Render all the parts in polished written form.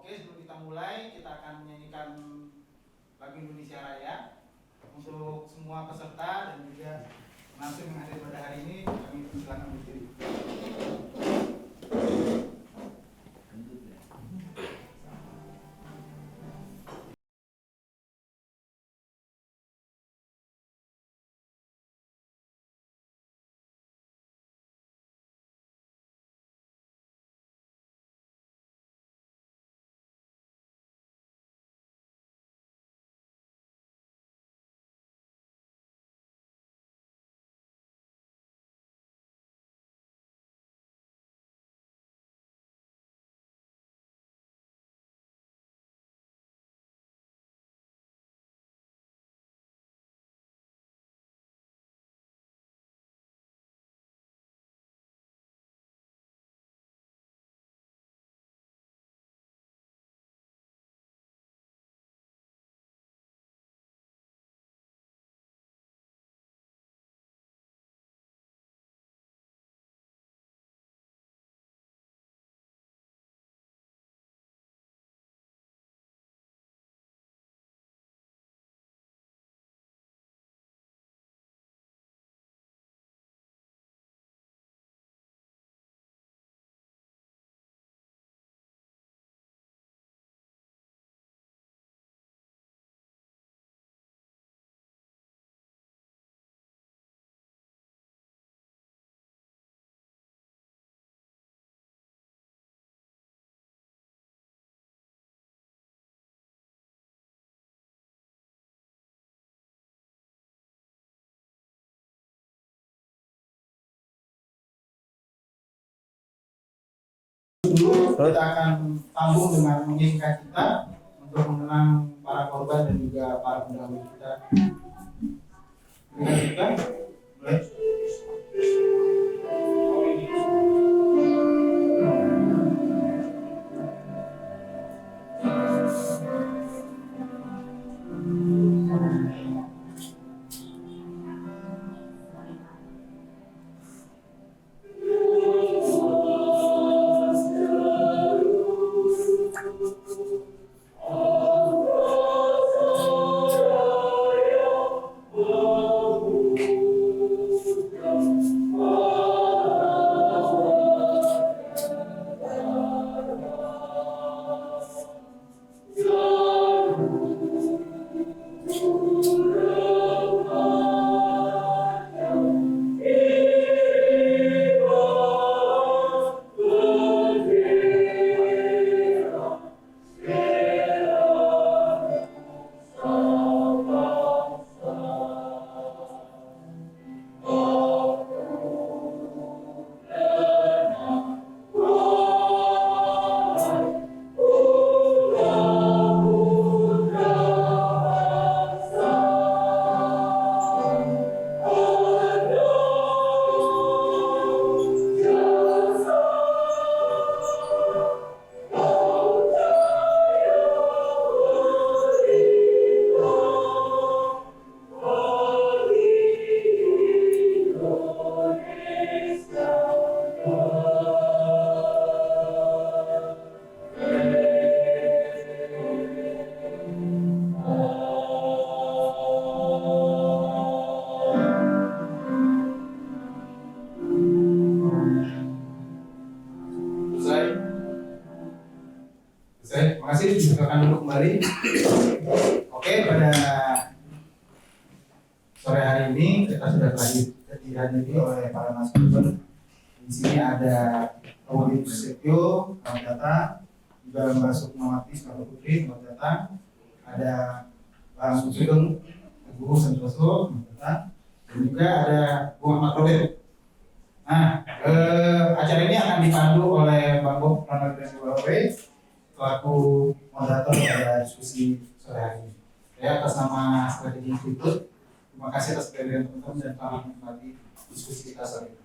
Oke, sebelum kita mulai, kita akan menyanyikan lagu Indonesia Raya untuk semua peserta dan juga penonton yang hadir pada hari ini. Kami persilakan berdiri. Dulu kita akan sambung dengan menyanyikan kita untuk mengenang para korban dan juga para pendahulu kita. Dengan kita, boleh. Terima kasih, silakan duduk kembali. Oke, pada sore hari ini kita sudah dihadiri oleh para narasumber. Di sini ada Romo Setio, selamat datang. Juga Mbak Sukmawati, selamat putri, selamat datang. Ada Bang Sugeng, Guru Santoso, selamat datang. Dan juga ada Bu Ahmad Robert. Nah, acara ini akan dipandu oleh Bang Bob Pranagreswawe selaku moderator pada diskusi sore hari ini. Saya atas nama Strategi Institut, terima kasih atas kehadiran teman-teman dan selamat menikmati diskusi kita sore ini.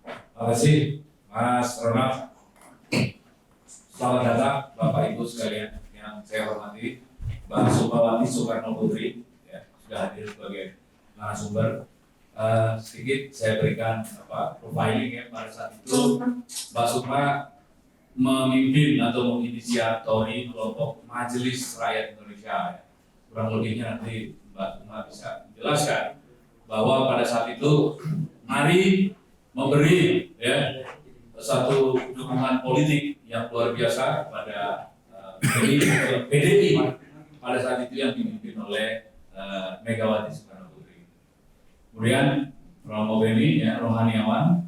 Terima kasih Mas Ronald. Selamat datang Bapak Ibu sekalian yang saya hormati. Mbak Sukmawati Soekarno Putri ya, sudah hadir sebagai narasumber. Sedikit saya berikan profiling ya. Pada saat itu Mbak Sukma memimpin atau menginisiatori kelompok Majelis Rakyat Indonesia. Kurang lebihnya nanti Mbak Uma bisa menjelaskan bahwa pada saat itu mari memberi satu dukungan politik yang luar biasa kepada PDI pada saat itu yang dipimpin oleh Megawati Soekarno Putri. Kemudian Romo Beni, rohaniawan.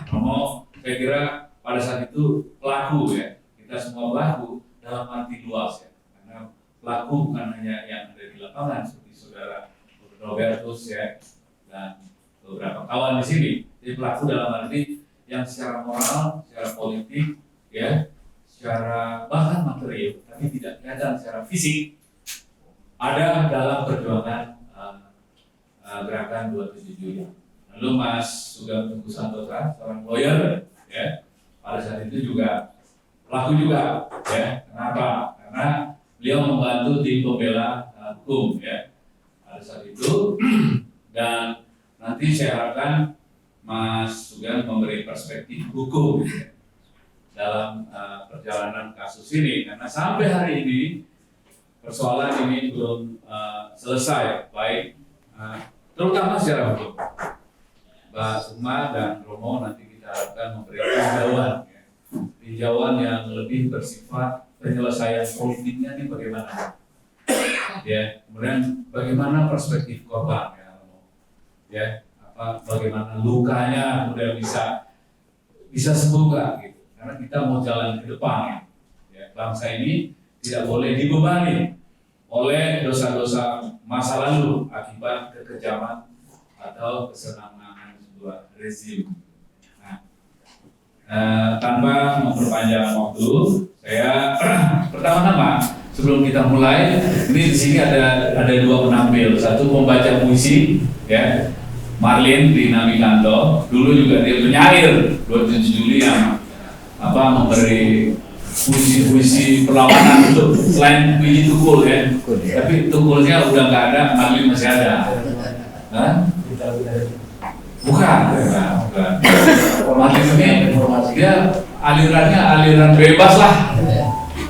Romo, saya kira pada saat itu pelaku kita semua pelaku dalam arti luas karena pelaku bukan hanya yang ada di lapangan seperti saudara Robertus dan beberapa kawan di sini. Jadi pelaku dalam arti yang secara moral, secara politik, secara bahkan material, tapi tidak kelihatan secara fisik ada dalam perjuangan gerakan 27 Juli. Lalu Mas Sugeng Teguh Santosa, seorang lawyer, pada saat itu juga pelaku juga, Kenapa? Karena beliau membantu tim pembela hukum, pada saat itu. Dan nanti saya harapkan Mas Sugeng memberi perspektif hukum dalam perjalanan kasus ini, karena sampai hari ini persoalan ini belum selesai, baik terutama secara hukum. Mbak Uma dan Romo nanti kita harapkan memberikan tinjauan yang lebih bersifat penyelesaian politiknya ini bagaimana, kemudian bagaimana perspektif korban, Romo, bagaimana lukanya kemudian bisa sembuh nggak gitu, karena kita mau jalan ke depan, bangsa ini tidak boleh dibebani oleh dosa-dosa masa lalu akibat kekejaman atau kesenangan sebuah rezim. Tanpa memperpanjang waktu, saya pertama-tama sebelum kita mulai, ini di sini ada dua penampil, satu pembaca puisi, Marlin di Namikanto, dulu juga dia penyair 27 Juli yang memberi puisi perlawanan itu, selain puisi Tukul tapi Tukulnya udah nggak ada, Marlin masih ada. Bukan. Marlin ini dia aliran bebas lah,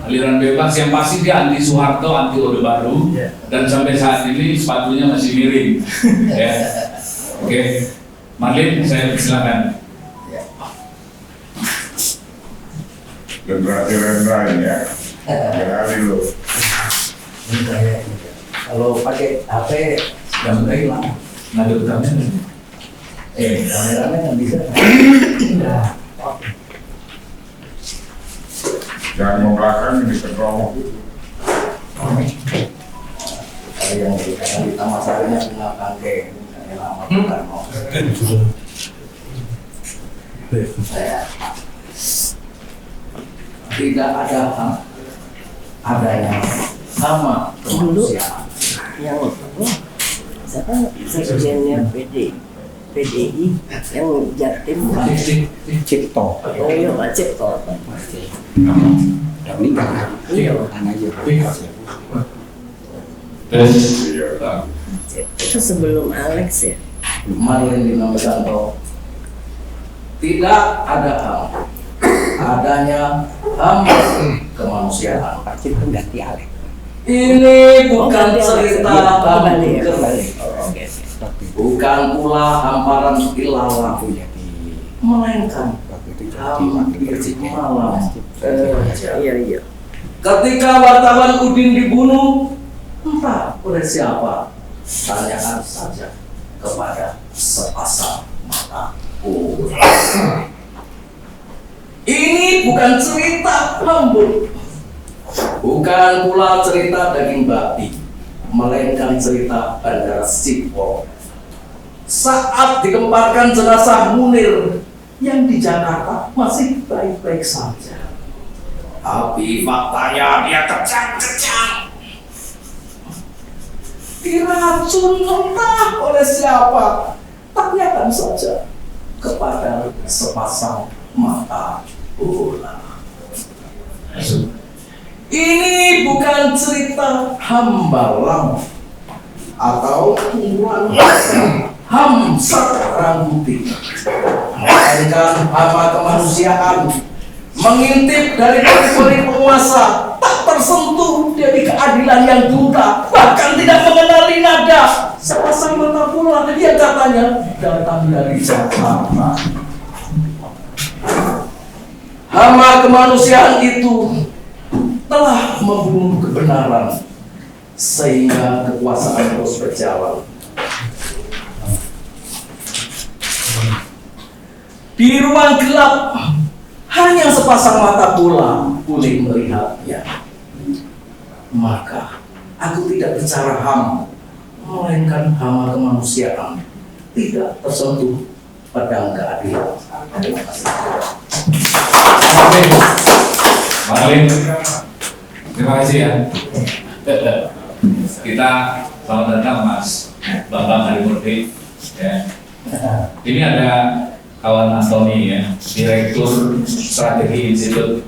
aliran bebas yang pasti dia anti Soeharto, anti Orde Baru, dan sampai saat ini sepatunya masih miring. Oke, Marlin, saya silakan. Lendra ini kali lu. Kalau pakai HP gambar hilang. Ngaduk kamera. Kameranya nggak bisa. Jangan mau belakang di keromo. Ada yang di taman sarinya menggunakan kayak lama bukan mau. Tidak ada adanya sama kemanusiaan. Yang siapa sekjennya PDI yang Jatim Cipto. oh iya Pak Cipto Udah meninggal. iya Aja. itu sebelum Alex ya. Marlin di Namikanto, tidak ada hal, adanya kemanusiaan. Pak Cipto ganti Alek. Ini bukan ganti Alex. cerita Kembali ya, kembali. Oke. Bukan pula hamparan ilalang, melainkan Waktu itu jadi hampir malam. Iya Ketika wartawan Udin dibunuh, entah oleh siapa, tanyakan saja kepada sepasang mata ular. Ini bukan cerita lembut, bukan pula cerita daging babi, melainkan cerita Bandara Sipol. Saat digemparkan jenazah Munir yang di Jakarta masih baik-baik saja, tapi faktanya dia kejang-kejang, diracun entah oleh siapa. Tanyakan saja kepada sepasang mata ular. Ini bukan cerita Hambalang atau Tuan Hamsat Rangkuti, melainkan hama kemanusiaan mengintip dari peri penguasa, tak tersentuh dari keadilan yang buta, bahkan tidak mengenali nada. Sepasang mata pula dia katanya datang dari Jakarta. Hama kemanusiaan itu telah membunuh kebenaran sehingga kekuasaan terus berjalan. Di ruang gelap hanya sepasang mata pula boleh melihatnya. Maka aku tidak bicara hama, melainkan hama kemanusiaan, tidak tersentuh pedang keadilan. Terima kasih. Bang Alim, terima kasih ya. Kita selamat datang Mas Bambang Harimurti. Ya. Ini ada kawan Antoni ya, Direktur Strategi Institut.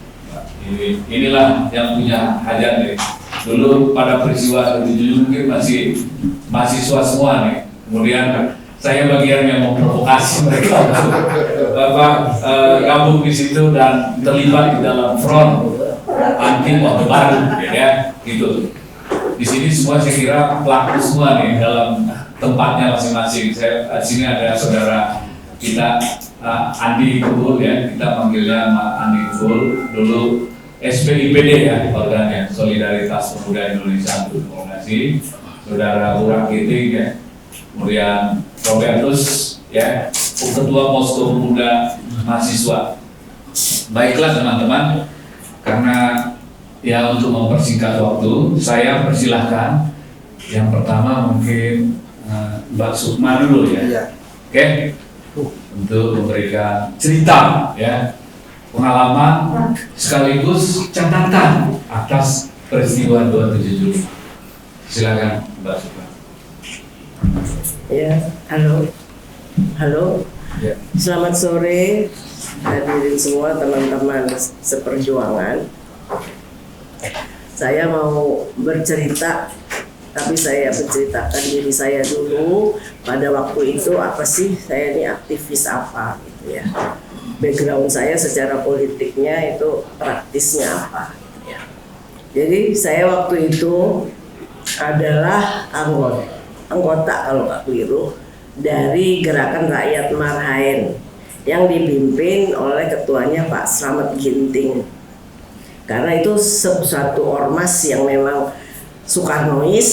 Inilah yang punya hajat nih. Dulu pada peristiwa 77 mungkin masih mahasiswa semua nih. Kemudian saya bagian yang memprovokasi mereka Bapak gabung di situ dan terlibat di dalam front anti Orde Baru, ya, gitu. Di sini semua saya kira pelaku semua nih dalam tempatnya masing-masing. Saya di sini ada saudara kita Andi Kubul ya, kita panggilnya Andi Kubul, dulu SPIPD ya, organnya Solidaritas Pemuda Indonesia untuk Demokrasi, saudara Burak Giting ya, kemudian Robertus ya, Ketua Posko Pemuda Mahasiswa. Baiklah teman-teman, karena ya untuk mempersingkat waktu, saya persilahkan yang pertama mungkin Mbak Sukma dulu ya, oke? Untuk memberikan cerita ya, pengalaman sekaligus catatan atas peristiwa 277. Silakan Mbak Sukma. Ya, halo. Ya. Selamat sore hadirin semua teman-teman seperjuangan. Saya mau bercerita, tapi saya menceritakan diri saya dulu. Pada waktu itu apa sih saya ini aktivis apa gitu ya. Background saya secara politiknya itu praktisnya apa gitu ya. Jadi saya waktu itu adalah anggota kalau nggak keliru dari Gerakan Rakyat Marhaen yang dipimpin oleh ketuanya Pak Slamet Ginting. Karena itu suatu ormas yang memang Soekarnois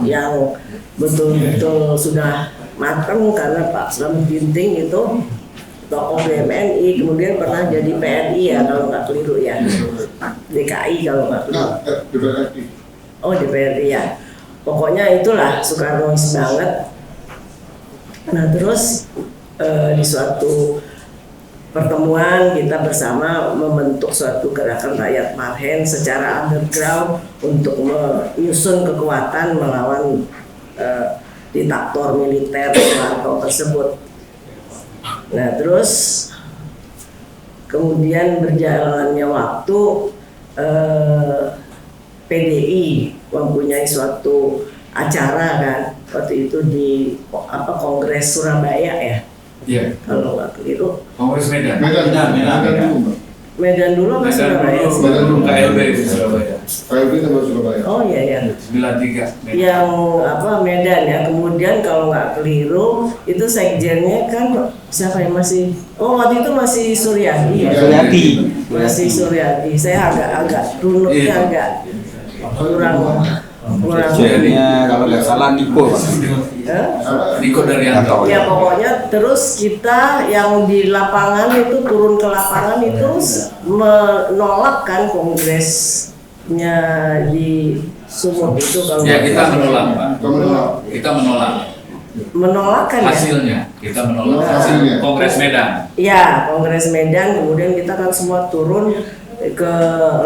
yang betul-betul sudah matang, karena Pak Slamet Ginting itu tokoh BMNI, kemudian pernah jadi PNI ya kalau nggak keliru ya, DKI kalau nggak keliru. Oh DPRI ya. Pokoknya itulah Soekarnois banget. Nah terus di suatu pertemuan kita bersama membentuk suatu gerakan rakyat Marhaen secara underground untuk menyusun kekuatan melawan diktator militer Soeharto tersebut. Nah terus kemudian berjalannya waktu PDI mempunyai suatu acara kan waktu itu di Kongres Surabaya ya. Iya. Kalau nggak keliru. Kongres Medan. Medan dulu apa Surabaya? Medan dulu KLB di Surabaya. KLB sama Surabaya. Oh iya ya. 93 Medan. Yang Medan ya. Kemudian kalau nggak keliru itu sekjennya kan siapa yang masih? Oh waktu itu masih Suryadi ya. Suryadi. Masih Suryadi. Saya agak runutnya agak kurang. Jadinya kalau nggak salah Niko. Niko Daryanto. Ya pokoknya terus kita yang di lapangan itu turun ke lapangan itu menolak kan kongresnya di Sumut itu kalau Ya kita menolak Pak. Kita menolak. Menolak kan ya? Hasilnya kita menolak Nah. hasil Kongres Medan. Ya Kongres Medan, kemudian kita kan semua turun ke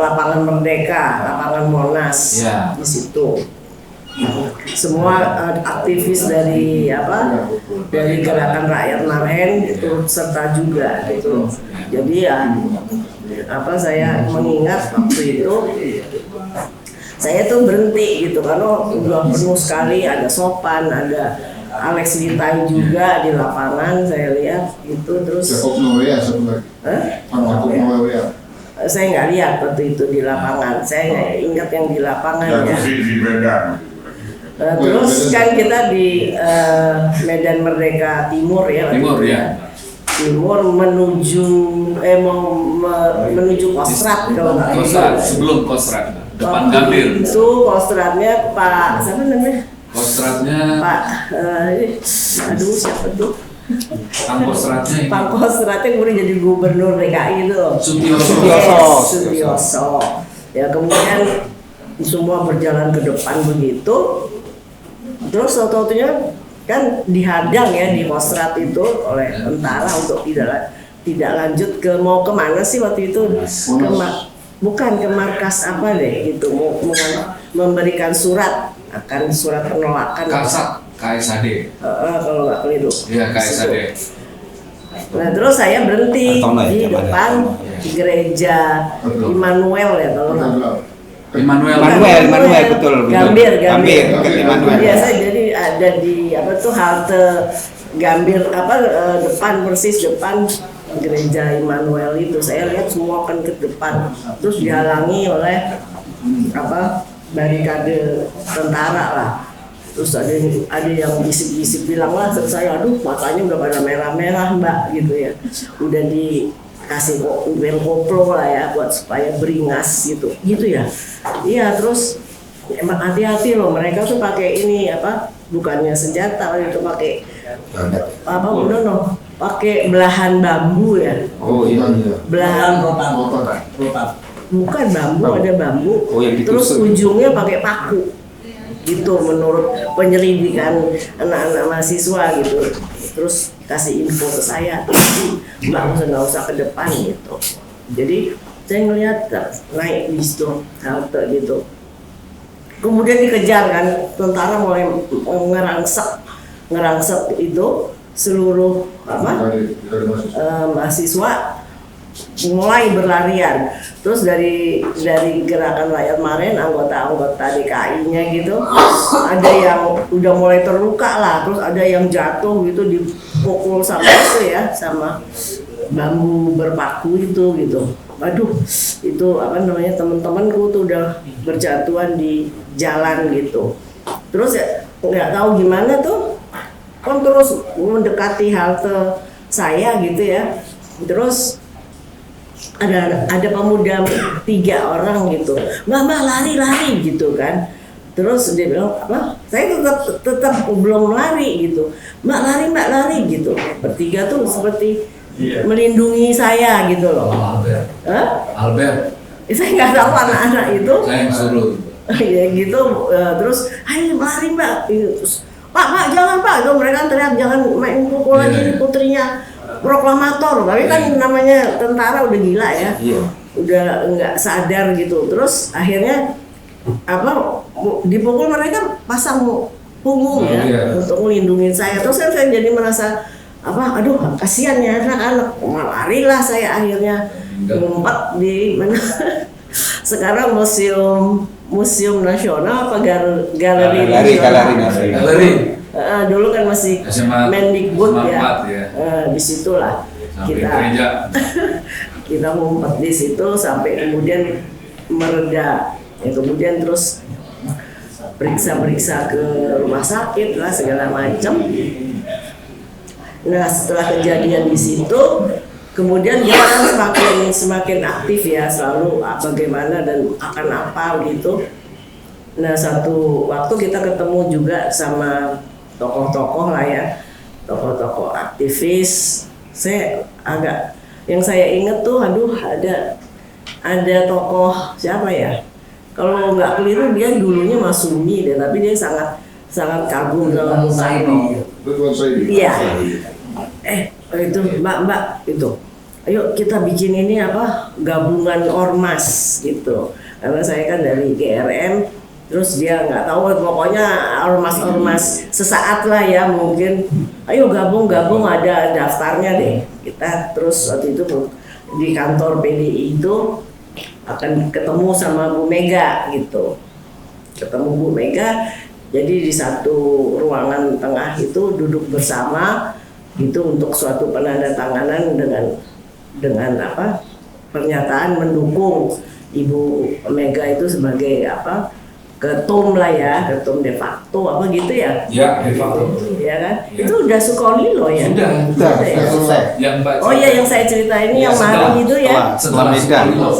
lapangan Merdeka, lapangan Monas Ya. di situ. Semua aktivis dari dari Gerakan Rakyat Marhaen itu serta juga gitu. Jadi ya saya mengingat waktu itu saya tuh berhenti gitu karena udah penuh sekali, ada Sopan, ada Alex Litai juga di lapangan saya lihat itu terus. Jakob Noya satu lagi. Hah? Jakob Noya. saya nggak lihat waktu itu di lapangan. Saya nggak ingat yang di lapangan ya. di Medan. Terus kan kita di Medan Merdeka Timur ya. Timur ya. Timur menuju menuju Kostrad kalau nggak Kostrad, salah. sebelum Kostrad, depan Waktu Gambir. itu Kostradnya Pak siapa namanya? Kostrandnya, Pak aduh siapa tuh? Kostrandnya ini. Pak Kostradnya kemudian jadi gubernur DKI itu loh. Sutioso. Sutioso. Ya kemudian semua berjalan ke depan begitu. Terus satu-satunya kan dihadang ya di Kostrad itu oleh tentara untuk tidak lanjut ke mau kemana sih waktu itu bukan ke markas apa deh gitu mau memberikan surat akan surat penolakan Kasat, KSAD. kalau nggak keliru. Iya, KSAD. Nah terus saya berhenti Atau di naik, depan gereja Immanuel ya kalau nggak Immanuel. Manuel betul. Gambir. Dekat Immanuel. Iya saya jadi ada di apa tuh halte Gambir depan persis depan gereja Immanuel itu. Saya lihat semua kan ke depan terus dihalangi oleh barikade tentara lah. Terus ada yang bisik-bisik bilang lah ke saya, aduh matanya udah pada merah-merah mbak gitu ya. Udah dikasih koplo lah ya buat supaya beringas gitu ya. Iya terus emang hati-hati loh mereka tuh pakai ini bukannya senjata itu pakai pakai belahan bambu ya. Oh iya. Belahan rotan. bukan bambu ada bambu. Oh, yang terus ditusuk. ujungnya pakai paku. Gitu menurut penyelidikan anak-anak mahasiswa gitu. Terus kasih info ke saya, nggak usah ke depan gitu. Jadi saya ngelihat naik di situ halte gitu. Kemudian dikejar kan, tentara mulai ngerangsek itu seluruh mahasiswa mulai berlarian. Terus dari gerakan rakyat kemarin anggota DKI-nya gitu ada yang udah mulai terluka lah, terus ada yang jatuh gitu dipukul sama itu ya sama bambu berpaku itu gitu. Waduh itu teman-temanku tuh udah berjatuhan di jalan gitu. Terus ya nggak tahu gimana tuh kan terus mendekati halte saya gitu ya. Terus ada pemuda 3 orang gitu, mbak lari gitu kan. Terus dia bilang saya tetap belum lari gitu, mbak lari gitu. Bertiga tuh seperti melindungi saya gitu loh. Albert. Saya nggak tahu anak-anak itu. Saya yang suruh. Ya gitu. Terus ayo lari mbak. Terus, Pak jangan pak, itu mereka teriak jangan main pukul lagi ini putrinya. Proklamator, tapi kan namanya tentara udah gila ya, udah nggak sadar gitu. Terus akhirnya dipukul mereka pasang punggung ya untuk melindungi saya. Terus saya jadi merasa aduh kasihan ya anak-anak. Larilah saya akhirnya ngumpet di mana sekarang museum nasional galeri Galeri. Dulu kan masih Mendikbud ya. Di situlah kita ngumpet di situ sampai kemudian mereda. Ya kemudian terus periksa ke rumah sakit lah segala macam. Nah setelah kejadian di situ, kemudian dia kan semakin aktif ya selalu bagaimana dan akan apa gitu. Nah satu waktu kita ketemu juga sama tokoh-tokoh lah ya, tokoh-tokoh aktivis. Yang saya inget tuh, ada tokoh siapa ya? Kalau nggak keliru dia dulunya Masumi deh, tapi dia sangat kagum sama Bung Karno. Iya. Itu Mbak itu. Ayo kita bikin ini gabungan ormas gitu. Karena saya kan dari GRM. Terus dia nggak tahu, pokoknya ormas sesaat lah ya mungkin. Ayo gabung ada daftarnya deh. Kita terus waktu itu di kantor PDI itu akan ketemu sama Bu Mega gitu. Ketemu Bu Mega, jadi di satu ruangan tengah itu duduk bersama itu untuk suatu penandatanganan dengan pernyataan mendukung Ibu Mega itu sebagai apa, ketum lah ya, ketum de facto apa gitu ya? Ya, de facto. Ya kan? Ya. Itu udah Sukolilo ya? Sudah. Ya? Selesai. Yang Mbak Oh iya, yang saya cerita ini yang malam itu ya? setelah Medan. Sukolilo,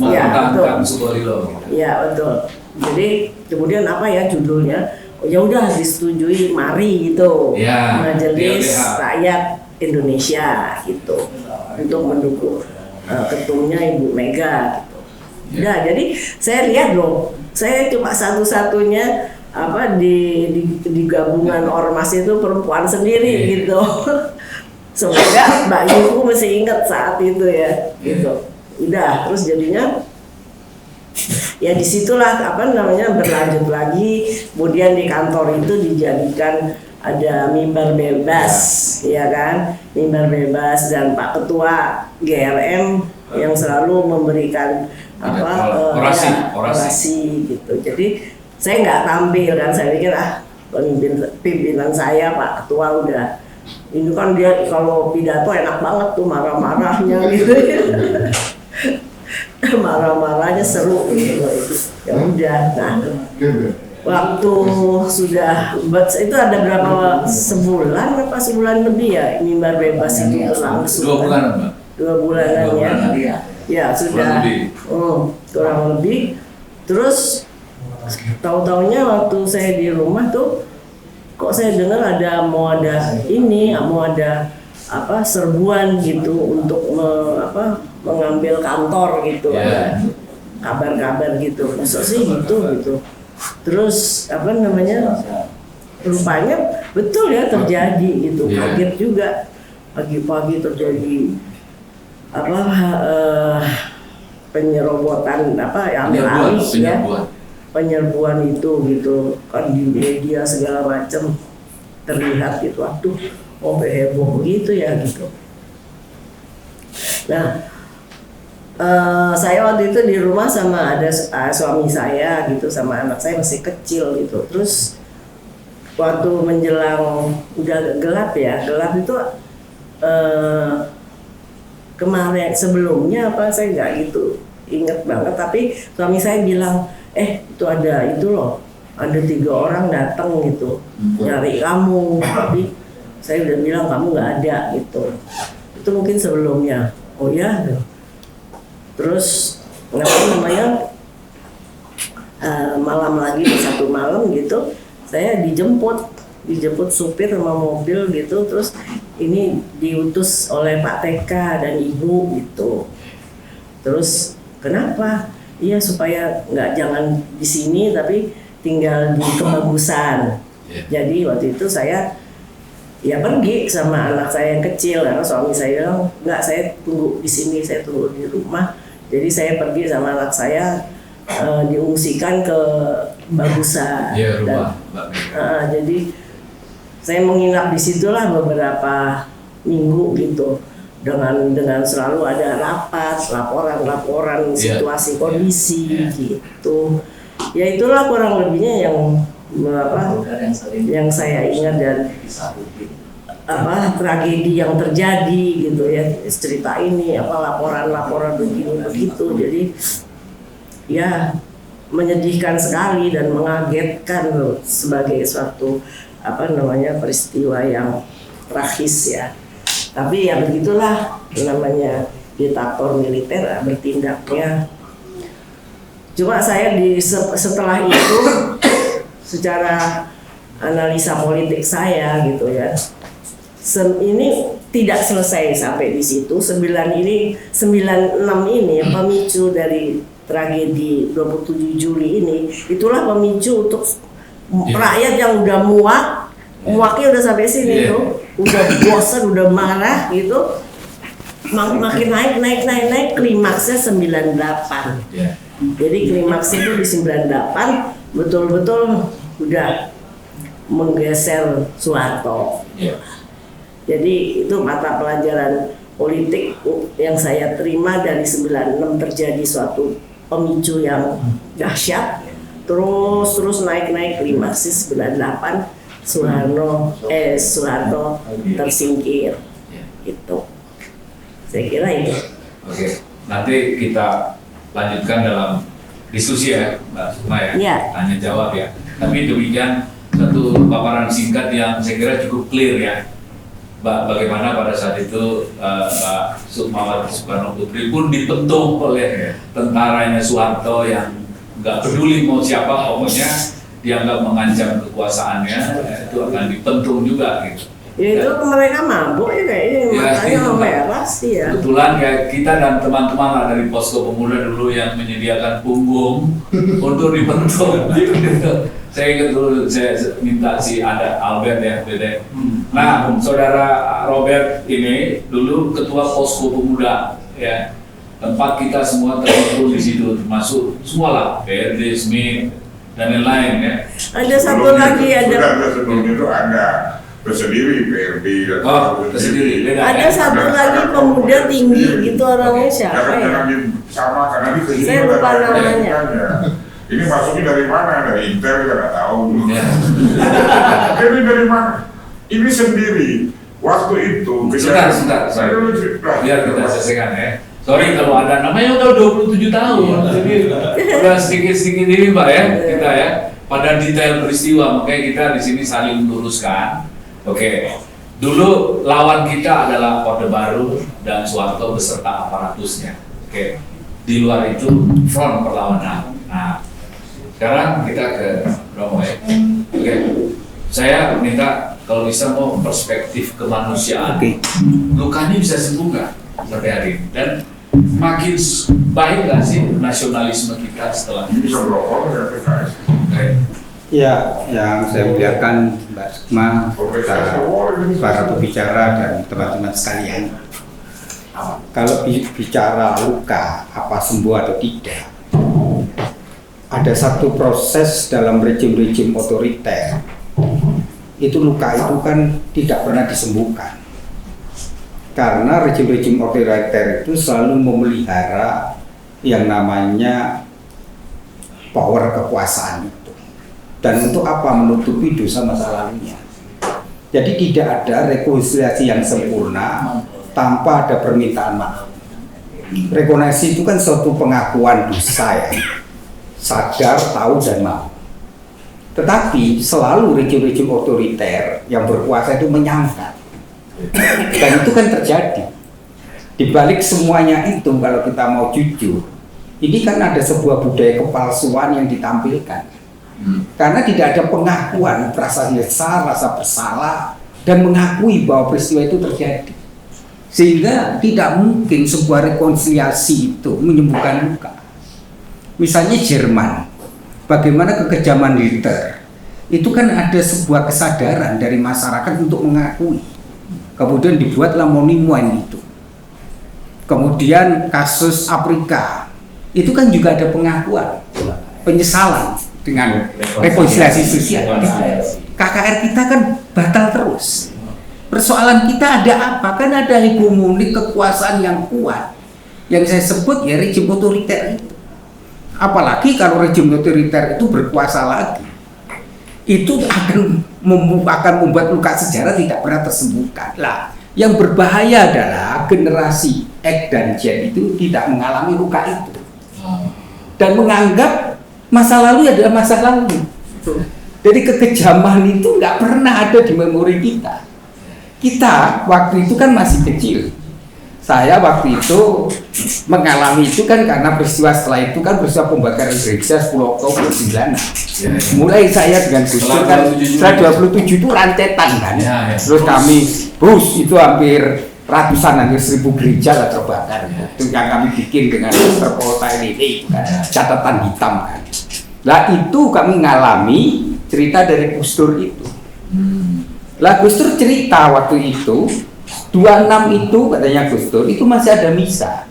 Ya, mempertahankan Sukolilo. Iya betul. Jadi kemudian apa ya judulnya? Oh, ya udah disetujui, mari gitu. Ya, Majelis DLBH. Rakyat Indonesia gitu untuk mendukung ketumnya Ibu Mega gitu. Nah, jadi saya lihat loh, saya cuma satu-satunya apa di gabungan ormas itu perempuan sendiri gitu. Semoga Mbak Yuku masih ingat saat itu ya, gitu. Udah, terus jadinya ya disitulah apa namanya berlanjut lagi. Kemudian di kantor itu dijadikan ada mimbar bebas, ya kan, mimbar bebas dan Pak Ketua GRM yang selalu memberikan apa orasi gitu. Jadi saya nggak tampil kan, saya pikir pimpinan saya Pak Ketua udah ini kan dia kalau pidato enak banget tuh marah-marahnya gitu. Marah-marahnya seru gitu. Ya udah, nah waktu sudah itu ada berapa sebulan lebih ya mimbar bebas itu berlangsung. 2 bulan Mbak. 2 bulanan ya. Ya sudah kurang lebih. Terus tahu-taunya waktu saya di rumah tuh kok saya dengar mau ada apa serbuan gitu untuk mengambil kantor gitu, ada kabar-kabar gitu. Maksud sih gitu. Terus apa namanya, rupanya betul ya terjadi gitu. Kaget juga pagi-pagi terjadi apa penyerobotan apa ambil alih ya, penyerbuan itu gitu kan di media segala macam terlihat gitu. Aduh, heboh gitu ya gitu. Nah, saya waktu itu di rumah sama ada suami saya gitu, sama anak saya masih kecil gitu. Terus waktu menjelang udah gelap itu kemarin sebelumnya apa saya nggak gitu inget banget, tapi suami saya bilang itu ada itu loh, ada 3 orang datang gitu nyari kamu, tapi saya udah bilang kamu nggak ada gitu. Itu mungkin sebelumnya. Oh ya, terus malam lagi, satu malam gitu saya dijemput supir sama mobil gitu. Terus ini diutus oleh Pak TK dan Ibu gitu. Terus kenapa? Iya supaya jangan di sini tapi tinggal di Kebagusan. Jadi waktu itu saya ya pergi sama anak saya yang kecil, karena suami saya bilang enggak, saya tunggu di sini, saya tunggu di rumah. Jadi saya pergi sama anak saya diungsikan ke Bagusan. Iya, rumah. Jadi saya menginap di situlah beberapa minggu gitu, dengan selalu ada laporan situasi kondisi gitu. Ya itulah kurang lebihnya yang saya ingat dan tragedi yang terjadi gitu ya, cerita ini laporan begini begitu. Jadi ya menyedihkan sekali dan mengagetkan sebagai suatu peristiwa yang tragis ya. Tapi ya begitulah namanya diktator militer bertindaknya. Cuma saya setelah itu secara analisa politik saya gitu ya, ini tidak selesai sampai di situ. 96 ini pemicu dari tragedi 27 Juli ini, itulah pemicu untuk rakyat yang udah muaknya udah sampai sini tuh, udah bosan, udah marah gitu, makin naik, klimaksnya 98. Jadi klimaksnya itu di 98 betul-betul udah menggeser Soeharto. Jadi itu mata pelajaran politik yang saya terima dari 96, terjadi suatu pemicu yang dahsyat, terus naik klimaksnya 98, Soeharto tersingkir. Itu saya kira itu. Oke. nanti kita lanjutkan dalam diskusi ya, Mbak Sukma ya, Iya. tanya jawab ya. Tapi demikian satu paparan singkat yang saya kira cukup clear ya, Mbak, bagaimana pada saat itu Mbak Sukmawati Soekarno Putri pun dipentung oleh tentaranya Soeharto yang nggak peduli mau siapa, pokoknya dianggap mengancam kekuasaannya, itu akan dipentung juga gitu. Ya itu mereka mabuk ya kayaknya, Ya, matanya itu, merah sih ya. Kebetulan ya kita dan teman-teman lah dari Posko Pemuda dulu yang menyediakan punggung untuk dibentuk gitu. Saya ingat dulu saya minta si ada Albert ya, Bede. Nah, saudara Robert ini dulu ketua Posko Pemuda ya. Tempat kita semua terkumpul di situ, termasuk semua lah, PRD, Smith dan lain-lain ya. Ada satu lagi ada. Sebelum itu ada tersendiri PRD. Oh, tersendiri. Beda, Ada ya? satu lagi pemuda tinggi gitu orangnya siapa Karena ya? dia sama karena dia kesini Saya lupa namanya. Ini masuknya dari mana? Dari Intel kita nggak tahu. Ya. Ini dari mana? Ini sendiri. Waktu itu Sebentar. Biar kita selesaikan ya. Sorry kalau ada namanya udah 27 tahun, jadi udah sedikit-sedikit ini Pak ya, kita ya pada detail peristiwa, makanya kita di sini saling meluruskan. Oke, dulu lawan kita adalah Orde Baru dan Soeharto beserta aparatusnya. Oke, di luar itu front perlawanan. Nah, sekarang kita ke Romo ya. Oke, saya minta kalau bisa mau perspektif kemanusiaan. Lukanya bisa sembuh nggak sampai hari ini? Dan makin baik nggak sih nasionalisme kita setelah Ini bisa berokok ya PKS. Oke. Ya, yang saya muliakan Mbak Sukma, para pembicara dan teman-teman sekalian. Kalau bicara luka, apa sembuh atau tidak, ada satu proses dalam rejim-rejim otoriter. Itu luka itu kan tidak pernah disembuhkan. Karena rejim-rejim otoriter itu selalu memelihara yang namanya power kekuasaan itu. Dan untuk apa? Menutupi dosa masa lalunya. Jadi tidak ada rekonsiliasi yang sempurna tanpa ada permintaan maaf. Rekonsiliasi itu kan suatu pengakuan dosa ya, sadar, tahu, dan mau. Tetapi selalu rejim-rejim otoriter yang berkuasa itu menyangka. Dan itu kan terjadi. Di balik semuanya itu, kalau kita mau jujur, ini kan ada sebuah budaya kepalsuan yang ditampilkan. Karena tidak ada pengakuan rasa nyesal, rasa bersalah, dan mengakui bahwa peristiwa itu terjadi. Sehingga tidak mungkin sebuah rekonsiliasi itu menyembuhkan luka. Misalnya Jerman, bagaimana kekejaman Hitler, itu kan ada sebuah kesadaran dari masyarakat untuk mengakui. Kemudian dibuatlah monumen itu. Kemudian kasus Afrika, itu kan juga ada pengakuan, penyesalan dengan rekonsiliasi sosial. KKR kita kan batal terus. Persoalan kita ada apa? Kan ada hegemoni kekuasaan yang kuat. Yang saya sebut ya rejim otoriter itu. Apalagi kalau rejim otoriter itu berkuasa lagi, itu akan membuat luka sejarah tidak pernah tersembuhkan. Lah, yang berbahaya adalah generasi X dan Z itu tidak mengalami luka itu dan menganggap masa lalu adalah masa lalu. Jadi kekejaman itu nggak pernah ada di memori kita. Kita waktu itu kan masih kecil. Saya waktu itu mengalami itu kan karena peristiwa setelah itu kan peristiwa pembakaran gereja 10 Oktober 96. Mulai saya dengan Gus Dur kan setelah 27 itu rancetan kan. Terus kami itu hampir ratusan, hampir 1000 gereja lah terbakar. Itu yang kami bikin dengan terkota ini kan, catatan hitam kan. Lah itu kami ngalami cerita dari Gus Dur itu. Lah Gus Dur cerita waktu itu 26 itu katanya Gus Dur itu masih ada misa.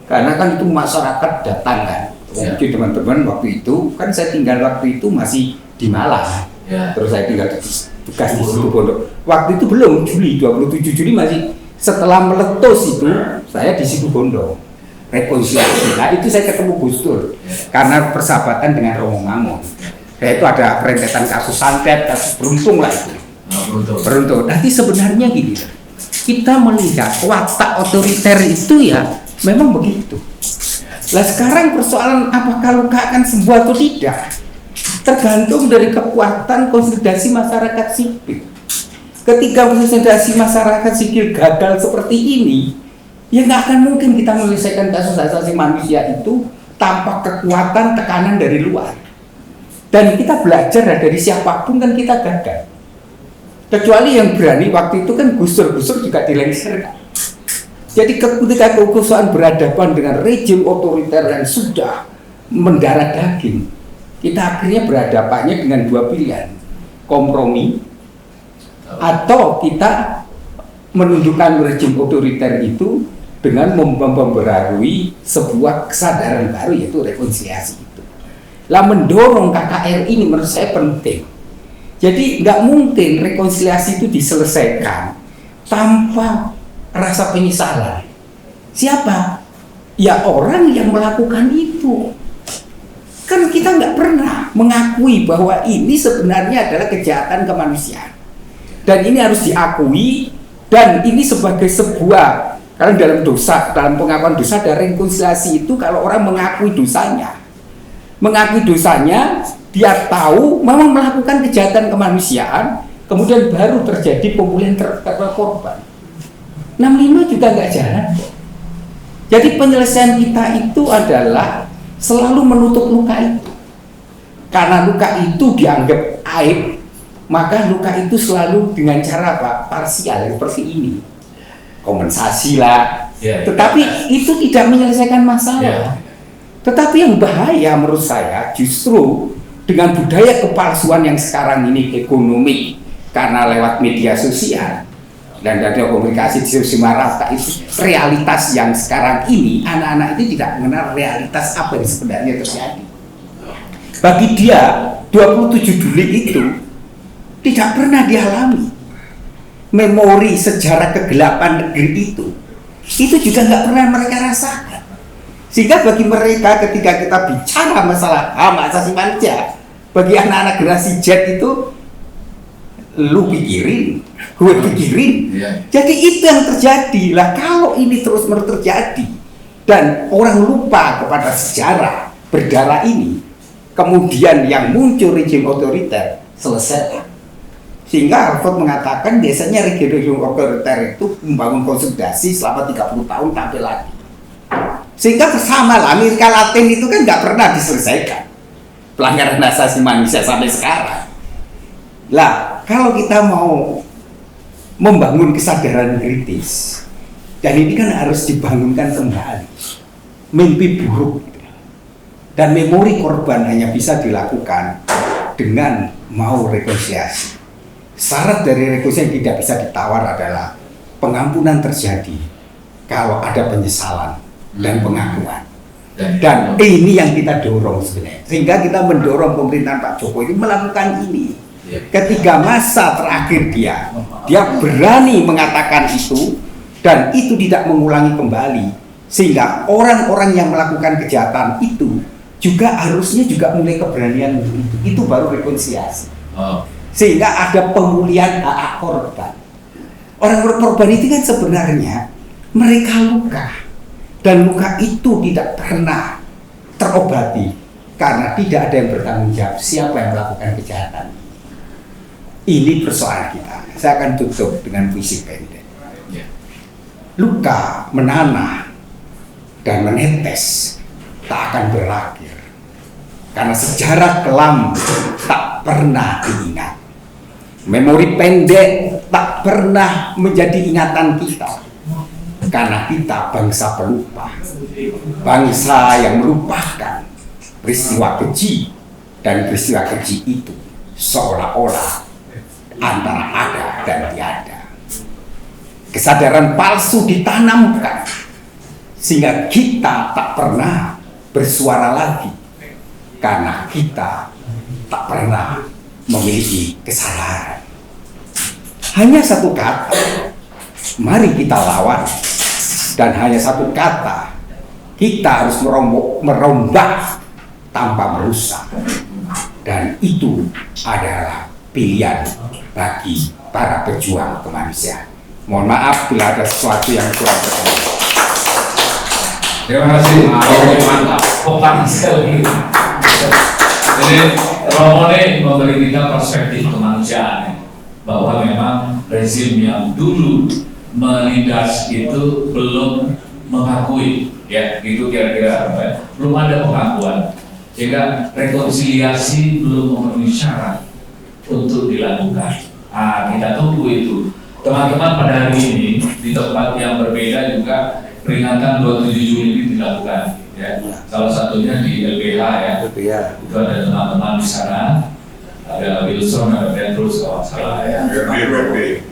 Karena kan itu masyarakat datang kan. Jadi teman-teman waktu itu kan saya tinggal waktu itu masih di Malang. Terus saya tinggal tugas di situ pondok. Waktu itu belum Juli, 27 Juli masih setelah meletus itu saya di situ Bondo. Rekonsiliasi. Nah itu saya ketemu Gus Dur karena persahabatan dengan Romo Mangun. Itu ada rentetan kasus santet, kasus beruntung lah itu. Beruntung. Nanti sebenarnya gini, kita melihat watak otoriter itu ya Memang begitu. Lah sekarang persoalan apakah luka akan sembuh atau tidak tergantung dari kekuatan konsolidasi masyarakat sipil. Ketika konsolidasi masyarakat sipil gagal seperti ini, ya nggak akan mungkin kita menyelesaikan kasus asasi manusia itu tanpa kekuatan tekanan dari luar. Dan kita belajar dari siapapun kan kita gagal. Kecuali yang berani waktu itu kan Gus-Dur juga dilengsarkan. Jadi ketika kekuasaan berhadapan dengan rejim otoriter yang sudah mendarah daging, kita akhirnya berhadapannya dengan dua pilihan, kompromi atau kita menundukkan rejim otoriter itu dengan mempengaruhi sebuah kesadaran baru, yaitu rekonsiliasi itu. Lah mendorong KKR ini menurut saya penting. Jadi nggak mungkin rekonsiliasi itu diselesaikan tanpa rasa penyesalan. Siapa? Ya orang yang melakukan itu. Kan kita nggak pernah mengakui bahwa ini sebenarnya adalah kejahatan kemanusiaan. Dan ini harus diakui, dan ini sebagai sebuah, karena dalam dosa, dalam pengakuan dosa ada rekonsiliasi itu kalau orang mengakui dosanya. Mengakui dosanya, dia tahu memang melakukan kejahatan kemanusiaan, kemudian baru terjadi pemulihan terhadap korban. 65 juga nggak jalan. Jadi penyelesaian kita itu adalah selalu menutup luka itu. Karena luka itu dianggap aib, maka luka itu selalu dengan cara apa? Parsial seperti ini. Kompensasi lah. Tetapi itu tidak menyelesaikan masalah. Tetapi yang bahaya menurut saya justru dengan budaya kepalsuan yang sekarang ini ekonomi karena lewat media sosial dan dari komunikasi diskusi marah itu realitas yang sekarang ini anak-anak itu tidak mengenal realitas apa yang sebenarnya terjadi. Bagi dia 27 Juli itu tidak pernah dialami. Memori sejarah kegelapan negeri itu juga nggak pernah mereka rasakan. Sehingga bagi mereka ketika kita bicara masalah hak asasi manusia, bagi anak-anak generasi Z itu lu pikirin, gue pikirin. Jadi itu yang terjadi. Lah kalau ini terus-menerus terjadi dan orang lupa kepada sejarah berdarah ini, kemudian yang muncul rejim otoriter, selesai. Sehingga Harvard mengatakan biasanya rejim otoriter itu membangun konsolidasi selama 30 tahun tampil lagi. Sehingga sama lah, Amerika Latin itu kan nggak pernah diselesaikan pelanggaran hak asasi manusia sampai sekarang. Lah, kalau kita mau membangun kesadaran kritis, dan ini kan harus dibangunkan kembali, mimpi buruk, dan memori korban hanya bisa dilakukan dengan mau rekonsiliasi. Syarat dari rekonsiliasi yang tidak bisa ditawar adalah pengampunan terjadi kalau ada penyesalan dan pengakuan. Dan ini yang kita dorong sebenarnya, sehingga kita mendorong pemerintahan Pak Jokowi melakukan ini. Ketika masa terakhir dia berani mengatakan itu, dan itu tidak mengulangi kembali, sehingga orang-orang yang melakukan kejahatan itu juga harusnya juga mulai keberanian itu baru rekonsiliasi. Sehingga ada pemulihan hak korban. Orang korban itu kan sebenarnya mereka luka, dan luka itu tidak pernah terobati karena tidak ada yang bertanggung jawab siapa yang melakukan kejahatan. Ini persoalan kita. Saya akan tutup dengan puisi pendek. Luka menanah dan menetes tak akan berakhir, karena sejarah kelam tak pernah diingat. Memori pendek tak pernah menjadi ingatan kita, karena kita bangsa pelupa, bangsa yang melupakan peristiwa keji, dan peristiwa keji itu seolah-olah antara ada dan tiada. Kesadaran palsu ditanamkan sehingga kita tak pernah bersuara lagi, karena kita tak pernah memiliki kesalahan. Hanya satu kata, mari kita lawan, dan hanya satu kata, kita harus merombak tanpa merusak, dan itu adalah pilihan bagi para pejuang kemanusiaan. Mohon maaf bila ada sesuatu yang kurang berkenan. Terima kasih. Mantap. Panas sekali. Jadi Romo ini memberi kita perspektif kemanusiaan, bahwa memang rezim yang dulu menindas itu belum mengakui, ya itu kira-kira belum ada pengakuan, sehingga rekonsiliasi belum memenuhi syarat untuk dilakukan. Kita tunggu itu, teman-teman. Pada hari ini di tempat yang berbeda juga peringatan 27 Juli ini dilakukan. Ya, salah satunya di LBH ya. Itu ada teman-teman di sana, ada Wilson, ada Petrus kalau salah ya.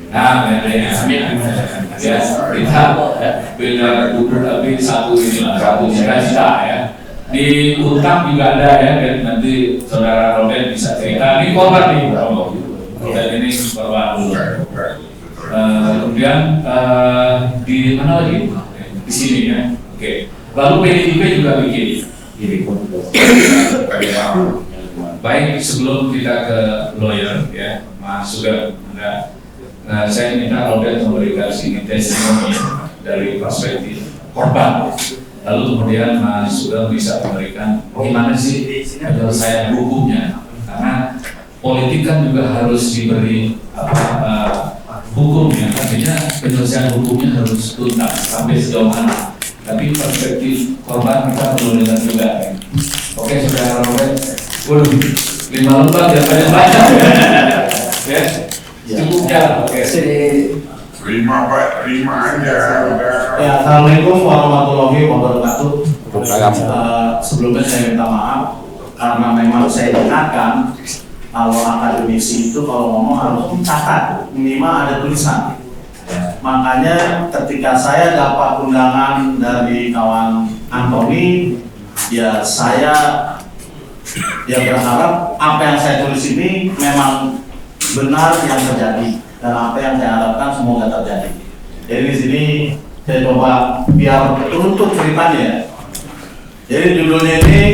Nah, ya, kita beda gubernur tapi satu inilah, satu cita-cita ya. Di Utang juga ada ya, dan nanti saudara Robert bisa cerita. Ini korban nih, dan ini korban dulu. Kemudian di mana lagi? Di sini ya. Oke. Lalu PDIP juga bikin. Baik, sebelum kita ke lawyer ya, Mas Sugeng, saya minta Robert memberikan sini testimoni dari perspektif korban. Lalu kemudian Mas Sugeng bisa memberikan bagaimana sih penyelesaian hukumnya, karena politik kan juga harus diberi hukumnya, artinya penyelesaian hukumnya harus tuntas sampai sejauh mana. Tapi perspektif korban kita perlu dengar juga ya. Oke, saudara Robert, 5 lembar ya, banyak ya, cukup ya. Oke. Lima aja. Ya, assalamualaikum warahmatullahi wabarakatuh. Sebelumnya saya minta maaf karena memang saya ingatkan kalau akademisi itu kalau ngomong harus mencatat, minimal ada tulisan. Makanya ketika saya dapat undangan dari kawan Antoni, ya saya berharap apa yang saya tulis ini memang benar yang terjadi dan apa yang saya harapkan semoga terjadi. Jadi di sini saya coba biar runtuh ceritanya. Jadi judulnya ini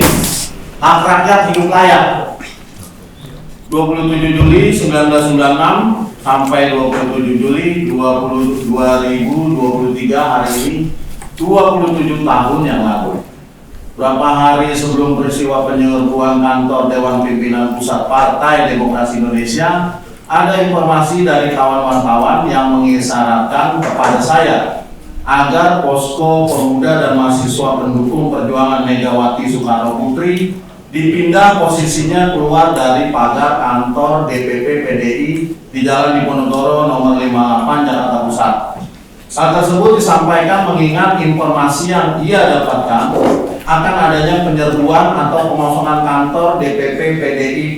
Hak Rakyat Hidup Layak. 27 Juli 1996 sampai 27 Juli 2023 hari ini 27 tahun yang lalu. Berapa hari sebelum peristiwa penyerbuan kantor Dewan Pimpinan Pusat Partai Demokrasi Indonesia, ada informasi dari kawan wartawan yang mengisyaratkan kepada saya agar posko pemuda dan mahasiswa pendukung perjuangan Megawati Soekarno Putri dipindah posisinya keluar dari pagar kantor DPP PDI di Jalan Diponegoro nomor 58 Jakarta Pusat. Hal tersebut disampaikan mengingat informasi yang ia dapatkan akan adanya penyerbuan atau pengosongan kantor DPP PDI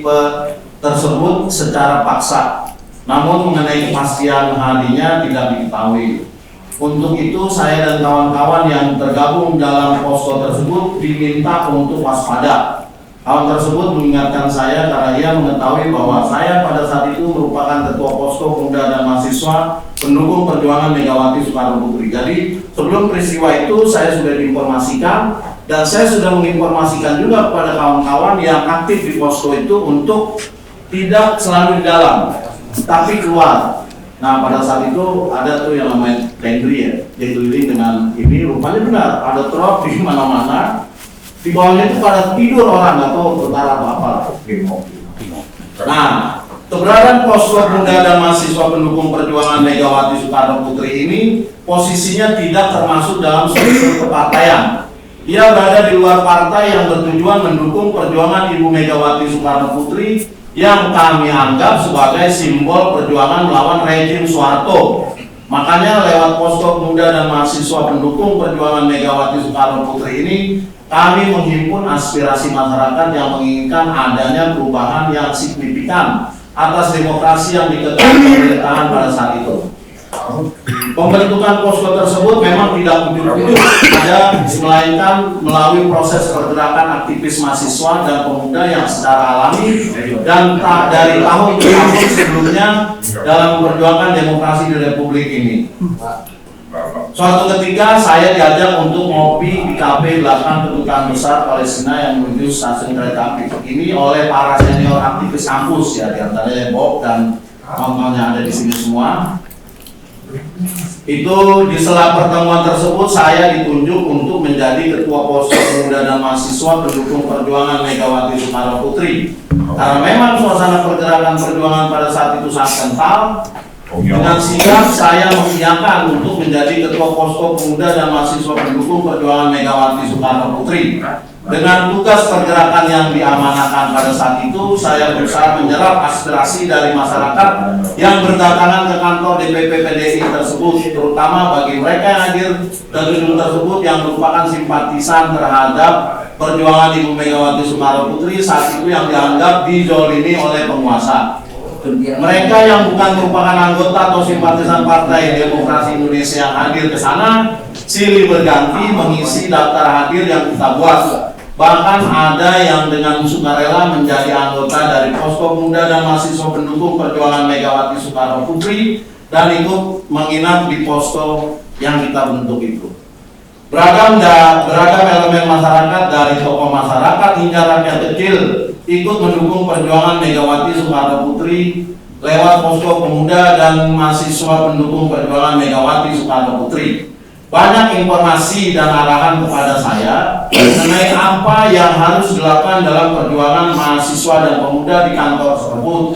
tersebut secara paksa. Namun mengenai kepastian harinya tidak diketahui. Untuk itu saya dan kawan-kawan yang tergabung dalam posko tersebut diminta untuk waspada. Kawan tersebut mengingatkan saya karena ia mengetahui bahwa saya pada saat itu merupakan ketua posko pemuda dan mahasiswa pendukung perjuangan Megawati Soekarno Putri. Jadi sebelum peristiwa itu saya sudah diinformasikan dan saya sudah menginformasikan juga kepada kawan-kawan yang aktif di posko itu untuk tidak selalu di dalam, tapi keluar. Nah pada saat itu ada tuh yang namanya pantry ya, dia keliling dengan ini, rupanya benar ada truk di mana-mana. Di bawahnya itu pada tidur orang, nggak tahu perkara apa-apa. Nah, keberadaan posko pemuda dan mahasiswa pendukung perjuangan Megawati Soekarno Putri ini posisinya tidak termasuk dalam struktur kepartaian. Ia berada di luar partai yang bertujuan mendukung perjuangan Ibu Megawati Soekarno Putri yang kami anggap sebagai simbol perjuangan melawan rezim Soeharto. Makanya lewat posko pemuda dan mahasiswa pendukung perjuangan Megawati Soekarno Putri ini kami menghimpun aspirasi masyarakat yang menginginkan adanya perubahan yang signifikan atas demokrasi yang dikekang pemerintahan pada saat itu. Pembentukan posko tersebut memang tidak ujuk-ujuk ada, melainkan melalui proses pergerakan aktivis mahasiswa dan pemuda yang secara alami dan dari tahun ke tahun sebelumnya dalam memperjuangkan demokrasi di Republik ini. Suatu ketika saya diajak untuk ngopi di kafe belakang kedutaan besar Palestina yang menuju stasiun kereta api ini oleh para senior aktivis kampus ya, diantaranya Bob dan kawan-kawan yang ada di sini semua. Itu di sela pertemuan tersebut saya ditunjuk untuk menjadi Ketua Posko Pemuda dan Mahasiswa pendukung perjuangan Megawati Soekarno Putri. Karena memang suasana pergerakan perjuangan pada saat itu sangat kental, dengan sigap saya mengiyakan untuk menjadi Ketua Posko Pemuda dan Mahasiswa pendukung perjuangan Megawati Soekarno Putri. Dengan tugas pergerakan yang diamanahkan pada saat itu, saya berusaha menyerap aspirasi dari masyarakat yang berdatangan ke kantor DPP PDI tersebut, terutama bagi mereka yang hadir ke gedung tersebut yang merupakan simpatisan terhadap perjuangan Ibu Megawati Soekarno Putri saat itu yang dianggap dizolimi oleh penguasa. Mereka yang bukan merupakan anggota atau simpatisan Partai Demokrasi Indonesia yang hadir ke sana silih berganti mengisi daftar hadir yang kita buat. Bahkan ada yang dengan sukarela menjadi anggota dari Posko Pemuda dan Mahasiswa pendukung perjuangan Megawati Soekarno Putri dan ikut menginap di posko yang kita bentuk itu. Beragam elemen masyarakat dari tokoh masyarakat hingga rakyat kecil ikut mendukung perjuangan Megawati Soekarno Putri lewat Posko Pemuda dan Mahasiswa pendukung perjuangan Megawati Soekarno Putri. Banyak informasi dan arahan kepada saya mengenai apa yang harus dilakukan dalam perjuangan mahasiswa dan pemuda di kantor tersebut.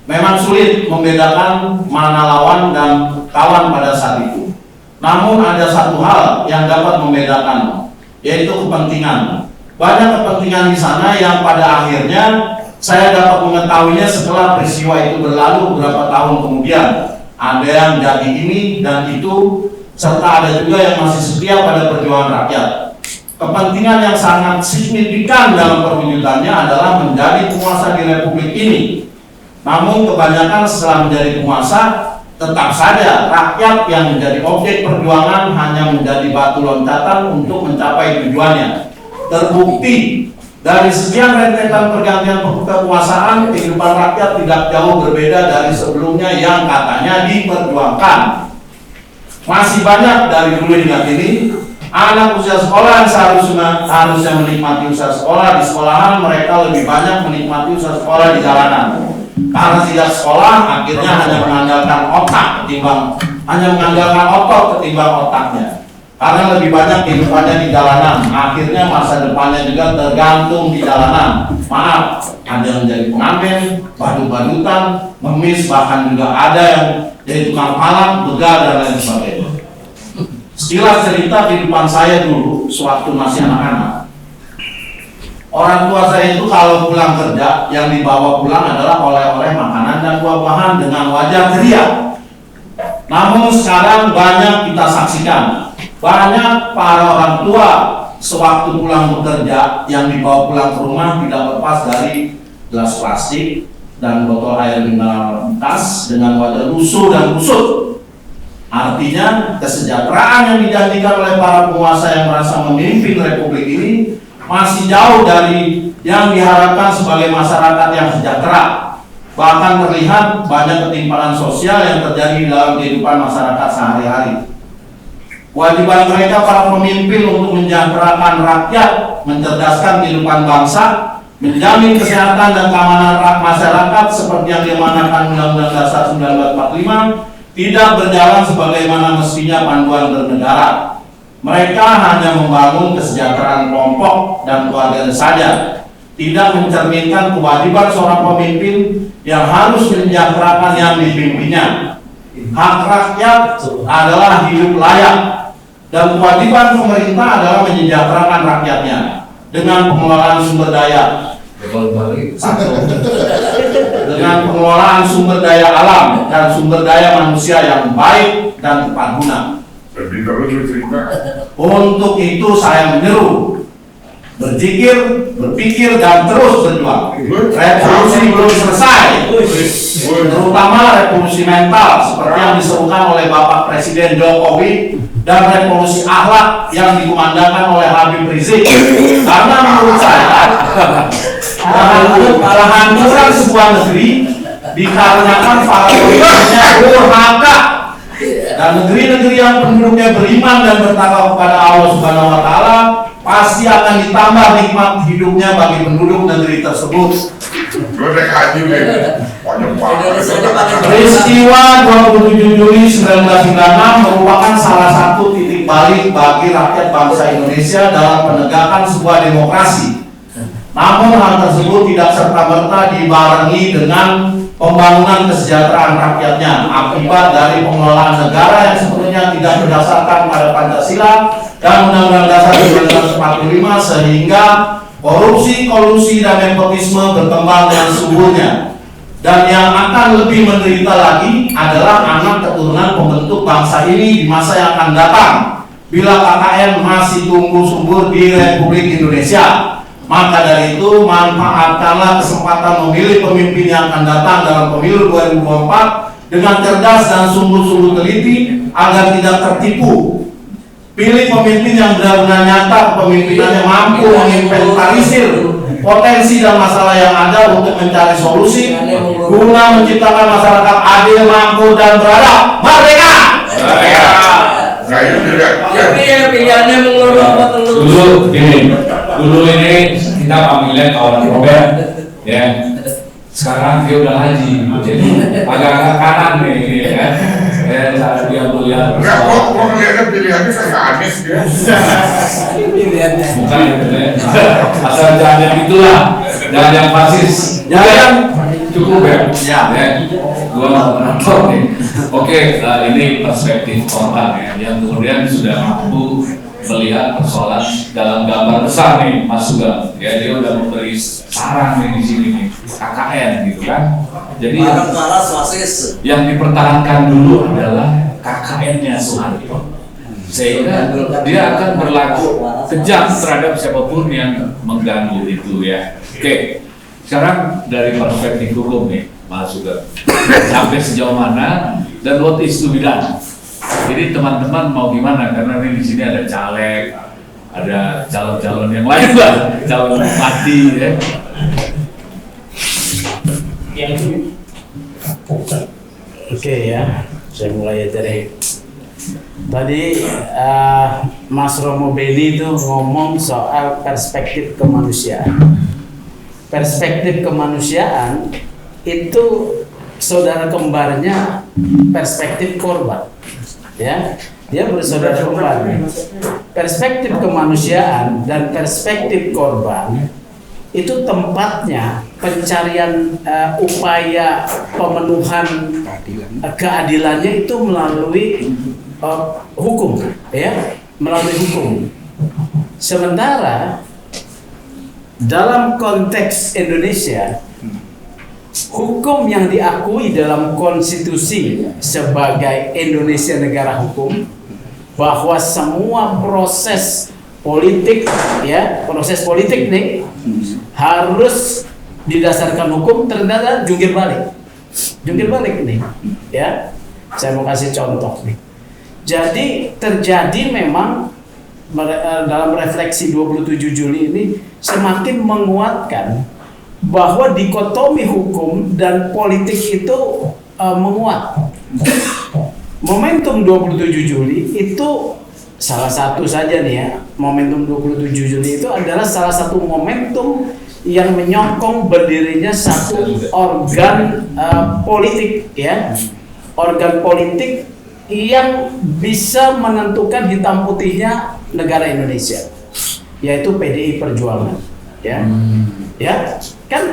Memang sulit membedakan mana lawan dan kawan pada saat itu. Namun ada satu hal yang dapat membedakan, yaitu kepentingan. Banyak kepentingan di sana yang pada akhirnya saya dapat mengetahuinya setelah peristiwa itu berlalu beberapa tahun kemudian. Ada yang jadi ini dan itu, serta ada juga yang masih setia pada perjuangan rakyat. Kepentingan yang sangat signifikan dalam perwujudannya adalah menjadi penguasa di Republik ini. Namun kebanyakan setelah menjadi penguasa, tetap saja rakyat yang menjadi objek perjuangan hanya menjadi batu loncatan untuk mencapai tujuannya. Terbukti dari sekian rentetan pergantian kekuasaan, kehidupan rakyat tidak jauh berbeda dari sebelumnya yang katanya diperjuangkan. Masih banyak dari dulu hingga kini anak usia sekolah yang harusnya menikmati usia sekolah di sekolahan, mereka lebih banyak menikmati usia sekolah di jalanan. Karena tidak sekolah, akhirnya hanya mengandalkan otot ketimbang otaknya. Karena lebih banyak kehidupannya di jalanan, akhirnya masa depannya juga tergantung di jalanan. Maaf, ada yang menjadi pengamen, badut-badutan, ngemis, bahkan juga ada yang jadi tukang palak, begal, dan lain sebagainya. Sekilas cerita kehidupan saya dulu, sewaktu masih anak-anak. Orang tua saya itu kalau pulang kerja, yang dibawa pulang adalah oleh-oleh makanan dan buah-buahan dengan wajah ceria. Namun sekarang banyak kita saksikan, banyak para orang tua sewaktu pulang bekerja yang dibawa pulang ke rumah tidak lepas dari gelas plastik dan botol air mineral bekas dengan wajah lusuh dan kusut. Artinya kesejahteraan yang dijanjikan oleh para penguasa yang merasa memimpin Republik ini masih jauh dari yang diharapkan sebagai masyarakat yang sejahtera. Bahkan terlihat banyak ketimpangan sosial yang terjadi dalam kehidupan masyarakat sehari-hari. Kewajiban mereka para pemimpin untuk mensejahterakan rakyat, mencerdaskan kehidupan bangsa, menjamin kesehatan dan keamanan masyarakat seperti yang diamanahkan Undang-Undang Dasar 1945 tidak berjalan sebagaimana mestinya panduan bernegara. Mereka hanya membangun kesejahteraan kelompok dan keluarga saja, tidak mencerminkan kewajiban seorang pemimpin yang harus mensejahterakan yang dipimpinnya. Hak rakyat adalah hidup layak, dan kewajiban pemerintah adalah mensejahterakan rakyatnya dengan pengelolaan sumber daya. Dengan pengelolaan sumber daya alam dan sumber daya manusia yang baik dan tepat guna. Untuk itu saya menyeru, berzikir, berpikir, dan terus berjuang. Revolusi belum selesai, terutama revolusi mental seperti yang diserukan oleh Bapak Presiden Jokowi dan revolusi akhlak yang dikumandangkan oleh Habib Rizik. Karena menurut saya kehancuran sebuah negeri dikarenakan para pemimpinnya durhaka, dan negeri-negeri yang penduduknya beriman dan bertakwa kepada Allah Subhanahu wa Ta'ala pasti akan ditambah nikmat hidupnya bagi penduduk negeri tersebut. Peristiwa 27 Juli 1996 merupakan salah satu titik titik balik bagi rakyat bangsa Indonesia dalam penegakan sebuah demokrasi. Namun hal tersebut tidak serta-merta dibarengi dengan pembangunan kesejahteraan rakyatnya akibat dari pengelolaan negara yang sepenuhnya tidak berdasarkan pada Pancasila dan Undang-Undang Dasar 1945, sehingga korupsi, kolusi, dan nepotisme berkembang dengan suburnya. Dan yang akan lebih menderita lagi adalah anak keturunan pembentuk bangsa ini di masa yang akan datang bila KKN masih tumbuh subur di Republik Indonesia. Maka dari itu, manfaatkanlah kesempatan memilih pemimpin yang akan datang dalam pemilu 2024 dengan cerdas dan sungguh-sungguh teliti agar tidak tertipu. Pilih pemimpin yang benar-benar nyata, pemimpinannya mampu menginventarisir potensi dan masalah yang ada untuk mencari solusi guna menciptakan masyarakat adil, makmur, dan beradab. Merdeka! Merdeka! Nah itu juga. Tapi ya pilihannya mengeluarkan apa Dulu ini kita panggilnya kawan Robert, ya. Sekarang dia udah haji, jadi agak-agak kanan nih, ya. Saat dia melihat. Enggak, kok ngeliatnya pilihannya kayak Anies dia. Bukan ya, asal jangan itulah, jangan yang fasis, jangan cukup ya. Gua nonton nih. Oke, ini perspektif korban ya, yang kemudian sudah mampu melihat persoalan dalam gambar besar nih, Mas Sugeng. Ya, dia udah memberi saran nih di sini nih, KKN gitu kan. Jadi yang dipertahankan dulu adalah KKN-nya Soeharto, sehingga dia akan berlaku kejam terhadap siapapun yang mengganggu itu ya. Oke, sekarang dari perspektif hukum nih, Mas Sugeng, sampai sejauh mana dan what is to be done? Jadi teman-teman mau gimana? Karena ini di sini ada caleg, ada calon-calon yang lain lah, calon bupati ya. Oke ya, saya mulai dari tadi Mas Romo Beni itu ngomong soal perspektif kemanusiaan. Perspektif kemanusiaan itu saudara kembarnya perspektif korban. Ya, dia bersaudara kembar. Perspektif kemanusiaan dan perspektif korban itu tempatnya pencarian upaya pemenuhan keadilannya itu melalui hukum, ya, melalui hukum. Sementara dalam konteks Indonesia, hukum yang diakui dalam konstitusi sebagai Indonesia negara hukum, bahwa semua proses politik, ya, proses politik nih harus didasarkan hukum, ternyata jungkir balik nih, ya. Saya mau kasih contoh nih. Jadi terjadi memang dalam refleksi 27 Juli ini semakin menguatkan bahwa dikotomi hukum dan politik itu menguat. Momentum 27 Juli itu salah satu saja nih ya. Momentum 27 Juli itu adalah salah satu momentum yang menyokong berdirinya satu organ politik, ya. Organ politik yang bisa menentukan hitam putihnya negara Indonesia, yaitu PDI Perjuangan, ya. Ya, kan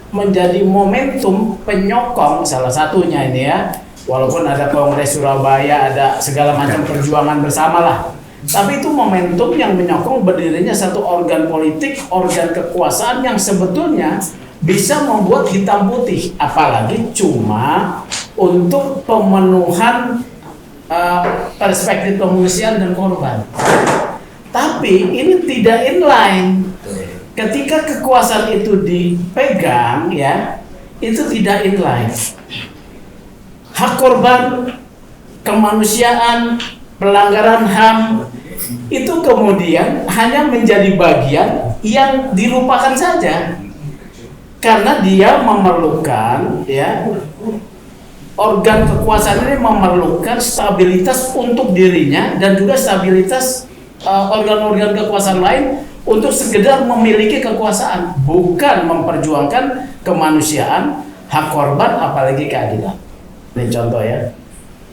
menjadi momentum penyokong salah satunya ini ya. Walaupun ada Kongres Surabaya, ada segala macam perjuangan bersama lah. Tapi itu momentum yang menyokong berdirinya satu organ politik, organ kekuasaan yang sebetulnya bisa membuat hitam putih, apalagi cuma untuk pemenuhan perspektif kemanusiaan dan korban. Tapi ini tidak inline. Ketika kekuasaan itu dipegang, ya, itu tidak inline. Hak korban, kemanusiaan, pelanggaran HAM itu kemudian hanya menjadi bagian yang dilupakan saja, karena dia memerlukan, ya, organ kekuasaan ini memerlukan stabilitas untuk dirinya dan juga stabilitas organ-organ kekuasaan lain untuk sekedar memiliki kekuasaan, bukan memperjuangkan kemanusiaan, hak korban, apalagi keadilan. Ini contoh ya,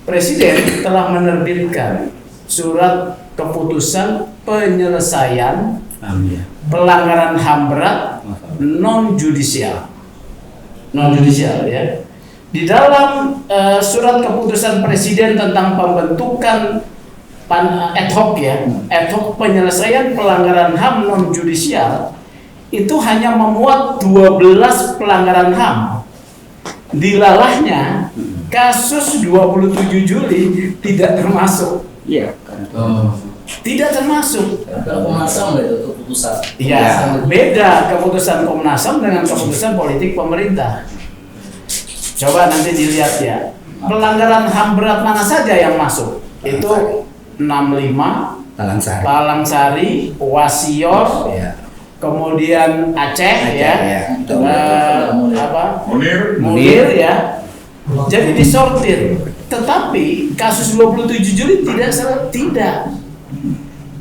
Presiden telah menerbitkan surat keputusan penyelesaian pelanggaran HAM berat non judisial ya. Di dalam surat keputusan presiden tentang pembentukan ad hoc penyelesaian pelanggaran HAM non judisial itu hanya memuat 12 pelanggaran HAM. Dilalahnya kasus 27 Juli tidak termasuk. Iya. Tidak termasuk. Komnas HAM itu keputusan. Ya, beda keputusan Komnas HAM dengan keputusan politik pemerintah. Coba nanti dilihat ya. Pelanggaran HAM berat mana saja yang masuk? Itu 65, Palangsari, Wasior, kemudian Aceh ya. Munir ya. Jadi disortir. Tetapi kasus 27 Juli tidak.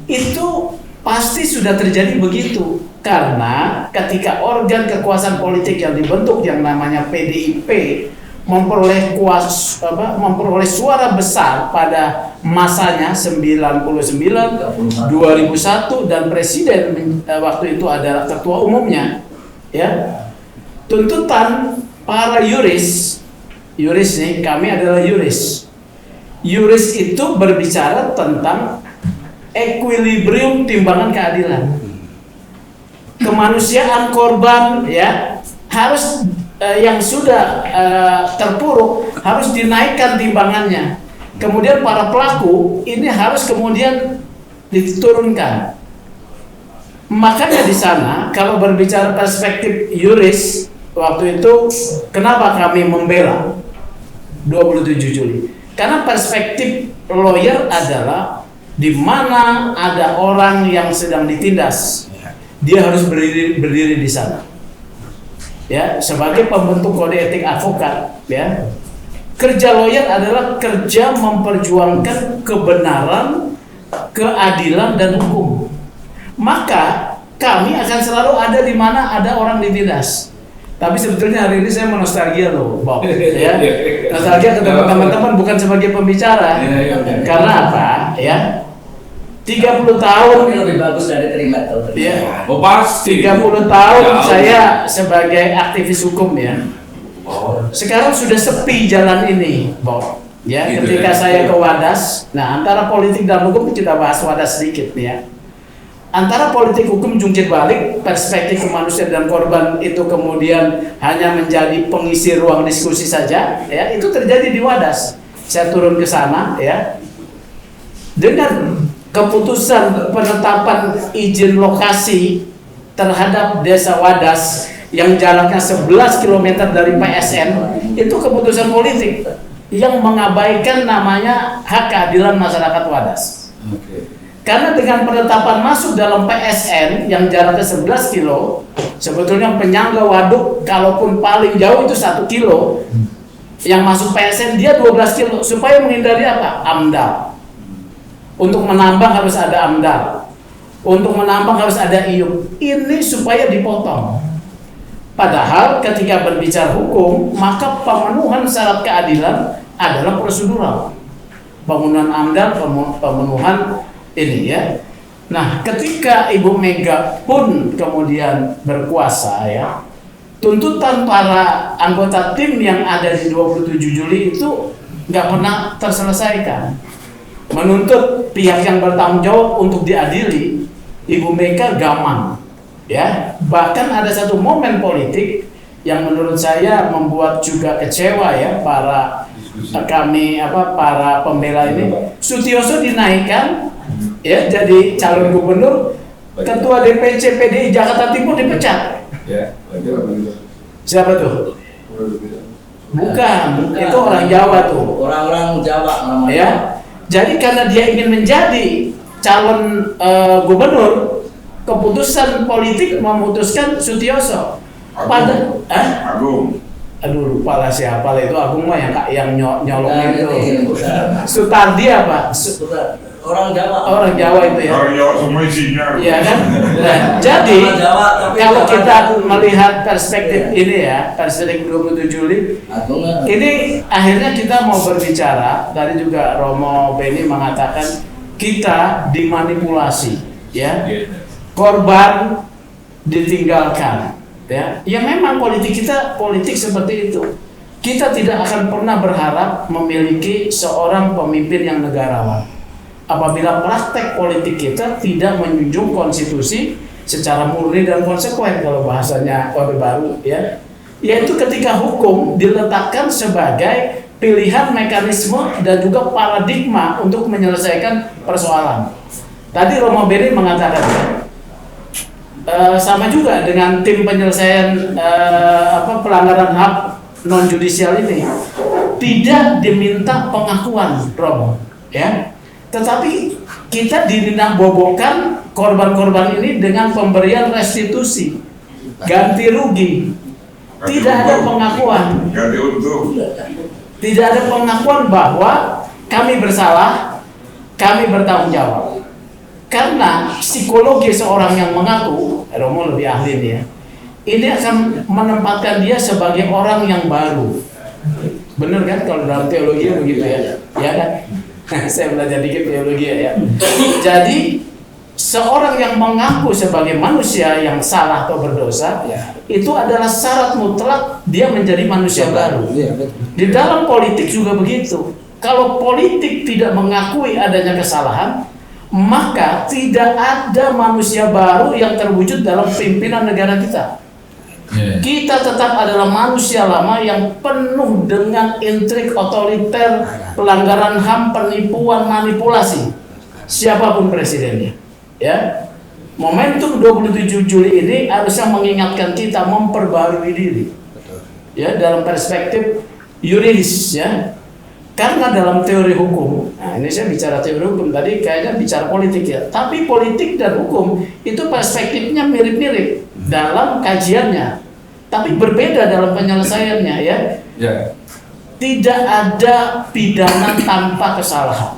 Itu pasti sudah terjadi begitu, karena ketika organ kekuasaan politik yang dibentuk yang namanya PDIP memperoleh suara besar pada masanya 99, 2001 dan presiden waktu itu adalah ketua umumnya, ya. Tuntutan para yuris nih, kami adalah yuris itu berbicara tentang equilibrium timbangan keadilan. Kemanusiaan korban ya harus yang sudah terpuruk harus dinaikkan timbangannya. Kemudian para pelaku ini harus kemudian diturunkan. Makanya di sana kalau berbicara perspektif yuris waktu itu kenapa kami membela 27 Juli? Karena perspektif lawyer adalah di mana ada orang yang sedang ditindas, dia harus berdiri di sana. Ya, sebagai pembentuk kode etik advokat, ya. Kerja lawyer adalah kerja memperjuangkan kebenaran, keadilan dan hukum. Maka kami akan selalu ada di mana ada orang ditindas. Tapi sebetulnya hari ini saya nostalgia loh, Bob. Ya. Nostalgia ketemu teman-teman bukan sebagai pembicara. Karena apa? Ya. 30 tahun lebih bagus dari terima atau ya. Oh pasti. 30 tahun saya sebagai aktivis hukum ya. Sekarang sudah sepi jalan ini, Bob. Ya, gitu ketika saya ke Wadas, nah antara politik dan hukum kita bahas Wadas sedikit ya. Antara politik hukum jungkir balik, perspektif kemanusiaan dan korban itu kemudian hanya menjadi pengisi ruang diskusi saja, ya itu terjadi di Wadas. Saya turun ke sana ya. Dengan keputusan penetapan izin lokasi terhadap desa Wadas yang jaraknya 11 km dari PSN itu keputusan politik yang mengabaikan namanya hak keadilan masyarakat Wadas. Karena dengan penetapan masuk dalam PSN yang jaraknya 11 kilo, sebetulnya penyangga waduk kalaupun paling jauh itu 1 kilo, yang masuk PSN dia 12 kilo supaya menghindari apa? AMDAL. Untuk menambang harus ada AMDAL. Untuk menambang harus ada IUP. Ini supaya dipotong. Padahal ketika berbicara hukum, maka pemenuhan syarat keadilan adalah prosedural. Pemenuhan AMDAL, pemenuhan ini ya. Nah, ketika Ibu Mega pun kemudian berkuasa ya, tuntutan para anggota tim yang ada di 27 Juli itu nggak pernah terselesaikan. Menuntut pihak yang bertanggung jawab untuk diadili, Ibu Mega gamang, ya. Bahkan ada satu momen politik yang menurut saya membuat juga kecewa ya para pembela ini. Sutioso dinaikkan, ya jadi calon gubernur, ketua DPC PDI Jakarta Timur dipecat. Siapa tuh? Bukan, itu orang Jawa tuh. Orang-orang Jawa namanya. Ya. Jadi karena dia ingin menjadi calon gubernur, keputusan politik memutuskan Sutioso. Agung. Aduh lupa lah siapa lah itu, Agung mah yang nyolong itu. Sutardi apa? Orang Jawa. Orang Jawa itu ya. Orang Jawa semua isinya. Iya kan? Nah, jadi kalau kita melihat perspektif ini ya, perspektif 27 Juli, ini akhirnya kita mau berbicara. Tadi juga Romo Beni mengatakan kita dimanipulasi, ya, korban ditinggalkan, ya. Ya memang politik kita politik seperti itu. Kita tidak akan pernah berharap memiliki seorang pemimpin yang negarawan apabila praktek politik kita tidak menjunjung konstitusi secara murni dan konsekuen, kalau bahasanya Orde Baru, ya. Yaitu ketika hukum diletakkan sebagai pilihan, mekanisme, dan juga paradigma untuk menyelesaikan persoalan. Tadi Romo Beni mengatakan sama juga dengan tim penyelesaian pelanggaran HAM non judisial ini, tidak diminta pengakuan, Romo, ya, tetapi kita dininabobokan korban-korban ini dengan pemberian restitusi, ganti rugi. Tidak ada pengakuan. Ganti untung. Tidak ada pengakuan bahwa kami bersalah, kami bertanggung jawab. Karena psikologi seorang yang mengaku, Romo lebih ahli nih ya, ini akan menempatkan dia sebagai orang yang baru. Benar kan kalau dalam teologi begitu ya? Ya kan? Saya belajar dikit teologi ya. Jadi seorang yang mengaku sebagai manusia yang salah atau berdosa, ya, itu adalah syarat mutlak dia menjadi manusia baru. Di dalam politik juga begitu. Kalau politik tidak mengakui adanya kesalahan, maka tidak ada manusia baru yang terwujud dalam pimpinan negara kita. Kita tetap adalah manusia lama yang penuh dengan intrik otoriter, pelanggaran HAM, penipuan, manipulasi. Siapapun presidennya. Ya, momentum 27 Juli ini harusnya mengingatkan kita memperbarui diri, ya, dalam perspektif yuridis, ya, karena dalam teori hukum, nah ini saya bicara teori hukum, tadi kayaknya bicara politik ya, tapi politik dan hukum itu perspektifnya mirip-mirip dalam kajiannya, tapi berbeda dalam penyelesaiannya, ya. Tidak ada pidana tanpa kesalahan,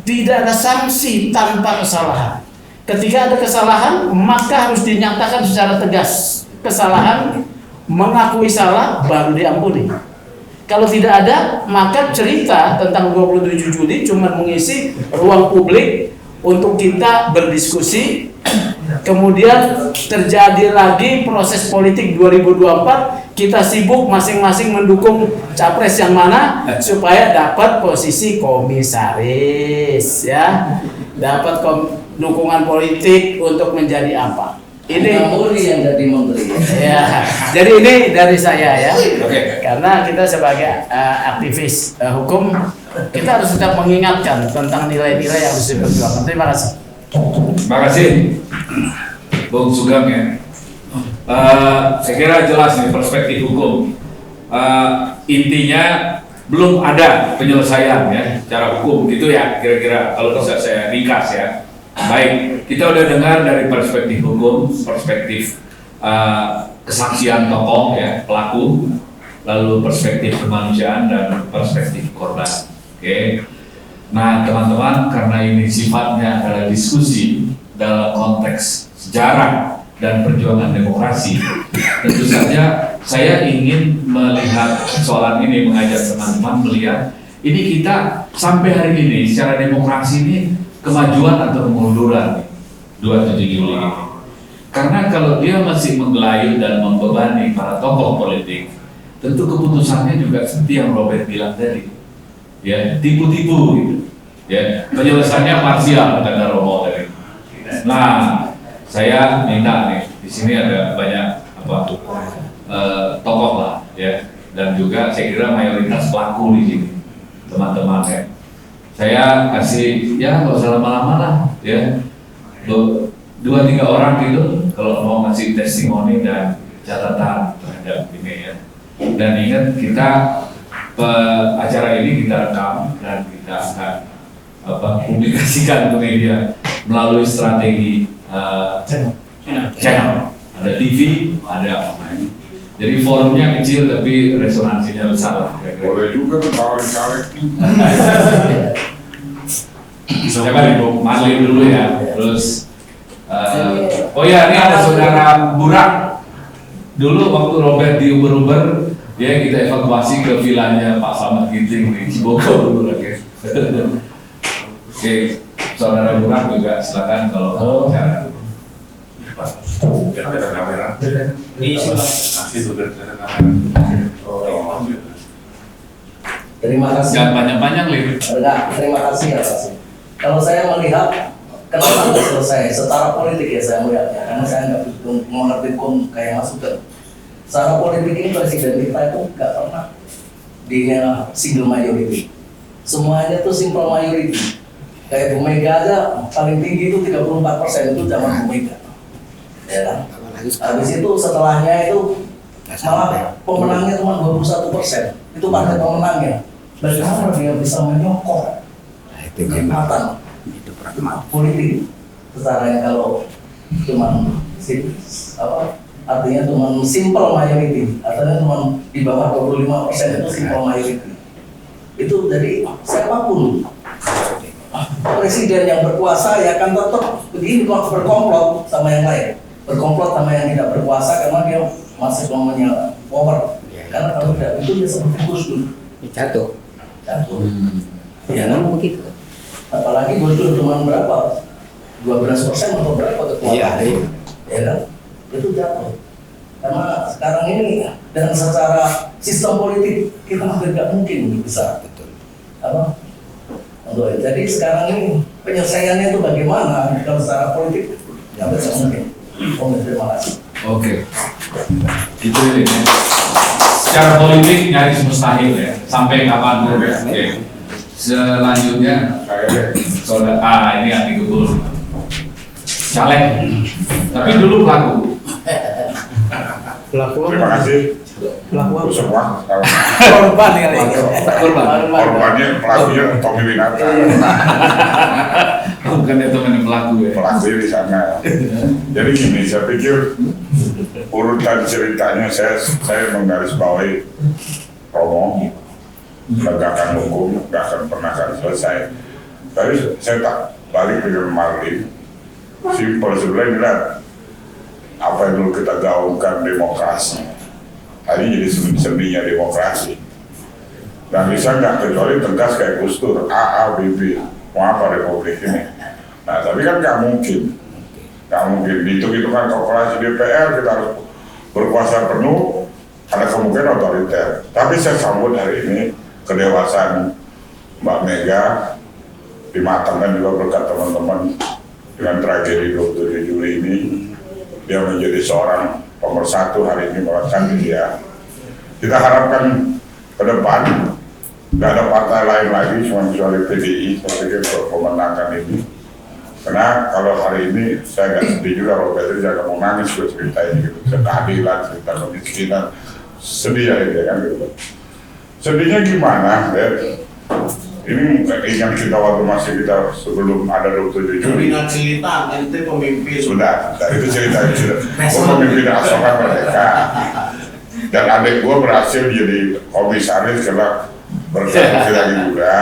tidak ada sanksi tanpa kesalahan. Ketika ada kesalahan, maka harus dinyatakan secara tegas kesalahan, mengakui salah, baru diampuni. Kalau tidak ada, maka cerita tentang 27 Juli cuma mengisi ruang publik untuk kita berdiskusi. Kemudian terjadi lagi proses politik 2024, kita sibuk masing-masing mendukung capres yang mana supaya dapat posisi komisaris, ya, dapat dukungan politik untuk menjadi apa? Ini Muri yang jadi menteri. Ya, jadi ini dari saya ya. Karena kita sebagai aktivis hukum, kita harus tetap mengingatkan tentang nilai-nilai yang harus diperjuangkan. Terima kasih. Terima kasih, Bung Sugeng ya. Saya kira jelas nih perspektif hukum. Intinya belum ada penyelesaian ya secara hukum gitu ya, kira-kira kalau bisa saya ringkas ya. Baik, kita udah dengar dari perspektif hukum, perspektif kesaksian tokoh ya, pelaku, lalu perspektif kemanusiaan dan perspektif korban. Oke. Nah, teman-teman, karena ini sifatnya adalah diskusi dalam konteks sejarah dan perjuangan demokrasi, tentu saja saya ingin melihat persoalan ini, mengajak teman-teman melihat ini kita sampai hari ini secara demokrasi ini kemajuan atau kemunduran 27 Juli ini. Karena kalau dia masih menggelayut dan membebani para tokoh politik, tentu keputusannya juga seperti yang Robert bilang tadi, ya, tipu-tipu gitu, ya, penyelesaiannya parsial kata Romo tadi. Nah, saya minta nih, di sini ada banyak tokoh lah, ya, dan juga saya kira mayoritas pelaku di sini, teman-teman ya. Saya kasih ya nggak usah lama-lama lah ya, 2-3 orang gitu kalau mau ngasih testimoni dan catatan terhadap ini ya. Dan ingat kita acara ini kita rekam dan kita akan publikasikan ke media melalui strategi channel. Ada TV, ada apa ini. Jadi forumnya kecil tapi resonansinya besar. Boleh juga tuh caleg-caleg. Coba Ibu Marlin dulu ya. Terus oh ya, ini ada saudara Burak. Dulu waktu Robert di Uber-Uber, ya kita evakuasi ke vilanya Pak Slamet Ginting di Cibogor dulu lagi. Oke, Saudara Burhan juga silakan kalau mau bicara. Ada kamera. Terima kasih. Jangan panjang-panjang, Lim. Enggak, terima kasih ya Pak. Kalau saya melihat kenapa nggak selesai secara politik ya saya melihatnya, karena saya nggak mengerti hukum kayak Mas Sugeng. Secara politik ini presiden kita itu nggak pernah di single majority. Semuanya tuh simple majority. Kayak Bu Mega aja paling tinggi itu 34% itu zaman Bu Mega. Ya kan? Habis itu setelahnya itu malah pemenangnya cuma 21%. Itu pada pemenangnya. Bagaimana dia bisa menyokong kenikmatan politik? Secara kalau cuma artinya cuma simple majority, artinya cuma di bawah 25% itu simple majority. Itu jadi siapapun presiden yang berkuasa ya akan tetap begini berkomplot sama yang lain, berkomplot sama yang tidak berkuasa karena dia masih namanya power. Karena kalau tidak itu dia seperti Gus Dur jatuh. Ya kan begitu. Apalagi Gus Dur cuma berapa? 12% atau berapa kekuatan? Ya kan? Itu jatuh. Karena sekarang ini dan secara sistem politik kita hampir tidak mungkin bisa jadi sekarang ini penyelesaiannya itu bagaimana kalau secara politik ya bisa mungkin. Terima kasih. Oke. Itu ini. Secara politik nyaris mustahil ya, sampai kapanpun ya. Oke. Selanjutnya saudara ini anti gubernur caleg, tapi dulu pelaku. Terima kasih. Pelaku Semua. korban kali ini. Korbannya pelakunya Tommy Winata. Bukan itu pelaku ya. Pelaku di sana. Jadi gini, saya pikir urutan ceritanya saya menggarisbawahi Romo, penegakan hukum nggak akan pernah selesai. Tapi saya tak balik dengan Marlin. Simpel sebenarnya apa yang dulu kita gaungkan demokrasi. Hari ini jadi sendinya demokrasi. Dan bisa nggak kecuali tegas kayak Gus Dur, A, B, B, mau apa republik ini. Nah tapi kan nggak mungkin. Nggak mungkin, itu kan kalkulasi DPR, kita harus berkuasa penuh, ada kemungkinan otoriter. Tapi saya sambut hari ini kedewasaan Mbak Mega, dimatangkan juga berkat teman-teman dengan tragedi 27 Juli ini. Dia menjadi seorang pemersatu hari ini melakukan dia. Kita harapkan ke depan nggak ada partai lain lagi kecuali PDI saya pikir pemenangkan ini. Karena kalau hari ini saya nggak sedih juga kalau Petri jangan mau nangis cerita ini gitu. Keadilan, cerita kemiskinan, sedih ya kan gitu. Sedihnya gimana? Ya? Ini ingat kita waktu masih kita sebelum ada 27 Juli. Pembina cerita, ente pemimpin. Sudah, itu cerita sudah. Gue pemimpin asokan mereka. Dan adik gue berhasil jadi komisaris karena berkali lagi juga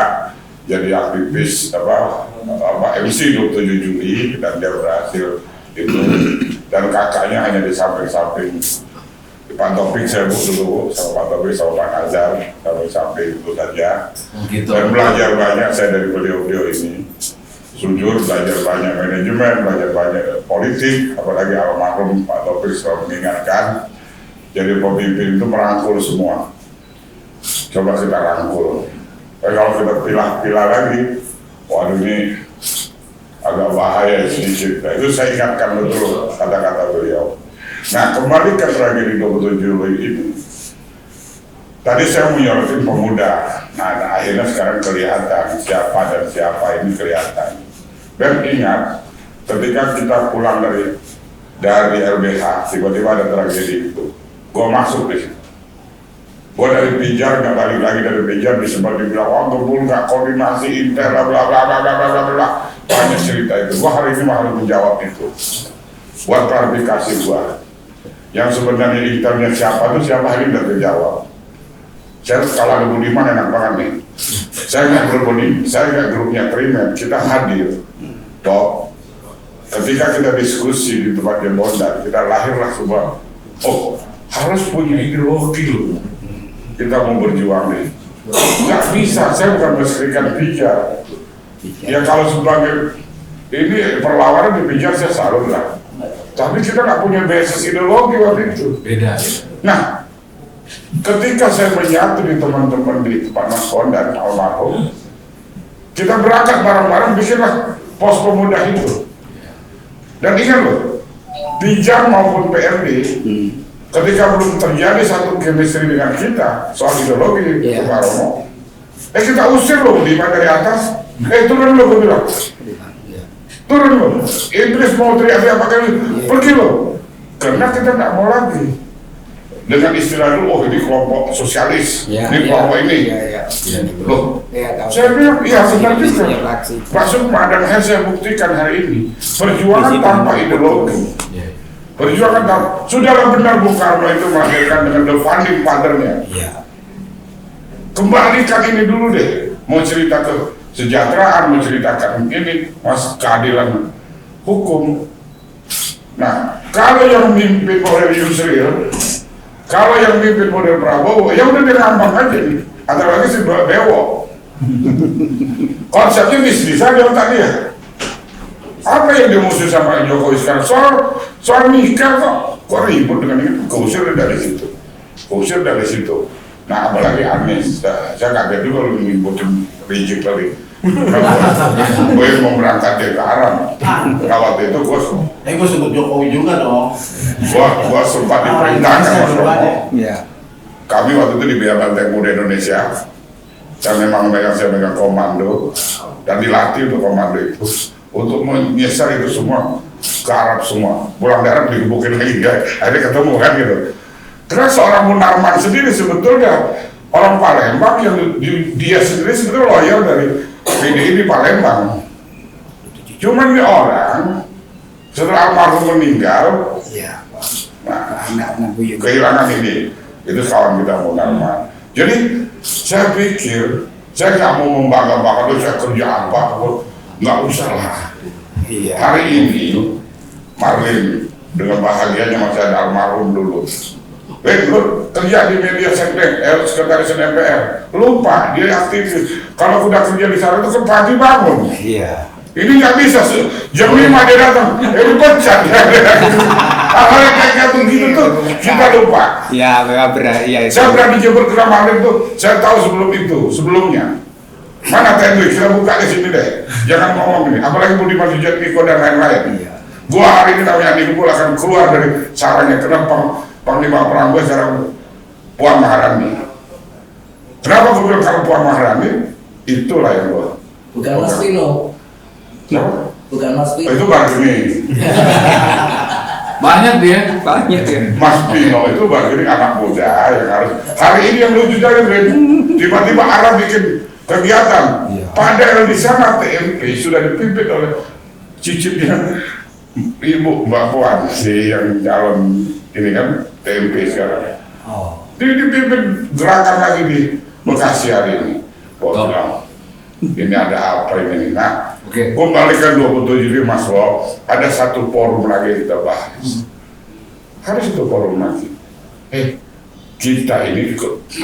jadi aktivis MC 27 Juli dan dia berhasil itu. Dan kakaknya hanya di samping-samping. Pak Taufik saya dulu sama Pak Taufik sama Pak Nazar sampai itu saja. Dan belajar banyak saya dari beliau-beliau ini. Jujur belajar banyak manajemen, belajar banyak politik, apalagi almarhum Pak Taufik selalu mengingatkan. Jadi pemimpin itu merangkul semua. Coba kita rangkul. Tapi kalau kita pilah-pilah lagi, waduh ini agak bahaya sedikit. Nah, itu saya ingatkan betul kata-kata beliau. Nah, kembali ke tragedi 27 Juli ini. Tadi saya menyorotin pemuda. Nah, akhirnya sekarang kelihatan siapa dan siapa ini kelihatan. Dan ingat, ketika kita pulang dari LBH, tiba-tiba ada tragedi itu. Gua masuk di situ. Gua dari Pijar nggak balik lagi dari Pijar disebut dibilang, oh Gebul nggak koordinasi intel, bla bla bla bla bla bla bla. Banyak cerita itu. Gua hari ini harus menjawab itu. Buat klarifikasi gua. Yang sebenarnya intelnya siapa itu siapa hari ini udah terjawab. Saya kalau ada Budiman enak banget nih. Saya nggak grup saya nggak grupnya Trimen, kita hadir. Toh, ketika kita diskusi di tempat yang Bondan, kita lahirlah sebuah, oh harus punya ideologi loh. Kita mau berjuang nih. Nggak bisa, saya bukan berserikat Pijar. Ya kalau sebagai ini perlawanan dipijak saya salut lah. Tapi kita nggak punya basis ideologi waktu itu. Beda. Nah, ketika saya menyatu di teman-teman di Pak Naskon dan almarhum, kita berangkat bareng-bareng bikinlah pos pemuda itu. Dan ingat loh, Pijang maupun PRD, ketika belum terjadi satu chemistry dengan kita soal ideologi Pak Romo, kita usir loh Lima dari atas, turun loh, gue bilang. Turun loh, Idris mau teriak-teriak pakai pergi loh, karena kita nggak mau lagi dengan istilah dulu, oh ini kelompok sosialis, ini kelompok ini. Loh, saya bilang, iya benar juga. Pak Sukma dan saya buktikan hari ini, perjuangan tanpa ideologi, perjuangan tanpa, sudahlah benar Bung Karno itu melahirkan dengan the founding father-nya. Kembalikan ini dulu deh, mau cerita ke kesejahteraan, menceritakan ini, mas keadilan hukum. Nah, kalau yang mimpin oleh Yusril, kalau yang mimpin model Prabowo, ya udah dia ngambang aja nih. Antara lagi si Bewo. Konsepnya bisnis aja otak dia. Apa yang dia musuh sama Jokowi sekarang? Soal nikah kok ribut dengan ini? Keusir dari situ. Keusir dari situ. Nah, apalagi Anies, saya kaget juga lu ngikutin Rizik tadi. Gue mau berangkat dia ke Aram. Waktu itu gue sebut Jokowi juga dong. Gue sempat diperintahkan Mas Romo. Kami waktu itu di Bia Banteng Muda Indonesia. Saya megang komando dan dilatih untuk komando itu untuk menyeser itu semua ke Arab semua. Pulang darat digebukin lagi, akhirnya ketemu kan gitu. Karena seorang Munarman sendiri sebetulnya orang Palembang yang dia sendiri sebetulnya loyal dari PDI di Palembang. Cuman ini orang setelah almarhum meninggal, nah, kehilangan ini, itu kawan kita Munarman. Jadi saya pikir saya nggak mau membangga-bangga saya kerja apa, nggak usah lah. Hari ini Marlin dengan bahagianya masih ada almarhum dulu. Lu kerja di media sekretaris MPR, lupa dia aktivis. Kalau udah kerja di sana itu kan pagi bangun. Ini nggak bisa, jam 5 dia datang, ini pecat. Hal yang kayak begitu tuh kita lupa. Saya berani jemput ke Marlin tuh, saya tahu sebelumnya. Mana TNI, kita buka di sini deh. Jangan ngomong ini, apalagi Budiman Sujatmiko dan lain-lain. Gua hari ini namanya Nibul akan keluar dari sarangnya. Kenapa? Panglima Perang gue sekarang Puan Maharani. Kenapa gue bilang kalau Puan Maharani? Itulah yang gue. Bukan Mas Pino. Bukan Mas Pino. Itu Bargini. Banyak dia. Mas Pino itu Bargini anak muda yang harus. Hari ini yang lucu jadi tiba-tiba Arab bikin kegiatan. Padahal di sana TMP sudah dipimpin oleh cicitnya Ibu Mbak Puan si yang calon ini kan TMP sekarang. Dipimpin gerakan lagi di Bekasi hari ini. Ini ada apa ini? Nah, kembalikan 27 Mas Wo, ada satu forum lagi yang kita bahas. Harus itu forum lagi. Kita ini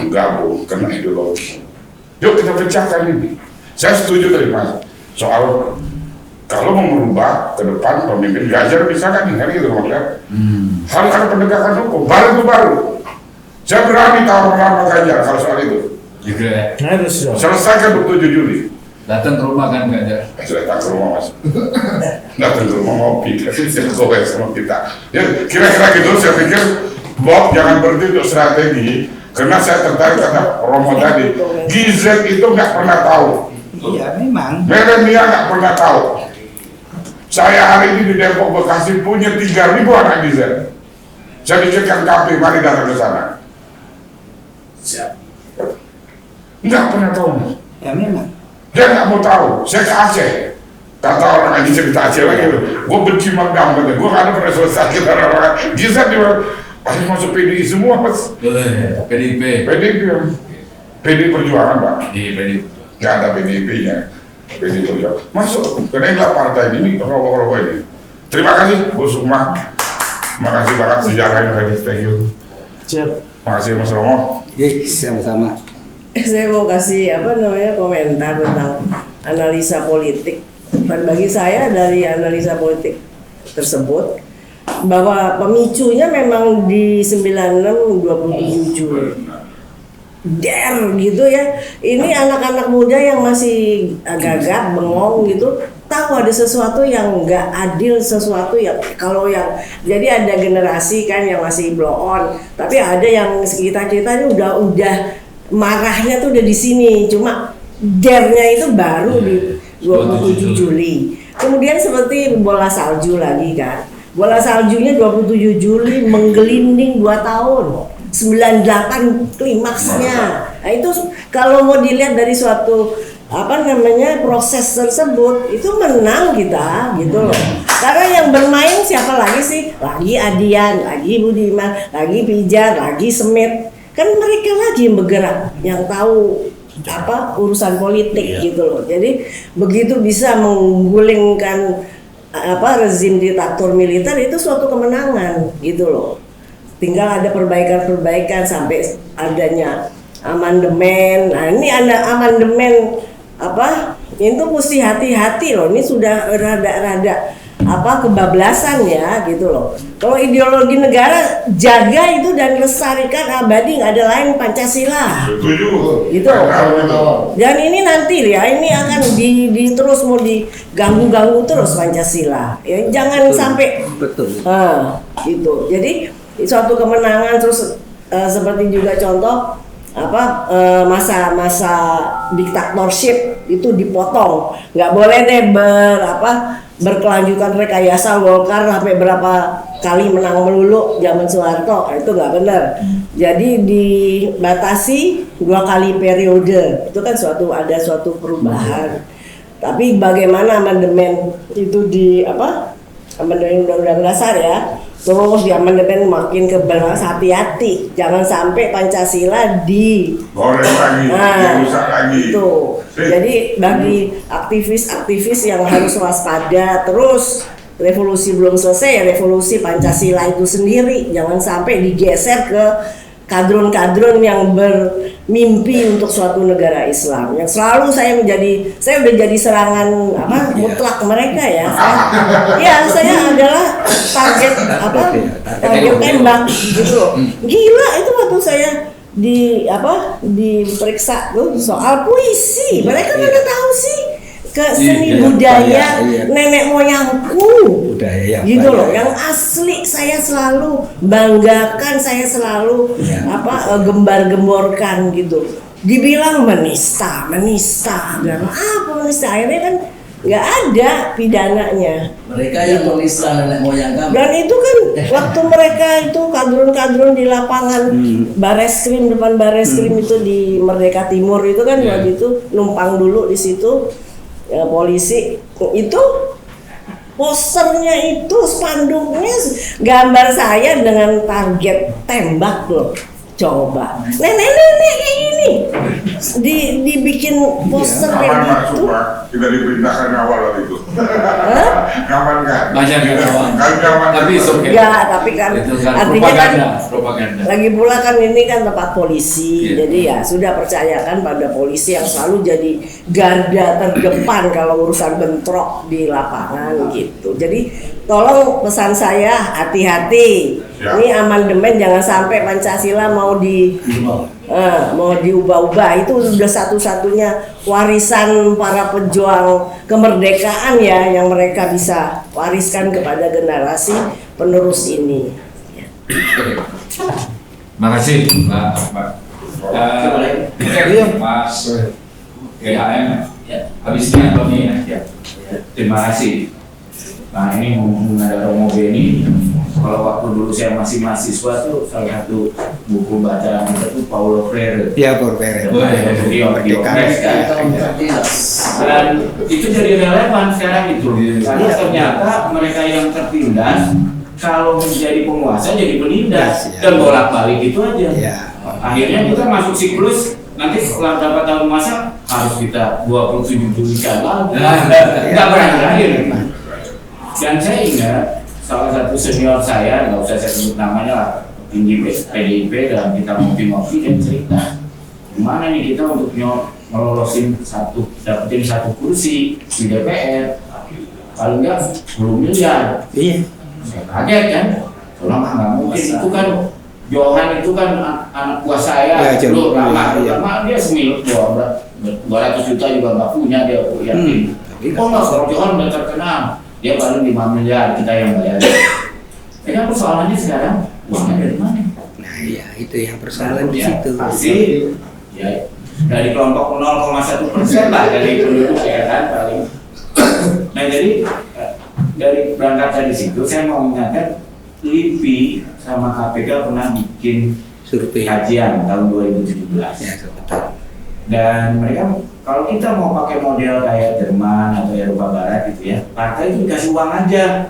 gabung kena ideologi. Yuk kita pecahkan ini. Saya setuju tadi Mas soal kalau mau merubah ke depan pemimpin Ganjar bisa kan gitu maksudnya. Harus ada penegakan hukum, baru. Saya berani tahu Ganjar kalau soal itu. Selesaikan 27 Juli. Datang ke rumah kan Ganjar. Datang ke rumah Mas. Datang ke rumah ngopi, goes sama kita. Ya kira-kira gitu saya pikir Bob jangan berhenti untuk strategi. Karena saya tertarik kata Romo tadi, Gizen itu nggak pernah tahu. Memang. Milenial nggak pernah tahu. Saya hari ini di Depok Bekasi punya 3.000 anak Gizen. Saya dicekkan KP, mari datang ke sana. Nggak pernah tahu. Memang. Dia nggak mau tahu. Saya ke Aceh. Kata orang Aceh cerita Aceh lagi. Gue benci Magdam, gue nggak ada pernah selesai kita orang Gizen di pasti masuk PDI semua Mas. PDIP. PDI Perjuangan Pak. PDIP. Nggak ada PDIP-nya. PDI Perjuangan masuk. Karena inilah partai ini, rokok-rokok ini. Terima kasih Bu Sukma. Terima kasih banget sejarahnya tadi. Thank you. Terima kasih Mas Romo. Sama-sama. Saya mau kasih komentar tentang analisa politik Bagi saya dari analisa politik tersebut bahwa pemicunya memang di 96-27 Juli. Gitu ya. Ini anak-anak muda yang masih gagap, bengong gitu, tahu ada sesuatu yang nggak adil, sesuatu yang kalau yang jadi ada generasi kan yang masih blow on, tapi ada yang kita ini udah marahnya tuh udah di sini, cuma dernya itu baru di 27 Juli. Kemudian seperti bola salju lagi kan. Bola saljunya 27 Juli menggelinding 2 tahun. 98 klimaksnya. Nah itu kalau mau dilihat dari suatu proses tersebut itu menang kita gitu loh. Karena yang bermain siapa lagi sih? Lagi Adian, lagi Budiman, lagi Pijar, lagi Semit. Kan mereka lagi yang bergerak, yang tahu urusan politik gitu loh. Jadi begitu bisa menggulingkan rezim diktator militer itu suatu kemenangan gitu loh. Tinggal ada perbaikan-perbaikan sampai adanya amandemen. Nah ini ada amandemen itu mesti hati-hati loh. Ini sudah rada-rada kebablasan ya gitu loh. Kalau ideologi negara jaga itu dan lestarikan abadi, nggak ada lain Pancasila. Gitu. Dan ini nanti ya ini akan terus mau diganggu-ganggu terus Pancasila. Ya jangan sampai gitu. Jadi suatu kemenangan terus seperti juga contoh masa-masa diktatorship itu dipotong, nggak boleh deh berkelanjutan rekayasa Golkar sampai berapa kali menang melulu zaman Soeharto, itu nggak benar. Jadi dibatasi 2 kali periode, itu kan ada suatu perubahan. Tapi bagaimana amandemen itu amandemen Undang-Undang Dasar ya. Terus di amandemen makin kebelas, hati-hati jangan sampai Pancasila dirusak lagi. Itu. Jadi bagi aktivis-aktivis yang harus waspada, terus revolusi belum selesai, revolusi Pancasila itu sendiri jangan sampai digeser ke kadron-kadron yang bermimpi untuk suatu negara Islam. Yang selalu saya udah jadi serangan mutlak mereka ya. Saya adalah target tembak gitu loh. Gila itu waktu saya diperiksa tuh soal puisi. Mereka mana tahu sih ke seni budaya nenek moyangku gitu loh, yang asli saya selalu banggakan, saya selalu gembar-gemborkan gitu. Dibilang menista dan apa menista, akhirnya kan nggak ada pidananya. Mereka yang menista nenek moyang kami. Dan itu kan waktu mereka itu kadrun-kadrun di lapangan Bareskrim, depan Bareskrim itu di Merdeka Timur itu kan waktu itu numpang dulu di situ. Ya, polisi itu posternya itu spanduknya gambar saya dengan target tembak loh. Coba nenek-nenek kayak gini dibikin poster kayak gitu. Kita diperintahkan awal waktu itu. Kapan kan? Banyak kawan. Tapi tapi kan artinya kan propaganda. Lagi pula kan ini kan tempat polisi, jadi ya sudah percayakan pada polisi yang selalu jadi garda terdepan kalau urusan bentrok di lapangan gitu. Jadi tolong pesan saya hati-hati. Ini amandemen jangan sampai Pancasila mau diubah-ubah. Itu sudah satu-satunya warisan para pejuang kemerdekaan ya, yang mereka bisa wariskan kepada generasi penerus ini. Makasih Pak. Mas GHM. Habisnya atau nih ya. Terima kasih. Nah ini ngomong ada Romo Beni. Kalau waktu dulu saya masih mahasiswa tuh salah satu buku bacaan kita tuh Paulo Freire. Iya, Paulo Freire. Dan itu jadi relevan sekarang itu. Karena ternyata mereka yang tertindas kalau menjadi penguasa jadi penindas dan bolak-balik itu aja. Akhirnya kita masuk siklus. Nanti setelah berapa tahun masa harus kita 27 Juli lagi. Nggak berakhir. Dan saya ingat salah satu senior saya, nggak usah saya sebut namanya lah, tinggi PDIP, dan kita ngopi-ngopi dan cerita gimana nih kita untuk ngelolosin dapetin satu kursi di DPR, paling enggak 10 miliar. Iya. Saya kaget kan, soalnya nggak mungkin, itu kan Johan itu kan anak buah saya, Ya, dulu lama iya. dia semil 200 juta juga nggak punya dia, aku yakin. Oh nggak, kalau Johan udah terkenal, dia paling 5 miliar kita yang bayar. Ini kan persoalannya sekarang, uangnya dari mana? Nah iya, itu yang persoalan di situ. Pasti ya dari kelompok 0,1% lah dari penduduk ya kan paling. Nah jadi dari berangkat dari situ saya mau mengingatkan LIPI sama KPK pernah bikin Survei. kajian tahun 2017. Ya, betul. Dan mereka kalau kita mau pakai model kayak Jerman atau Eropa Barat gitu ya, partai itu dikasih uang aja.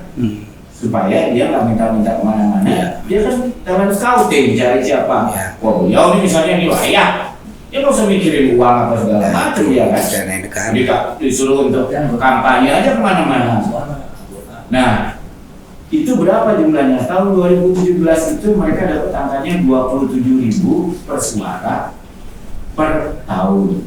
Supaya dia nggak minta-minta kemana-mana, dia kan talent scouting cari siapa. Wah beliau ini misalnya ini layak, dia nggak usah mikirin uang apa segala macam ya kan. Disuruh untuk kampanye aja kemana-mana. Nah itu berapa jumlahnya? Tahun 2017 itu mereka dapat angkanya 27.000 per suara per tahun.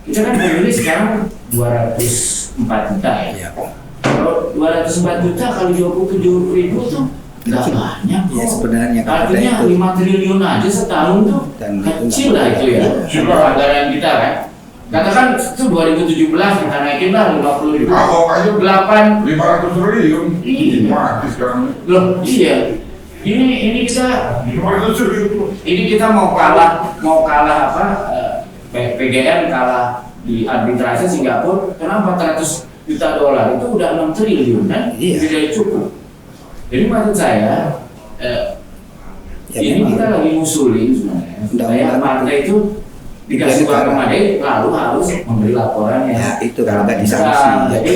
Kita kan pemilih sekarang 204 juta ya. Kalau 204 juta kali 27.000 tuh nggak banyak kok. Ya sebenarnya artinya 5 triliun aja setahun tuh kecil lah itu ya. Coba anggaran kita kan. Katakan itu 2017 kita naikin lah 50.000. Ahok aja 8 500 triliun. Iya. Mati sekarang. Loh iya. Ini kita 500 triliun. ini kita mau kalah apa? PGN kalah di arbitrase Singapura karena 400 juta dolar itu udah 6 triliun kan? Tidak cukup. Jadi maksud saya ini kita lagi ngusulin sebenarnya supaya partai itu dikasih uang kemadai lalu harus memberi laporan ya itu kalau nggak disanksi. Jadi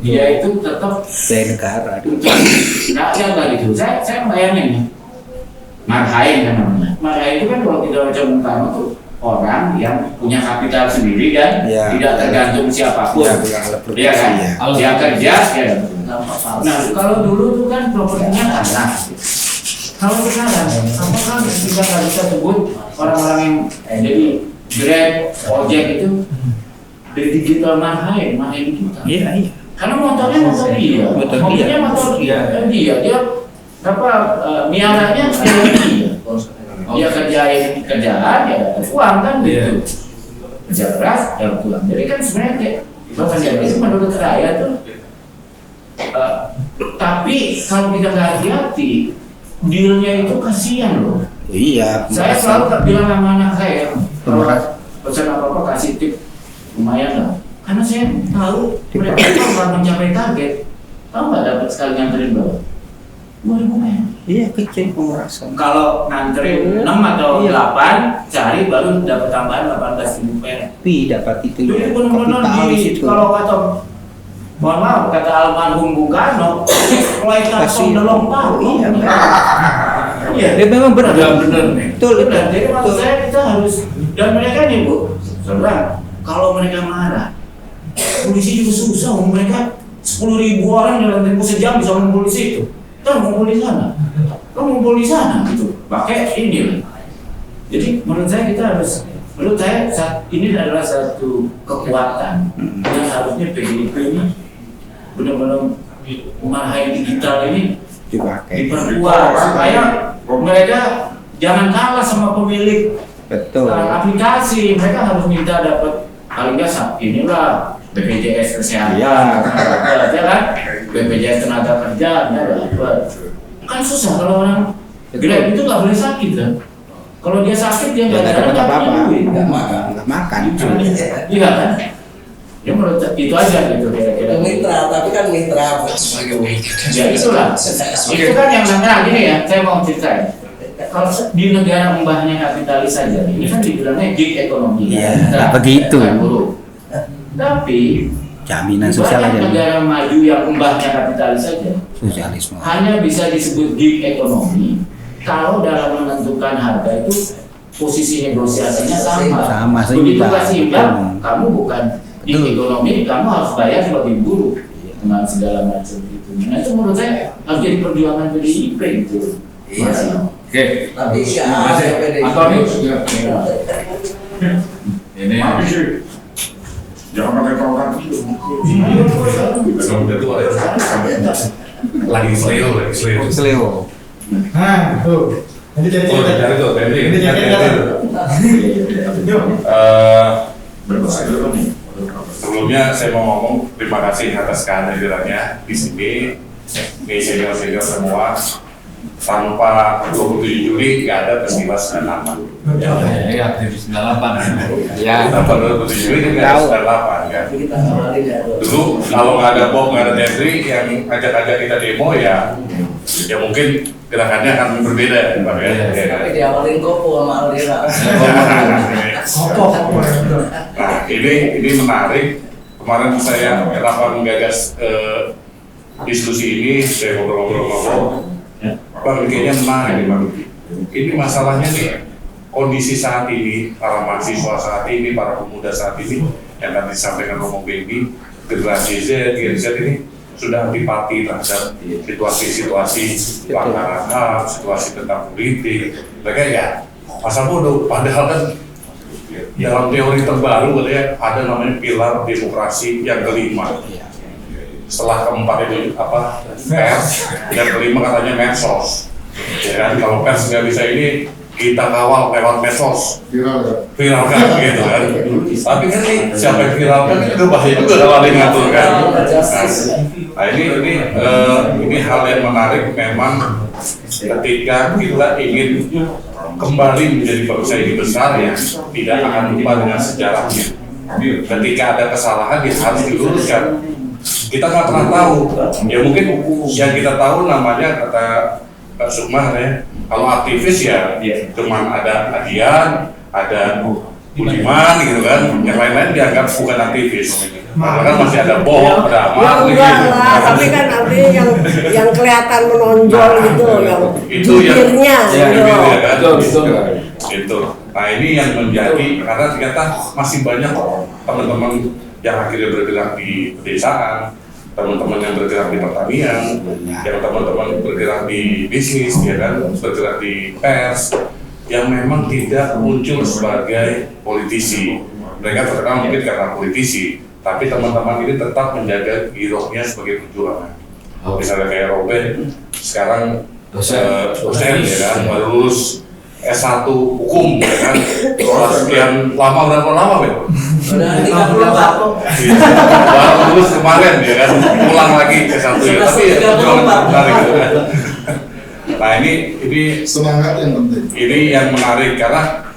dia itu tetap dari negara. rakyat lah gitu. Saya bayangin nih Marhain kan namanya. Marhain itu kan kalau kita baca Bung Karno tuh orang yang punya kapital sendiri dan tidak tergantung siapapun. Dia kan, dia kerja, ya. Nah, kalau dulu tuh kan propertinya tanah. Kalau sekarang, apakah kita nggak bisa sebut orang-orang yang jadi Grab, Ojek itu dari digital Marhain kita. Iya. Karena motornya motor dia, mobilnya motor dia, dia miaranya dia. Dia kerjain kerjaan ya dapat uang kan gitu. Kerja keras dapat uang. Jadi kan sebenarnya kayak pekerjaan itu menurut saya tuh tapi kalau kita nggak hati-hati dealnya itu kasihan loh. Iya. Saya selalu bilang sama anak saya kalau pesan apa-apa kasih tip lumayan lah. Karena saya tahu mereka itu akan mencapai target. Tahu nggak dapat sekali nganterin berapa? 2.000 perak. Iya kecil pemerasan. Kalau nganterin 6 atau 8 cari baru dapat tambahan 18.000 perak. Tapi dapat itu. Jadi benar-benar kalau kata mohon maaf kata almarhum Bung Karno, mulai kantong dalam paku. Iya. Dia memang benar. Betul. Jadi maksud saya kita harus dan mereka nih Bu, saudara, kalau mereka marah, polisi juga susah. Mereka 10.000 orang dalam tempo sejam bisa ngumpul di situ. Kan ngumpul di sana. Gitu. Pakai ini lah. Jadi menurut saya kita harus, menurut saya ini adalah satu kekuatan yang harusnya PDIP ini benar-benar Marhain digital ini diperkuat supaya mereka jangan kalah sama pemilik aplikasi. Mereka harus minta dapat paling nggak inilah BPJS kesehatan, ya kan? BPJS tenaga kerja, dapat. Kan susah kalau orang Grab itu nggak boleh sakit kan? Kalau dia sakit dia nggak dapat apa-apa, nggak makan. Iya kan? Ya menurut itu aja gitu kira-kira. Mitra, tapi kan mitra. Ya itulah. Itu kan yang nah gini ya, saya mau ceritain. Kalau di negara mbahnya kapitalis saja, ini kan dibilangnya gig ekonomi. Iya, begitu. Tapi jaminan sosial aja. Negara maju yang mbahnya kapitalis saja. Sosialisme. Hanya bisa disebut gig ekonomi kalau dalam menentukan harga itu posisi negosiasinya sama. Begitu kasih imbang, kamu bukan gig ekonomi, kamu harus bayar sebagai buruh dengan segala macam gitu. Nah itu menurut saya harus jadi perjuangan PDIP gitu. Oke. Tapi Terima kasih. Ini Jangan pakai program. udah tua ya. Lagi seleo. Nah, tuh. Nanti cari Oh, cari tuh, Nanti cari Yuk. Sebelumnya saya mau ngomong terima kasih atas kehadirannya di sini, senior semua. Tanpa 27 Juli nggak ada peristiwa 98. Ya, aktivis 98. Ya. Tanpa 27 Juli nggak ada 98 kan. Dulu kalau nggak ada Bob, nggak ada Dendri yang ajak-ajak kita demo ya mungkin gerakannya akan berbeda ya Pak ya. Tapi diawalin Kopo sama Aldera. Nah ini menarik. Kemarin saya menggagas diskusi ini, saya ngobrol-ngobrol sama Bob. Bang, kayaknya menarik nih Bang. Ini masalahnya nih, kondisi saat ini, para mahasiswa saat ini, para pemuda saat ini, yang tadi disampaikan Romo Baby, generasi Z, Gen Z ini sudah antipati terhadap situasi-situasi pelanggaran HAM, situasi tentang politik. Mereka ya masa bodoh, padahal kan dalam teori terbaru katanya ada namanya pilar demokrasi yang kelima. Setelah keempat itu apa pers, yang kelima katanya medsos. Ya kan kalau pers nggak bisa ini kita kawal lewat medsos, viralkan gitu kan. Tapi kan ini siapa yang viralkan itu bahaya juga kalau ada yang ngatur kan. Nah ini hal yang menarik memang ketika kita ingin kembali menjadi bangsa ini besar ya tidak akan lupa dengan sejarahnya. Ketika ada kesalahan ya harus diluruskan. Kita nggak pernah tahu, ya mungkin yang kita tahu namanya kata Pak Sukmah ya, kalau aktivis ya cuman ada Adian, ada Budiman gitu kan, yang lain-lain dianggap bukan aktivis. Karena kan masih ada Bob, ada Amal gitu. Tapi kan artinya yang kelihatan menonjol gitu, yang jubirnya kan. Itu. Nah ini yang menjadi karena ternyata masih banyak teman-teman yang akhirnya bergerak di pedesaan, teman-teman yang bergerak di pertanian, yang teman-teman bergerak di bisnis, ya kan, bergerak di pers, yang memang tidak muncul sebagai politisi. Mereka terkenal mungkin karena politisi, tapi teman-teman ini tetap menjaga girohnya sebagai perjuangan. Misalnya kayak Robin, sekarang dosen, ya kan, baru lulus S1 hukum, ya kan, sekian lama berapa lama, Ben? Udah 30 baru lulus kemarin, ya kan, pulang lagi S1 ya, tapi ya menarik gitu kan. Nah ini Semangat yang penting. Ini yang menarik karena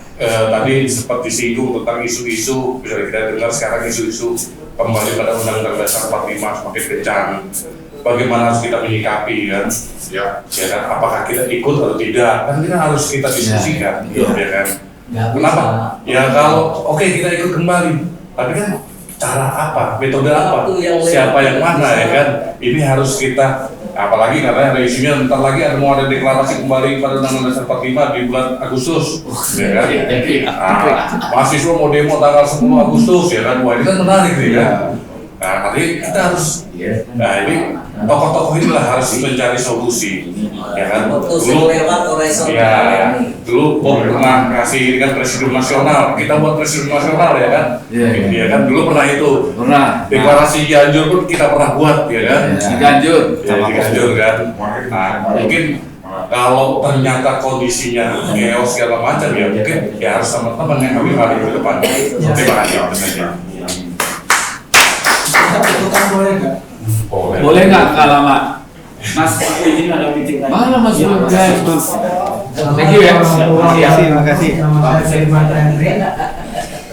tadi sempat disinggung tentang isu-isu, bisa kita dengar sekarang isu-isu kembali pada Undang-Undang Dasar 45 semakin kencang. Bagaimana harus kita menyikapi kan? Ya kan, apakah kita ikut atau tidak? Kan kita harus kita diskusikan, ya kan? Kenapa? Ya kalau oke, kita ikut kembali, tapi kan cara apa, metode apa, siapa yang mana ya kan? Ini harus kita, apalagi karena ada isunya bentar lagi mau ada deklarasi kembali pada Undang-Undang Dasar 45 di bulan Agustus, ya kan? Mahasiswa mau demo tanggal 10 Agustus, ya kan? Wah ini kan menarik nih kan? Nah, nanti kita harus, nah ini tokoh-tokoh inilah harus mencari solusi, ya kan? Dulu Bob pernah ngasih ini kan presiden nasional, kita buat presiden nasional ya kan? Iya kan? Dulu pernah itu, deklarasi Cianjur pun kita pernah buat, ya kan? Cianjur kan? Nah, mungkin kalau ternyata kondisinya chaos segala macam ya mungkin ya harus teman-teman yang ambil alih ke depan. Terima kasih. Boleh nggak lama? Mas, ini ada meeting lagi. Mana Mas? Thank you ya. Terima kasih.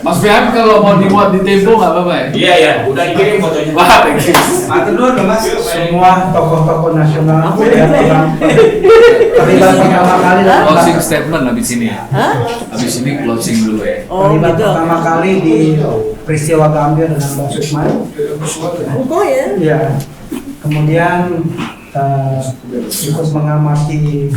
Mas Fiam kalau mau dimuat di Tempo nggak apa-apa ya? Iya, udah kirim fotonya. Wah, thank you. Matur nuwun Mas, semua tokoh-tokoh nasional yang terlibat pertama kali Closing statement habis ini ya. Habis ini closing dulu ya. terlibat pertama kali di peristiwa Gambir dengan Mbak Sukma. Ya. Kemudian ikut mengamati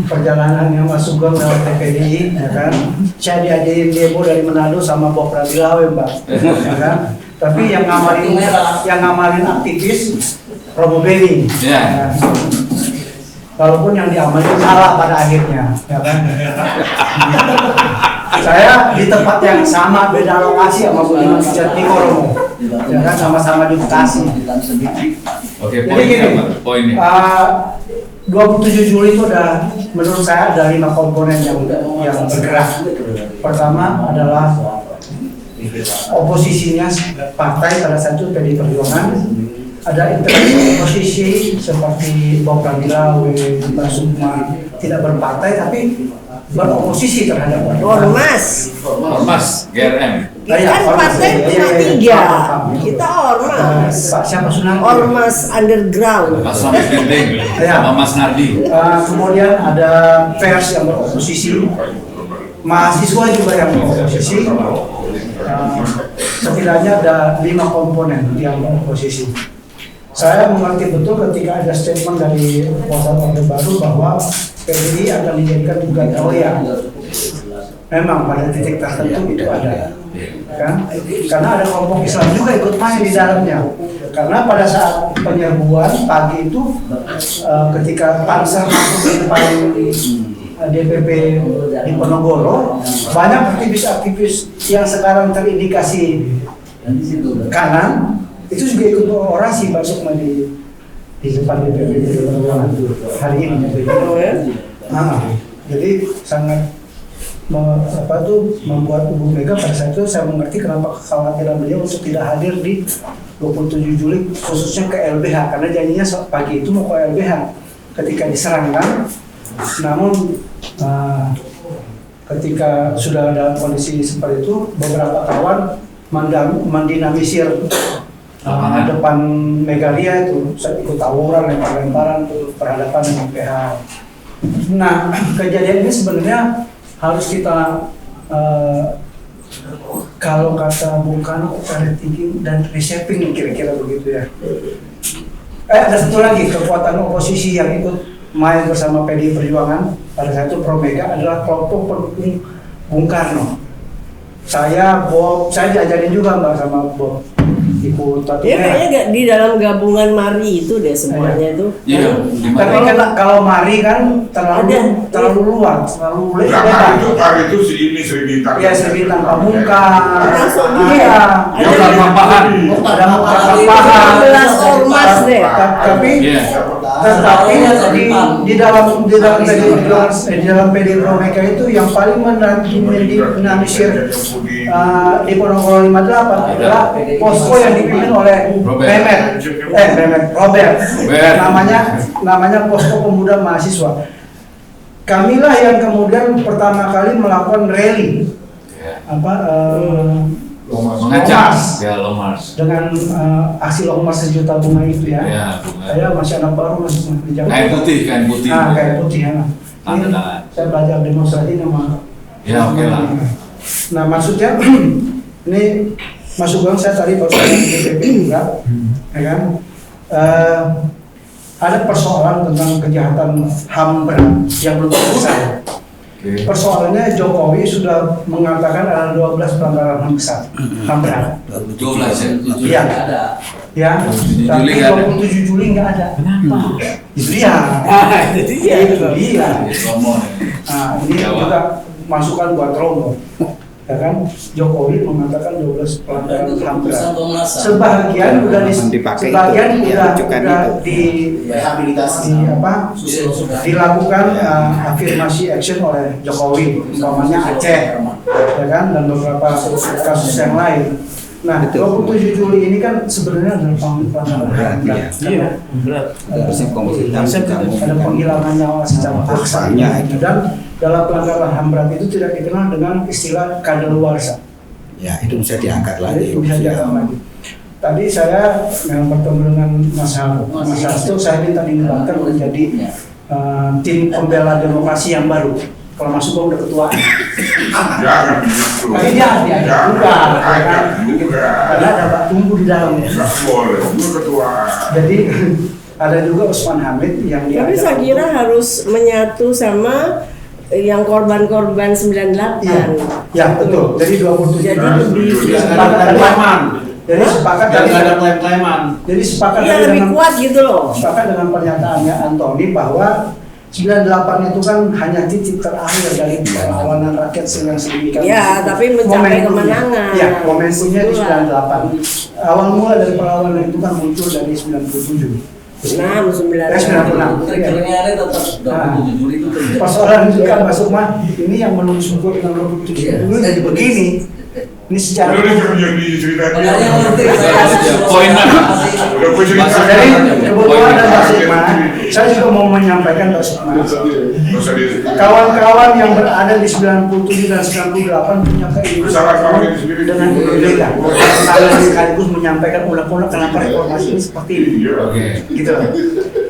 perjalanannya Mas Sugeng lewat TPDI, ya kan? Saya diajarin demo dari Manado sama Bob Radilawe, Mbak, ya kan? Tapi yang ngamalin aktivis Romo Beni, ya. Walaupun yang diamalin salah pada akhirnya, ya kan? Saya di tempat yang sama, beda lokasi sama Budiman Sujatmiko Romo. Ya kan, sama-sama di Bekasi. Oke, Jadi gini, poinnya. 27 Juli itu ada, menurut saya ada 5 komponen yang bergerak. Pertama adalah oposisinya partai pada saat itu PDI Perjuangan. Ada intervensi oposisi seperti Bob Pramila, Mbak Sukma, tidak berpartai tapi beroposisi terhadap Ormas. Ormas, GRM. Kita kan partai cuma 3. Kita ormas. Pak siapa Sunardi? Ormas underground. Mas Selamat Gendeng sama Mas Nardi. Kemudian ada pers yang beroposisi, mahasiswa juga yang beroposisi. Setidaknya ada 5 komponen yang beroposisi. Saya mengerti betul ketika ada statement dari kuasa Orde Baru bahwa PDI akan dijadikan juga loyal. Memang pada titik tertentu itu ada, kan? Karena ada kelompok Islam juga ikut main di dalamnya. Karena pada saat penyerbuan pagi itu, ketika Pansar masuk di depan DPP di Ponorogo, banyak aktivis-aktivis yang sekarang terindikasi kanan itu juga ikut orasi masuk di depan DPP hari ini. Jadi sangat membuat Ibu Mega pada saat itu saya mengerti kenapa kekhawatiran beliau untuk tidak hadir di 27 Juli khususnya ke LBH karena janjinya pagi itu mau ke LBH ketika diserangkan. Namun ketika sudah ada kondisi seperti itu beberapa kawan mendinamisir depan Megaria itu saya ikut tawuran, lempar-lemparan itu berhadapan dengan PH. Nah, kejadian ini sebenarnya harus kita kalau kata Bung Karno rethinking dan reshaping kira-kira begitu ya. Ada satu lagi kekuatan oposisi yang ikut main bersama PDI Perjuangan pada saat itu Pro Mega adalah kelompok pendukung Bung Karno. Saya diajarin juga Mbak sama Bob ikut tatu Ya kayaknya gak di dalam gabungan Mari itu deh semuanya itu. Iya. Tapi kalau Mari kan terlalu luas, terlalu lebar. Itu si ini Sri Bintang. Ya Sri Bintang Pamungkas. Masuk Iya. Ada Pampahan. Ada Pampahan. 15 ormas deh. Tetapi di dalam PDI Perjuangan itu yang paling mendinamisir di Ponorogo 58 adalah posko yang dipimpin oleh Robert. Namanya posko pemuda mahasiswa. Kamilah yang kemudian pertama kali melakukan rally mengajak ya Lomars dengan aksi Lomars sejuta bunga itu ya. Ya, bunga. Saya masih anak baru masih di Jakarta. Kain putih. Kain putih ya. Tanda tangan. Saya belajar demonstrasi sama. Ya oke lah. Nah maksudnya ini masuk bang saya tadi baru di DPP juga, ya kan? Ada persoalan tentang kejahatan HAM berat yang belum selesai. Persoalannya Jokowi sudah mengatakan ada 12 pelanggaran HAM besar, HAM berat. 12 ya? Iya. Ya. Tapi 27 Juli nggak ada. Kenapa? Itu dia. Itu dia. Nah, ini juga masukan buat Romo. Ya kan, Jokowi mengatakan 12 pelanggaran HAM berat. Sebagian udah dilakukan afirmasi action oleh Jokowi, umpamanya Aceh, ya kan, dan beberapa kasus yang lain. Nah, 27 Juli ini kan sebenarnya adalah pelanggaran HAM berat. Iya, berat. Ada penghilangan nyawa secara paksa. Dan dalam pelanggaran HAM berat itu tidak dikenal dengan istilah kadaluarsa. Ya, itu bisa diangkat lagi. Tadi saya yang bertemu dengan Mas Hasto, saya minta dilibatkan menjadi tim pembela demokrasi yang baru. Kalau masuk udah ketua. Jangan begitu. Tapi dia juga. Karena ada Pak Tumbuh di dalam. Nggak boleh, ketua. Jadi ada juga Usman Hamid yang dia. Tapi saya kira harus menyatu sama yang korban-korban 98. Ya betul. Jadi 27. Jadi lebih Jadi sepakat dan nggak ada klaim-klaiman. Jadi sepakat lebih kuat gitu loh. Sepakat dengan pernyataannya Antoni bahwa 98 itu kan hanya titik terakhir dari perlawanan rakyat dengan sedemikian. Ya, tapi mencapai kemenangan. Ya, momentumnya di 98. Awal mula dari perlawanan itu kan muncul dari 97. 96. Persoalan juga Mas Sukma, ini yang menulis buku dengan 27 dulu jadi begini. Ini sejarah. Yang diceritain. Poinnya. Jadi kebetulan dan Mas Sukma, saya juga mau menyampaikan Mas Sukma. Kawan-kawan yang berada di 97 dan 98 punya keinginan dengan berbeda. Kalian sekaligus menyampaikan ulang-ulang kenapa reformasi ini seperti ini. Gitu.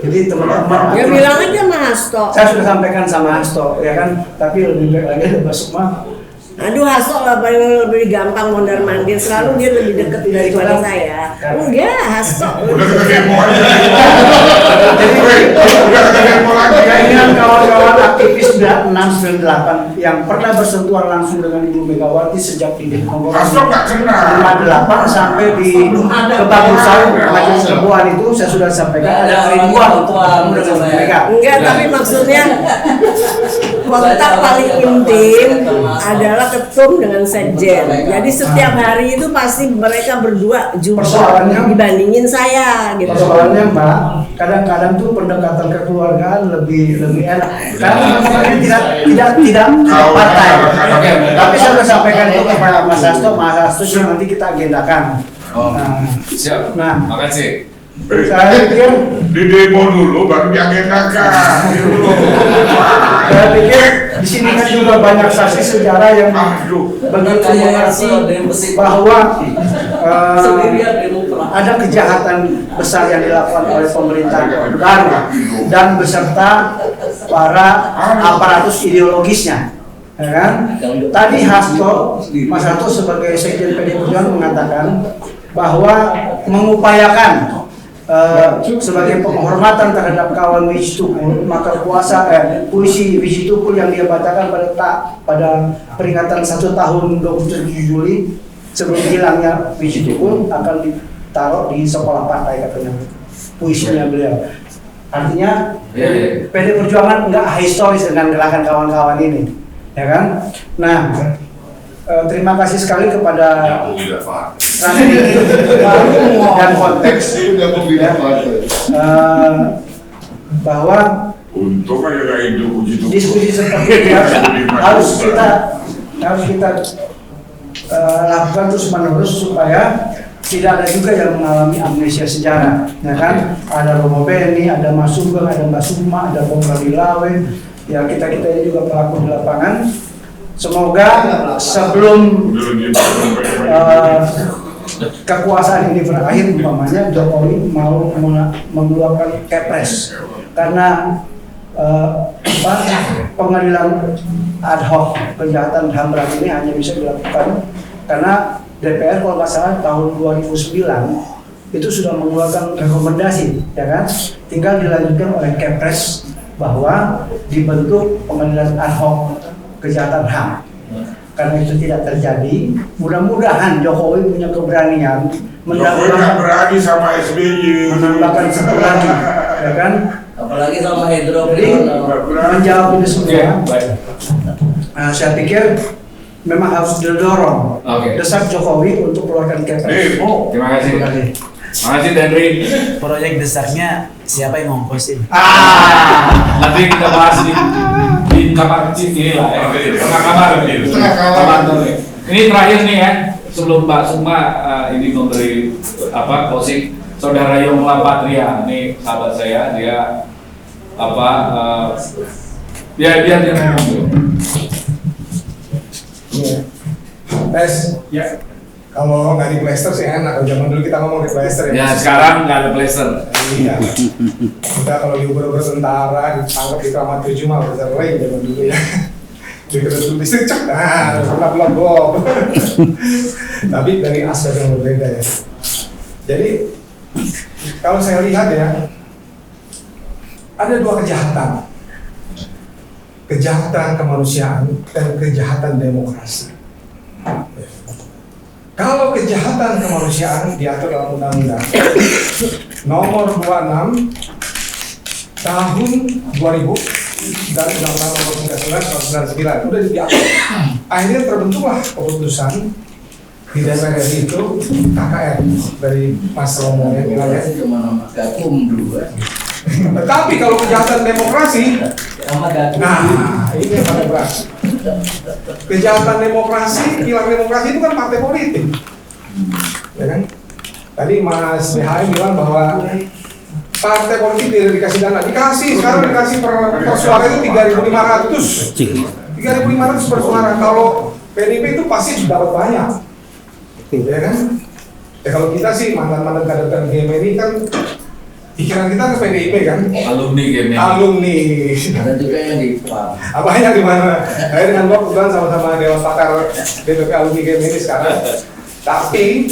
Jadi teman-teman. Ya bilang aja Mas Hasto. Saya sudah sampaikan sama Hasto, ya kan. Tapi lebih baik lagi ada Mas Sukma. Aduh, Hasto lah paling lebih gampang mondar-mandir, selalu dia lebih dekat daripada saya. Enggak, Hasto. Udah kita demo aja. Keinginan kawan-kawan aktivis 9698 yang pernah bersentuhan langsung dengan Ibu Megawati sejak di Hasto nggak kenal. 58 sampai di kebagusan Majelis Keuangan itu saya sudah sampaikan ada kerinduan untuk bertemu dengan Bu Mega. Enggak, tapi maksudnya kontak paling intim adalah ketum dengan sekjen. Jadi setiap hari itu pasti mereka berdua jumpa dibandingin saya gitu. Persoalannya Mbak, kadang-kadang tuh pendekatan kekeluargaan lebih enak. Karena tidak partai. Tapi saya sudah sampaikan itu kepada Mas Hasto sudah nanti kita agendakan. Siap. Nah, makasih. Saya pikir Di demo dulu baru diagendakan. saya pikir di sini kan juga banyak saksi sejarah yang begitu mengerti bahwa ada kejahatan besar yang dilakukan oleh pemerintah dan beserta para aparatus ideologisnya. Ya kan? Tadi Mas Hasto sebagai Sekjen PDI Perjuangan mengatakan bahwa mengupayakan sebagai penghormatan terhadap kawan Wiji Tukul, maka puisi Wiji Tukul yang dia bacakan pada peringatan 1 tahun 27 Juli sebelum hilangnya Wiji Tukul akan ditaruh di sekolah partai katanya puisinya beliau. Artinya PD Perjuangan enggak historis dengan gerakan kawan-kawan ini, ya kan? Nah, terima kasih sekali kepada dan konteks bahwa diskusi seperti ini harus kita lakukan terus menerus supaya tidak ada juga yang mengalami amnesia sejarah, ya kan? Ada Romo Beni, ada Mas Sugeng, ada Mbak Sukma, ada Bung Lawe, ya kita ini juga pelaku di lapangan. Semoga sebelum kekuasaan ini berakhir, umpamanya Jokowi mau mengeluarkan Kepres karena pengadilan ad hoc kejahatan HAM berat ini hanya bisa dilakukan karena DPR kalau nggak salah tahun 2009 itu sudah mengeluarkan rekomendasi, ya kan? Tinggal dilanjutkan oleh Kepres bahwa dibentuk pengadilan ad hoc kejahatan HAM. Karena itu tidak terjadi, mudah-mudahan Jokowi punya keberanian berani sama SBY menambahkan satu lagi, ya kan? Apalagi sama Hendro. Jadi menjawab ini semua, saya pikir memang harus didorong desak Jokowi untuk keluarkan Kepres. Terima kasih. Makasih Denri. Proyek desaknya siapa yang ngongkosin? Nanti kita bahas di kamar kecil ini lah, kamar gitu. Ini terakhir nih ya, sebelum Pak Sukma ini memberi closing, Saudara Yongla Patria, ini sahabat saya, dia biar dia ngomong dulu. Tes, ya. Kalau nggak di plaster sih enak, zaman dulu kita ngomong di plaster ya. Sekarang nggak ada plaster. Iya. Kita kalau diuber-uber tentara, ditangkap di Kramat 7 mah plaster lain zaman dulu ya. Jadi kita tulis cek, pernah Bob. Tapi dari aspek yang berbeda ya. Jadi kalau saya lihat ya, ada dua kejahatan. Kejahatan kemanusiaan dan kejahatan demokrasi. Kalau kejahatan kemanusiaan diatur dalam Undang-Undang Nomor 26 Tahun 2000 dari Undang-Undang Nomor 39 Tahun 1999 udah diatur. Akhirnya terbentuklah keputusan di DPR RI itu KKR dari Mas Romo yang bilang ya. Gakum dulu. Tetapi kalau kejahatan demokrasi, nah ini yang pada beras. Kejahatan demokrasi, hilang demokrasi itu kan partai politik, ya kan? Tadi Mas BHM bilang bahwa partai politik tidak dikasih dana, sekarang dikasih per suara itu 3.500, 3.500 per suara. Kalau PDIP itu pasti dapat banyak, ya kan? Ya kalau kita sih mantan kader GMI kan. Pikiran kita ke PDIP kan? Alumni game. Alumni. Ada juga yang di PAN. Apanya gimana? Saya dengan Bob kebetulan sama-sama Dewan Pakar DPP Alumni Game ini sekarang. Tapi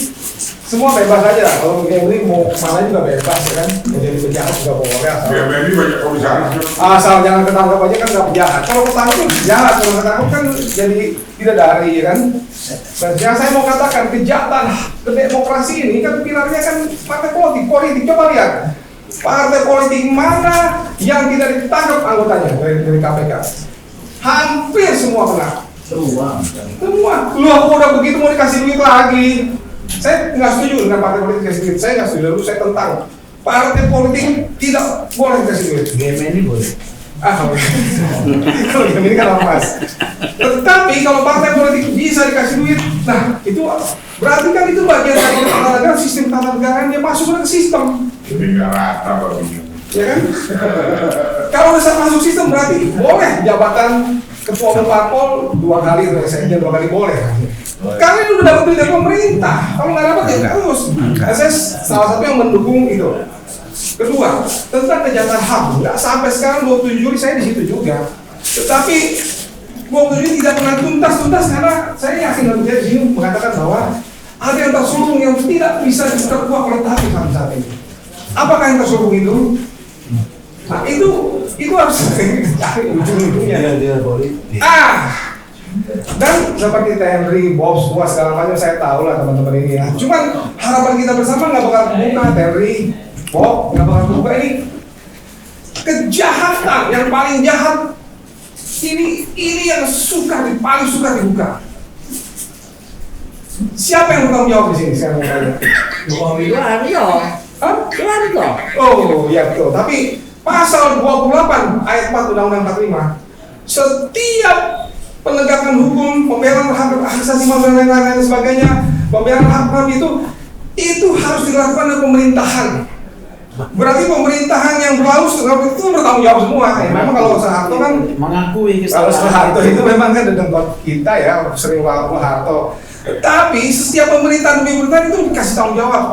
semua bebas aja lah. Kalau game ini mau mana juga bebas ya kan? Mau jadi penjahat juga boleh. BMI banyak komisaris. Asal jangan ketangkap aja kan nggak penjahat. Kalau ketangkap itu jahat, kalau ketangkap kan jadi tidak dari ya kan? Dan yang saya mau katakan kejahatan demokrasi ini kan pilarnya kan partai politik. Coba lihat. Partai politik mana yang tidak ditangkap anggotanya dari KPK? Hampir semua kena. Semua. Lu aku udah begitu mau dikasih duit lagi. Saya nggak setuju dengan partai politik dikasih duit. Saya nggak setuju. Lalu saya tentang partai politik tidak boleh dikasih duit. GMI boleh. Kalau ini kan mas. Tetapi kalau partai politik bisa dikasih duit, nah itu berarti kan itu bagian dari tata negara, sistem tata negara dia masuk ke sistem. Jadi nggak rata baginya. Ya kan? Kalau udah masuk sistem berarti boleh jabatan ketua umum parpol 2 kali, sekjen 2 kali boleh. Karena itu udah dapat duit dari pemerintah. Kalau nggak dapat ya terus. Saya salah satu yang mendukung itu. Kedua, tentang kejahatan HAM, nggak sampai sekarang 27 Juli saya di situ juga. Tetapi 27 Juli tidak pernah tuntas karena saya yakin dan saya di sini mengatakan bahwa ada yang terselubung yang tidak bisa terkuak oleh tahap sampai saat ini. Apakah yang terselubung itu? Nah itu harus cari ujung-ujungnya. Dan seperti Tenri, Bob, semua segala macam saya tahu lah teman-teman ini ya. Cuman harapan kita bersama nggak bakal buka Tenri, Bob, nggak bakal buka ini kejahatan yang paling jahat. Ini yang paling suka dibuka. Siapa yang bertanggung jawab di sini? Saya mau tanya. Suwaryo. Hah? Suwaryo. Oh, iya betul. Tapi pasal 28 ayat 4 Undang-Undang 45, setiap penegakan hukum, pembelaan hak asasi manusia dan lain-lain sebagainya, pembelaan hak itu harus dilakukan oleh pemerintahan. Berarti pemerintahan yang berlalu itu bertanggung jawab semua. Ya, memang kalau Soeharto kan mengakui kalau Soeharto itu memang kan dedengkot kita ya, sering lalu Soeharto. Tapi setiap pemerintahan itu dikasih tanggung jawab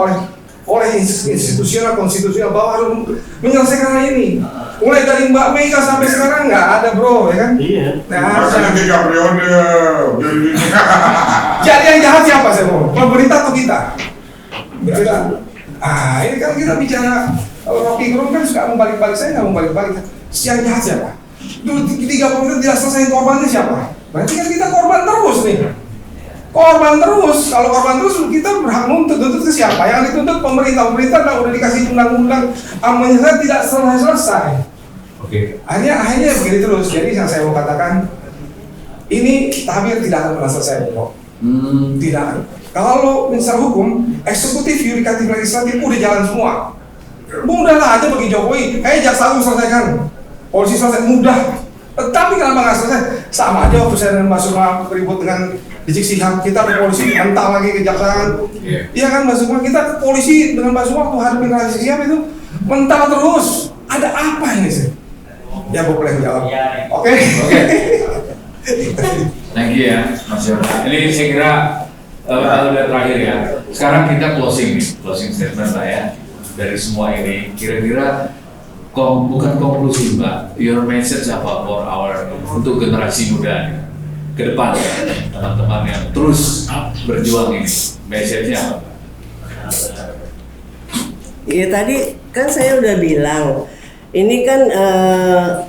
oleh institusional konstitusional bahwa harus menyelesaikan hal ini. Mulai dari Mbak Mega sampai sekarang nggak ada bro, ya kan? Iya. Nah, makanya 3 periode. Jadi yang jahat siapa saya mau? Pemerintah atau kita? Kita. Ini kan kita bicara kalau Rocky Gerung kan suka membalik-balik, saya nggak membalik-balik. Yang jahat siapa? Dulu 30 menit tidak selesai korbannya siapa? Berarti kan kita korban terus nih. Korban terus, kalau korban terus kita berhak nuntut ke siapa? Yang dituntut pemerintah udah dikasih undang-undang amannya tidak selesai. Oke. Akhirnya begini terus. Jadi yang saya mau katakan ini tabir tidak akan pernah selesai kok. Tidak. Kalau secara hukum, eksekutif, yudikatif, legislatif udah jalan semua. Mudahlah aja bagi Jokowi. Jaksa Agung selesaikan, polisi selesai, mudah. Tetapi kenapa nggak selesai? Sama aja waktu saya dan Mas Sukma ribut dengan Rizik Sihab, kita ke polisi mentah lagi kejaksaan. Iya kan Mas Sukma, kita ke polisi dengan Mas Sukma waktu hadapin Rizik Sihab itu mentah terus. Ada apa ini sih? Ya boleh jawab. Oke. Thank you ya Mas Yona. Ini saya kira udah terakhir ya. Sekarang kita closing statement lah ya dari semua ini. Kira-kira bukan konklusi Mbak, your message apa for our untuk generasi muda nih, ke depan ya, teman-teman yang terus berjuang ini, message-nya apa Mbak? Ya tadi kan saya udah bilang ini kan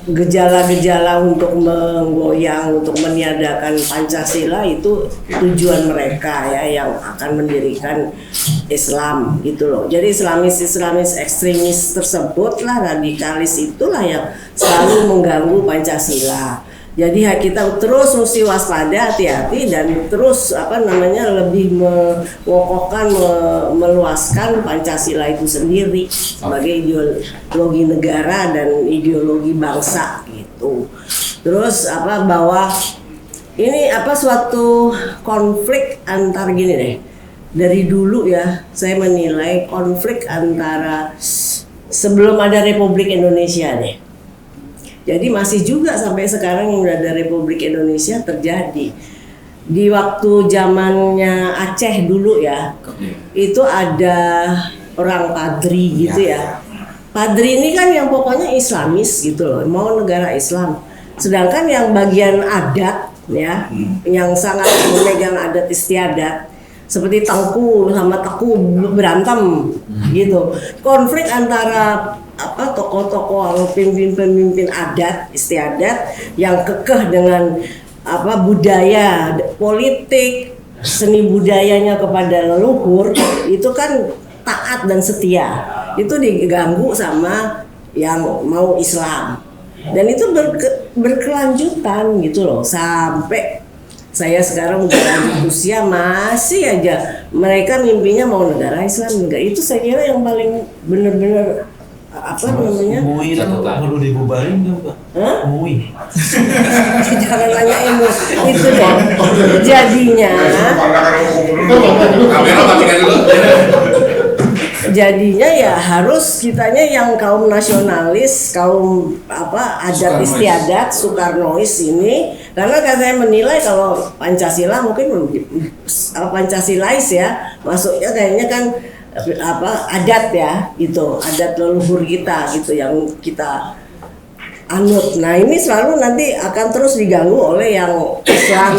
gejala-gejala untuk menggoyang, untuk meniadakan Pancasila itu tujuan mereka ya yang akan mendirikan Islam gitu loh. Jadi Islamis ekstremis tersebut lah, radikalis itulah yang selalu mengganggu Pancasila. Jadi kita terus mesti waspada, hati-hati dan terus lebih mengokohkan, meluaskan Pancasila itu sendiri sebagai ideologi negara dan ideologi bangsa gitu. Terus bahwa ini suatu konflik antar gini deh. Dari dulu ya saya menilai konflik antara sebelum ada Republik Indonesia deh. Jadi masih juga sampai sekarang yang udah ada Republik Indonesia terjadi. Di waktu zamannya Aceh dulu ya, itu ada orang padri gitu ya. Padri ini kan yang pokoknya Islamis gitu loh, mau negara Islam. Sedangkan yang bagian adat ya, yang sangat memegang adat istiadat, seperti Tengku sama Teku berantem gitu. Konflik antara tokoh-tokoh pemimpin adat istiadat yang kekeh dengan budaya politik seni budayanya kepada leluhur itu kan taat dan setia, itu diganggu sama yang mau Islam dan itu berkelanjutan gitu loh sampai saya sekarang udah lanjut usia masih aja mereka mimpinya mau negara Islam. Itu saya kira yang paling benar-benar MUI perlu dibubarin nggak Pak? MUI. Jangan nanya ilmu itu deh. Jadinya ya harus kitanya yang kaum nasionalis, kaum adat istiadat, Soekarnois ini, karena saya menilai kalau Pancasila mungkin Pancasilais ya, masuknya kayaknya kan adat ya, gitu, adat leluhur kita gitu yang kita anut. Nah ini selalu nanti akan terus diganggu oleh yang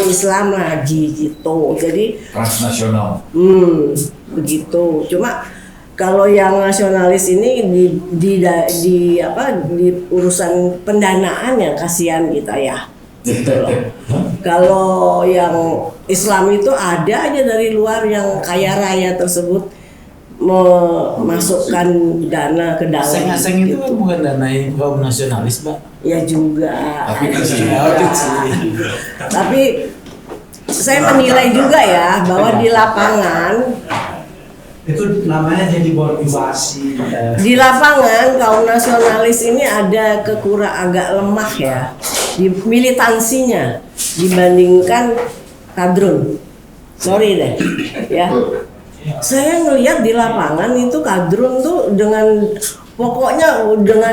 Islam lagi gitu. Jadi transnasional. Begitu. Cuma kalau yang nasionalis ini di urusan pendanaan yang kasihan kita ya. Gitu loh. Kalau yang Islam itu ada aja dari luar yang kaya raya tersebut memasukkan dana ke dalam. Asing-asing itu kan bukan dana kaum nasionalis, Pak. Ya juga. Tapi saya menilai juga ya bahwa di lapangan itu namanya jadi motivasi. Di lapangan kaum nasionalis ini ada agak lemah ya di militansinya dibandingkan kadrun. Sorry deh, ya. Saya ngelihat di lapangan itu kadrun tuh pokoknya dengan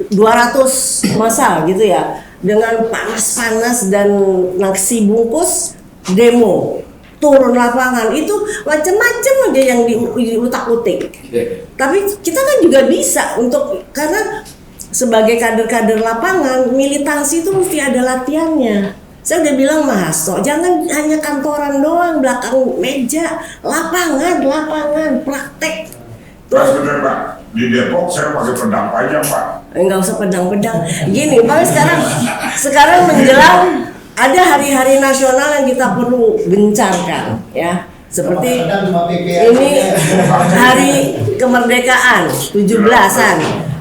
200 massa gitu ya, dengan panas-panas dan nasi bungkus demo. Turun lapangan itu macam-macam aja yang diutak-utik. Tapi kita kan juga bisa karena sebagai kader-kader lapangan militansi itu mesti ada latihannya. Saya udah bilang Hasto, jangan hanya kantoran doang, belakang meja, lapangan, praktek. Mas bener Pak, di Depok saya pakai pedang panjang Pak. Enggak usah pedang-pedang. Gini, Pak sekarang menjelang ada hari-hari nasional yang kita perlu gencarkan ya. Seperti ini hari kemerdekaan 17-an.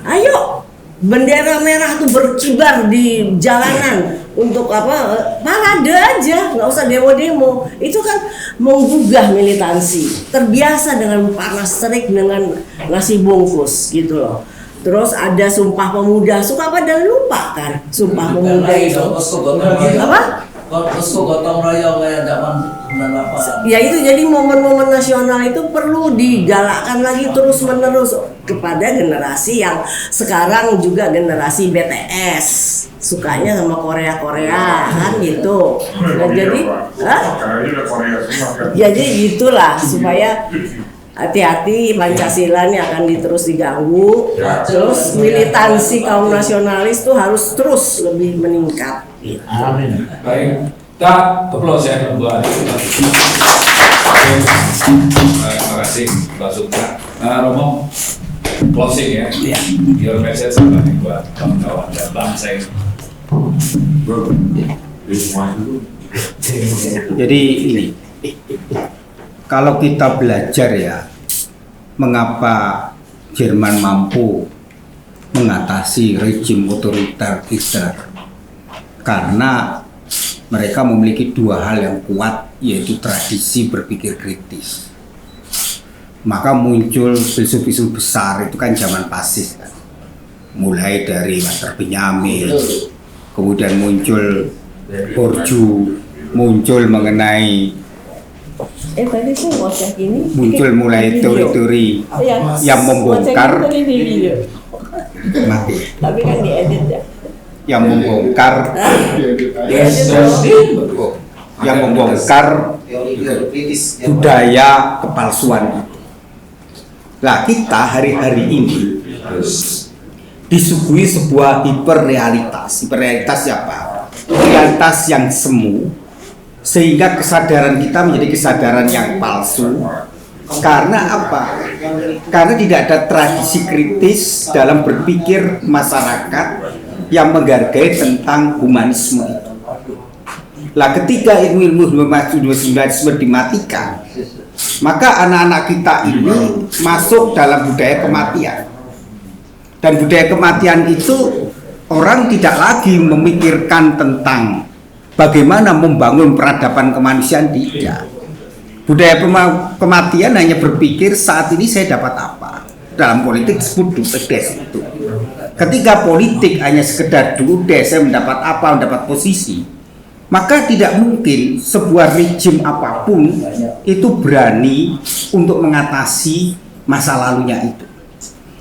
Ayo bendera merah tuh berkibar di jalanan untuk parade aja, nggak usah demo-demo. Itu kan menggugah militansi. Terbiasa dengan panas terik dengan nasi bungkus gitu loh. Terus ada Sumpah Pemuda, suka pada lupa kan Sumpah Pemuda itu. Apa? Gotong royong kayak zaman 98. Ya itu jadi momen-momen nasional itu perlu digalakkan lagi terus-menerus kepada generasi yang sekarang juga generasi BTS, sukanya sama Korea kan gitu. Nah, jadi gitulah supaya hati-hati Pancasila ini akan terus diganggu. Terus militansi kaum nasionalis tuh harus terus lebih meningkat. Gitu. Amin. Baik, kita aplaus ya Bu Ari. Terima kasih Pak Sukma. Romo. closing ya. Your message apa nih buat kawan-kawan dan bangsa ini? Jadi ini, kalau kita belajar ya, mengapa Jerman mampu mengatasi rejim otoriter Hitler, karena mereka memiliki dua hal yang kuat, yaitu tradisi berpikir kritis. Maka muncul filsuf-filsuf besar itu kan zaman fasis kan, mulai dari Walter Benjamin, kemudian muncul Bourdieu, muncul mengenai muncul mulai teori-teori yang membongkar tapi kan diedit ya, yang membongkar budaya kepalsuan. Nah, kita hari-hari ini disuguhi sebuah hiperrealitas. Hiperrealitas siapa? Realitas yang semu, sehingga kesadaran kita menjadi kesadaran yang palsu. Karena apa? Karena tidak ada tradisi kritis dalam berpikir masyarakat yang menghargai tentang humanisme. Lah, ketika ilmu-ilmu humanisme dimatikan, maka anak-anak kita ini masuk dalam budaya kematian. Dan budaya kematian itu orang tidak lagi memikirkan tentang bagaimana membangun peradaban kemanusiaan, tidak. Budaya kematian hanya berpikir saat ini saya dapat apa. Dalam politik disebut dudes itu. Ketika politik hanya sekedar dudes, saya mendapat apa, mendapat posisi, maka tidak mungkin sebuah rejim apapun itu berani untuk mengatasi masa lalunya itu.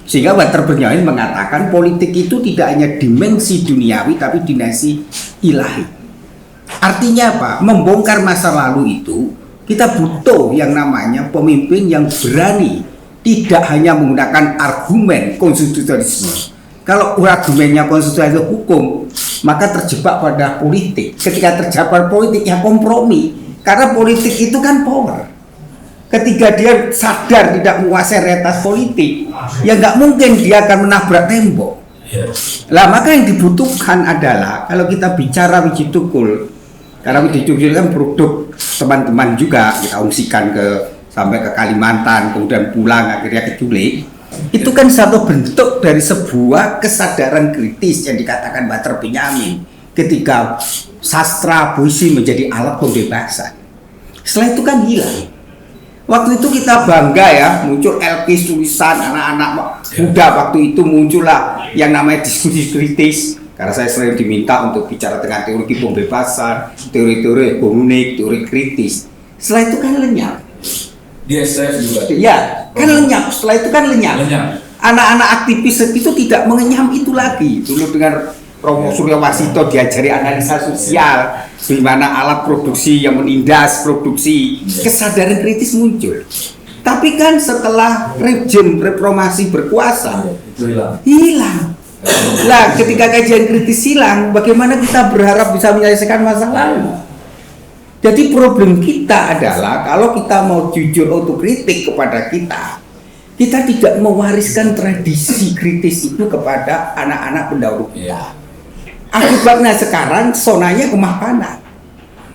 Sehingga Walter Benjamin mengatakan politik itu tidak hanya dimensi duniawi tapi dimensi ilahi. Artinya apa? Membongkar masa lalu itu, kita butuh yang namanya pemimpin yang berani, tidak hanya menggunakan argumen konstitusionalisme. Kalau argumennya konstitusionalisme hukum, maka terjebak pada politik. Ketika terjebak politik, ya kompromi. Karena politik itu kan power. Ketika dia sadar tidak menguasai realitas politik, ya nggak mungkin dia akan menabrak tembok. Lah, maka yang dibutuhkan adalah, kalau kita bicara Wiji Tukul, karena Wiji Tukul kan produk teman-teman juga, kita ungsikan sampai ke Kalimantan, kemudian pulang akhirnya ke Culik. Itu kan satu bentuk dari sebuah kesadaran kritis yang dikatakan Walter Benjamin ketika sastra puisi menjadi alat pembebasan. Setelah itu kan hilang. Waktu itu kita bangga ya, muncul Elkis, tulisan anak-anak muda, waktu itu muncullah yang namanya diskusi kritis. Karena saya sering diminta untuk bicara dengan teori pembebasan, teori-teori hegemonik, teori kritis. Setelah itu kan lenyap. Di SF juga. Ya, kan lenyap. Setelah itu kan lenyap. Anak-anak aktivis itu tidak mengenyam itu lagi. Dulu dengan Romo Suryo Wasito diajari analisa sosial, di mana alat produksi yang menindas produksi, kesadaran kritis muncul. Tapi kan setelah rejim reformasi berkuasa, hilang. Lah, ketika kajian kritis hilang, bagaimana kita berharap bisa menyelesaikan masa lalu? Jadi problem kita adalah kalau kita mau jujur otokritik kepada kita tidak mewariskan tradisi kritis itu kepada anak-anak pendahulu kita. Akibatnya sekarang zonanya kemapanan.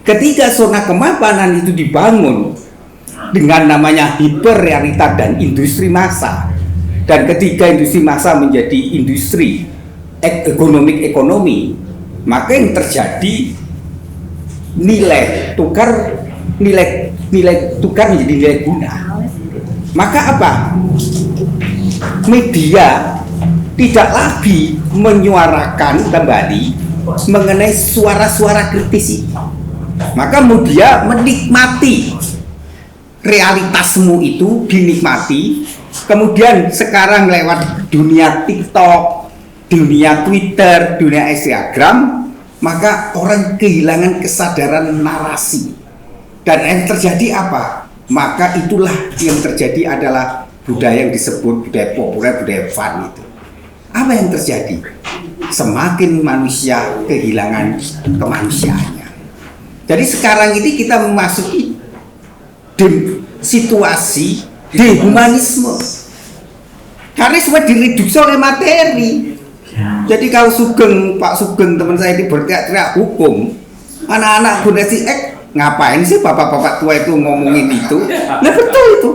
Ketika zona kemapanan itu dibangun dengan namanya hiperrealita dan industri massa, dan ketika industri massa menjadi industri ekonomi, maka yang terjadi nilai tukar menjadi nilai guna. Maka apa? Media tidak lagi menyuarakan kembali mengenai suara-suara kritis itu. Maka media menikmati realitasmu itu, dinikmati. Kemudian sekarang lewat dunia TikTok, dunia Twitter, dunia Instagram, maka orang kehilangan kesadaran narasi. Dan yang terjadi apa? Maka itulah yang terjadi adalah budaya yang disebut budaya populer, budaya fun itu. Apa yang terjadi? Semakin manusia kehilangan kemanusiaannya. Jadi sekarang ini kita memasuki situasi dehumanisme. Karena semua direduksi oleh materi. Jadi kalau Pak Sugeng teman saya ini berteriak-teriak hukum, anak-anak generasi X ngapain sih bapak-bapak tua itu ngomongin itu? Nah betul itu.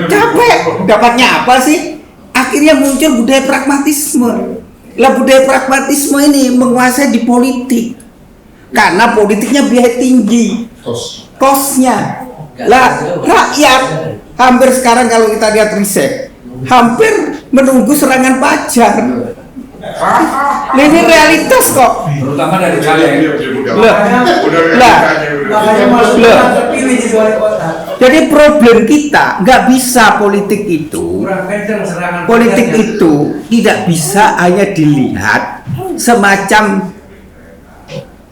Capek. Dapatnya apa sih? Akhirnya muncul budaya pragmatisme. Lah budaya pragmatisme ini menguasai di politik. Karena politiknya biaya tinggi. Kosnya. Lah rakyat hampir sekarang kalau kita lihat riset, hampir menunggu serangan pajar. Ini realitas kok. Terutama dari caleg. Jadi problem kita nggak bisa politik itu tidak bisa hanya dilihat semacam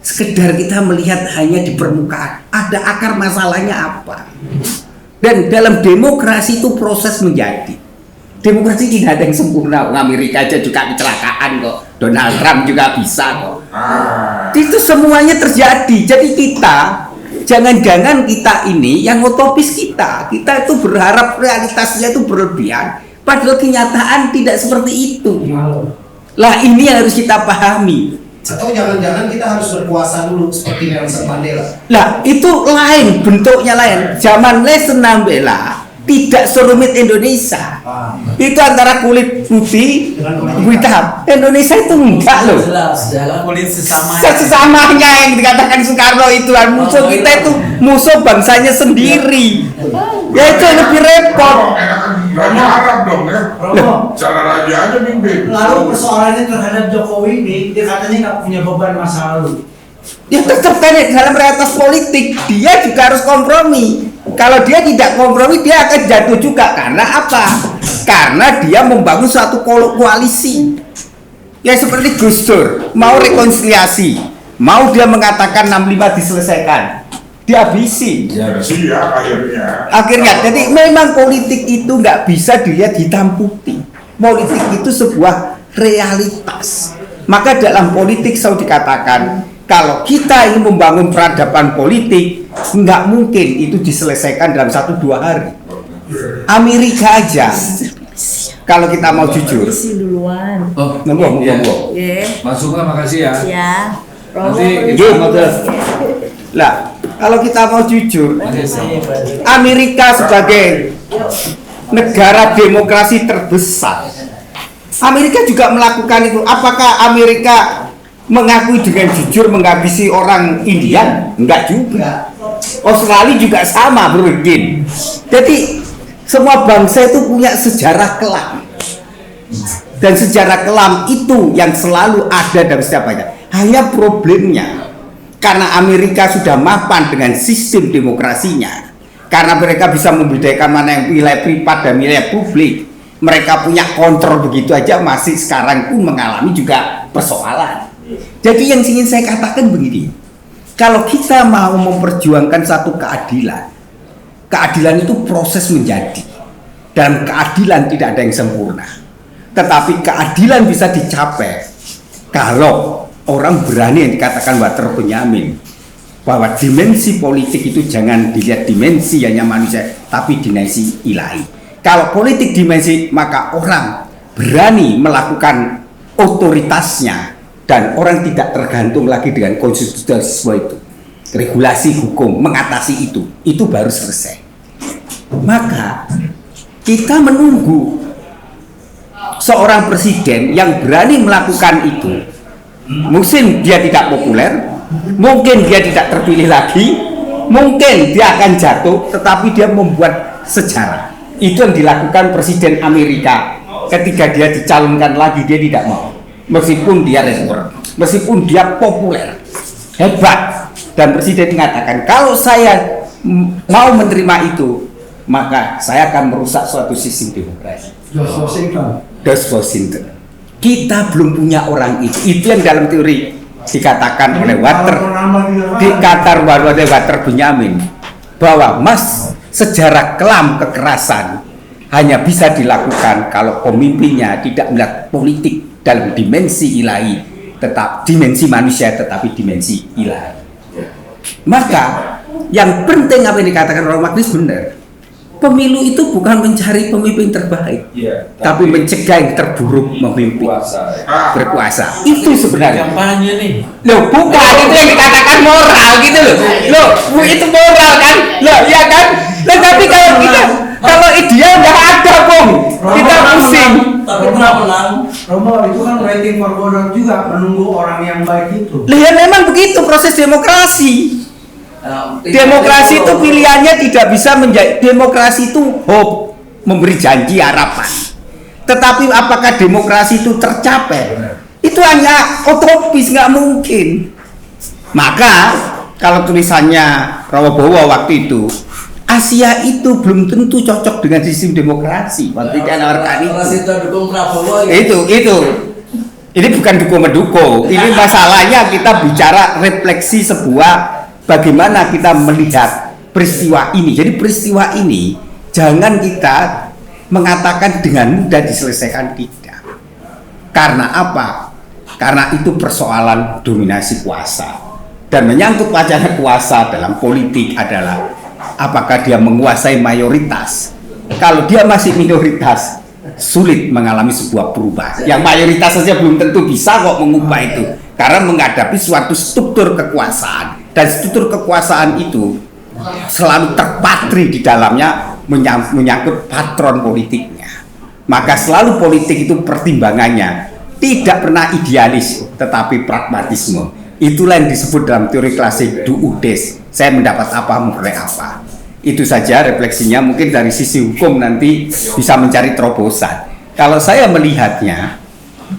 sekedar kita melihat hanya di permukaan. Ada akar masalahnya apa? Dan dalam demokrasi itu proses menjadi. Demokrasi tidak ada yang sempurna. Amerika aja juga kecelakaan kok. Donald Trump juga bisa kok. Itu semuanya terjadi. Jadi kita, jangan-jangan kita ini yang utopis kita itu berharap realitasnya itu berlebihan. Padahal kenyataan tidak seperti itu. Lah ini yang harus kita pahami. Atau jangan-jangan kita harus berkuasa dulu seperti Nelson Mandela. Lah itu lain, bentuknya lain. Zaman Nelson Mandela tidak serumit Indonesia. Itu antara kulit putih kulit hitam. Indonesia itu enggak loh. Kulit Sesamanya yang dikatakan Soekarno itu musuh kita itu musuh bangsanya sendiri. Ya itu lebih repot. Raja Arab dong ya. Cara raja aja mimpin. Lalu persoalannya terhadap Jokowi ini, dia katanya nggak punya beban masa lalu. Ya tetap kan dalam realitas politik dia juga harus kompromi. Kalau dia tidak kompromi dia akan jatuh juga. Karena apa? Karena dia membangun suatu koalisi. Ya seperti Gus Dur mau rekonsiliasi, mau dia mengatakan 65 diselesaikan, dihabisi. Iya akhirnya. Jadi memang politik itu nggak bisa dilihat hitam putih. Politik itu sebuah realitas. Maka dalam politik selalu dikatakan kalau kita ingin membangun peradaban politik, nggak mungkin itu diselesaikan dalam 1-2 hari. Amerika aja, kalau kita mau jujur. Mas Sugeng makasih ya. Ya. Nanti Lah, kalau kita mau jujur, Amerika sebagai negara demokrasi terbesar, Amerika juga melakukan itu. Apakah Amerika mengakui dengan jujur menghabisi orang India? Enggak juga. Australia juga sama bergin. Jadi semua bangsa itu punya sejarah kelam. Dan sejarah kelam itu yang selalu ada dalam setiap bangsa. Hanya problemnya karena Amerika sudah mapan dengan sistem demokrasinya. Karena mereka bisa membedakan mana yang wilayah privat dan wilayah publik. Mereka punya kontrol begitu aja masih sekarang pun mengalami juga persoalan. Jadi yang ingin saya katakan begini, kalau kita mau memperjuangkan satu keadilan, keadilan itu proses menjadi, dan keadilan tidak ada yang sempurna. Tetapi keadilan bisa dicapai kalau orang berani yang dikatakan Walter Benjamin, bahwa dimensi politik itu jangan dilihat dimensi hanya manusia, tapi dimensi ilahi. Kalau politik dimensi, maka orang berani melakukan otoritasnya dan orang tidak tergantung lagi dengan konstitusionalisme itu, regulasi hukum mengatasi itu baru selesai. Maka kita menunggu seorang presiden yang berani melakukan itu. Mungkin dia tidak populer, mungkin dia tidak terpilih lagi, mungkin dia akan jatuh, tetapi dia membuat sejarah. Itu yang dilakukan Presiden Amerika ketika dia dicalonkan lagi, dia tidak mau. Meskipun dia respon, meskipun dia populer, hebat, dan Presiden mengatakan kalau saya mau menerima itu, maka saya akan merusak suatu sistem demokrasi. George Washington. Kita belum punya orang itu. Itu yang dalam teori dikatakan oleh Walter Benjamin, bahwa sejarah kelam kekerasan hanya bisa dilakukan kalau pemimpinnya tidak melihat politik dalam dimensi ilahi, tetap dimensi manusia tetapi dimensi ilahi. Maka yang penting apa yang dikatakan oleh Magnis benar, pemilu itu bukan mencari pemimpin terbaik, tapi mencegah yang terburuk memimpin berkuasa. Itu sebenarnya. Kampanye nih. Loh, bukan itu yang dikatakan moral gitu loh. Loh, itu moral kan? Loh, ya kan? Loh, tapi kalau ideal nggak ada, Bung. Kita pusing. Tapi pernah menang. Romo itu kan waiting for Godot juga, menunggu orang yang baik itu. Lah ya memang begitu proses demokrasi. Demokrasi itu pilihannya tidak bisa menjadi demokrasi itu hope, memberi janji harapan. Tetapi apakah demokrasi itu tercapai? Itu hanya utopis, nggak mungkin. Maka kalau tulisannya Rawobowo waktu itu, Asia itu belum tentu cocok dengan sistem demokrasi. Waktu dia nawarkan itu. Ini bukan dukung-mendukung. Ini masalahnya kita bicara refleksi sebuah bagaimana kita melihat peristiwa ini. Jadi peristiwa ini jangan kita mengatakan dengan mudah diselesaikan, tidak. Karena apa? Karena itu persoalan dominasi kuasa. Dan menyangkut wacana kuasa dalam politik adalah apakah dia menguasai mayoritas. Kalau dia masih minoritas, sulit mengalami sebuah perubahan. Yang mayoritas saja belum tentu bisa kok mengubah itu, karena menghadapi suatu struktur kekuasaan. Dan struktur kekuasaan itu selalu terpatri di dalamnya menyangkut patron politiknya. Maka selalu politik itu pertimbangannya tidak pernah idealis, tetapi pragmatisme. Itulah yang disebut dalam teori klasik do or des. Saya mendapat apa, memperoleh apa. Itu saja refleksinya. Mungkin dari sisi hukum nanti bisa mencari terobosan. Kalau saya melihatnya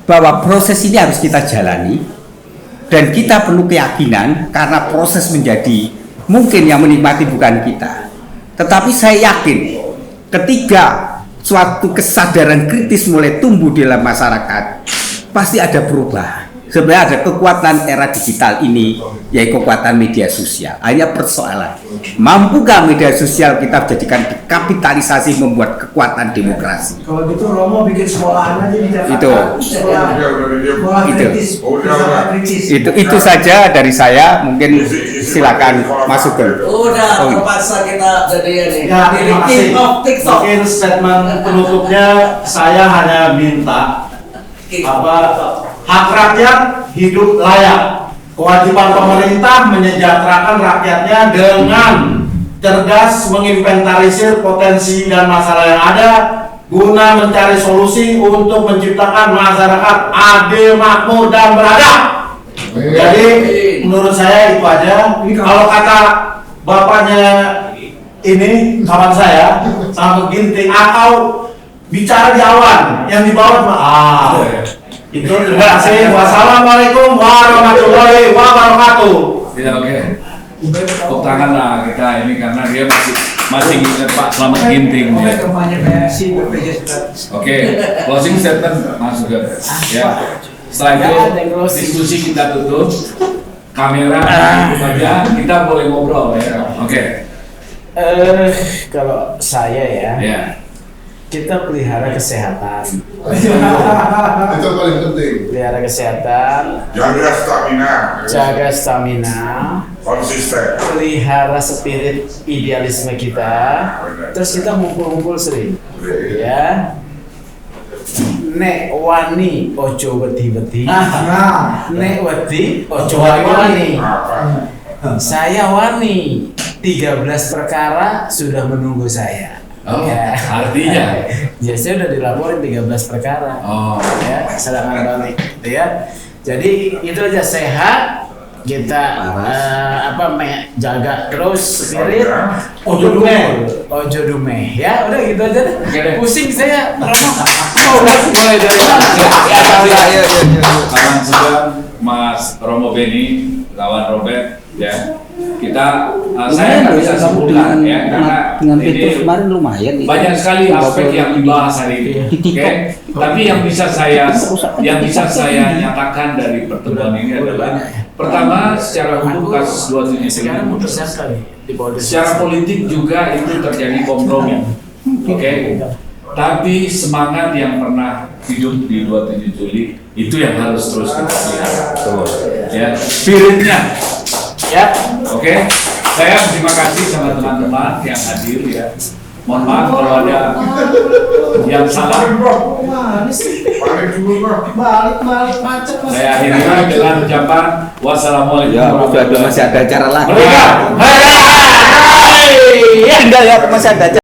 bahwa proses ini harus kita jalani, dan kita perlu keyakinan, karena proses menjadi mungkin yang menikmati bukan kita, tetapi saya yakin ketika suatu kesadaran kritis mulai tumbuh di dalam masyarakat, pasti ada perubahan. Sebenarnya ada kekuatan era digital ini, yaitu kekuatan media sosial. Hanya persoalan, mampukah media sosial kita jadikan kapitalisasi membuat kekuatan demokrasi? Kalau gitu Romo bikin sekolahan aja di Jakarta. Itu saja dari saya. Mungkin silakan masuk ke. Udah terpaksa kita jadi ini. Ya, terima kasih. Mungkin statement penutupnya saya hanya minta hak rakyat hidup layak. Kewajiban pemerintah menyejahterakan rakyatnya dengan cerdas menginventarisir potensi dan masalah yang ada guna mencari solusi untuk menciptakan masyarakat adil, makmur, dan beradab. Jadi menurut saya itu aja. Kalau kata bapaknya ini kawan saya sangat ginting, atau bicara di awan, yang di bawah itu. Terima kasih. Wassalamualaikum warahmatullahi wabarakatuh. Ya, oke. Tepuk tangan lah kita ini, karena dia masih ingat Pak Slamet Ginting. Oke, closing statement masuk ya. Setelah itu diskusi kita tutup, kamera tutup aja, kita boleh ngobrol ya. Oke. Kalau saya ya. Kita pelihara kesehatan. Itu paling penting. Pelihara kesehatan. Jaga stamina. Konsisten. Pelihara spirit idealisme kita. Terus kita ngumpul-ngumpul sering. Ya. Nek wani ojo wedi-wedi. Nek wedi ojo wani. Saya wani. 13 perkara sudah menunggu saya. Ya. Artinya ya saya udah dilaporin 13 perkara. Ya, serangan balik gitu ya. Jadi itu aja, sehat kita jaga terus spirit ojo dume ya, udah gitu aja deh. Pusing saya mulai dari kawan sedang Mas Romo Beni, lawan Robert ya. Saya nggak bisa simpulkan ya, karena dengan ini kemarin lumayan banyak sekali aspek yang dibahas hari ini. Oke, tapi yang bisa saya nyatakan dari pertemuan ini adalah pertama, secara hukum kasus 279, secara politik juga itu terjadi kompromi. Oke, tapi semangat yang pernah hidup di 27 Juli itu yang harus terus kita pelihara. Ya, spiritnya. Ya, oke. Saya terima kasih sama teman-teman yang hadir ya. Mohon maaf kalau ada yang salah. Balik dulu bro. Balik macet. Saya akhiri dengan ucapan wassalamualaikum Ya, warahmatullahi masih ada acara lagi. wabarakatuh. Enggak ya, masih ada acara.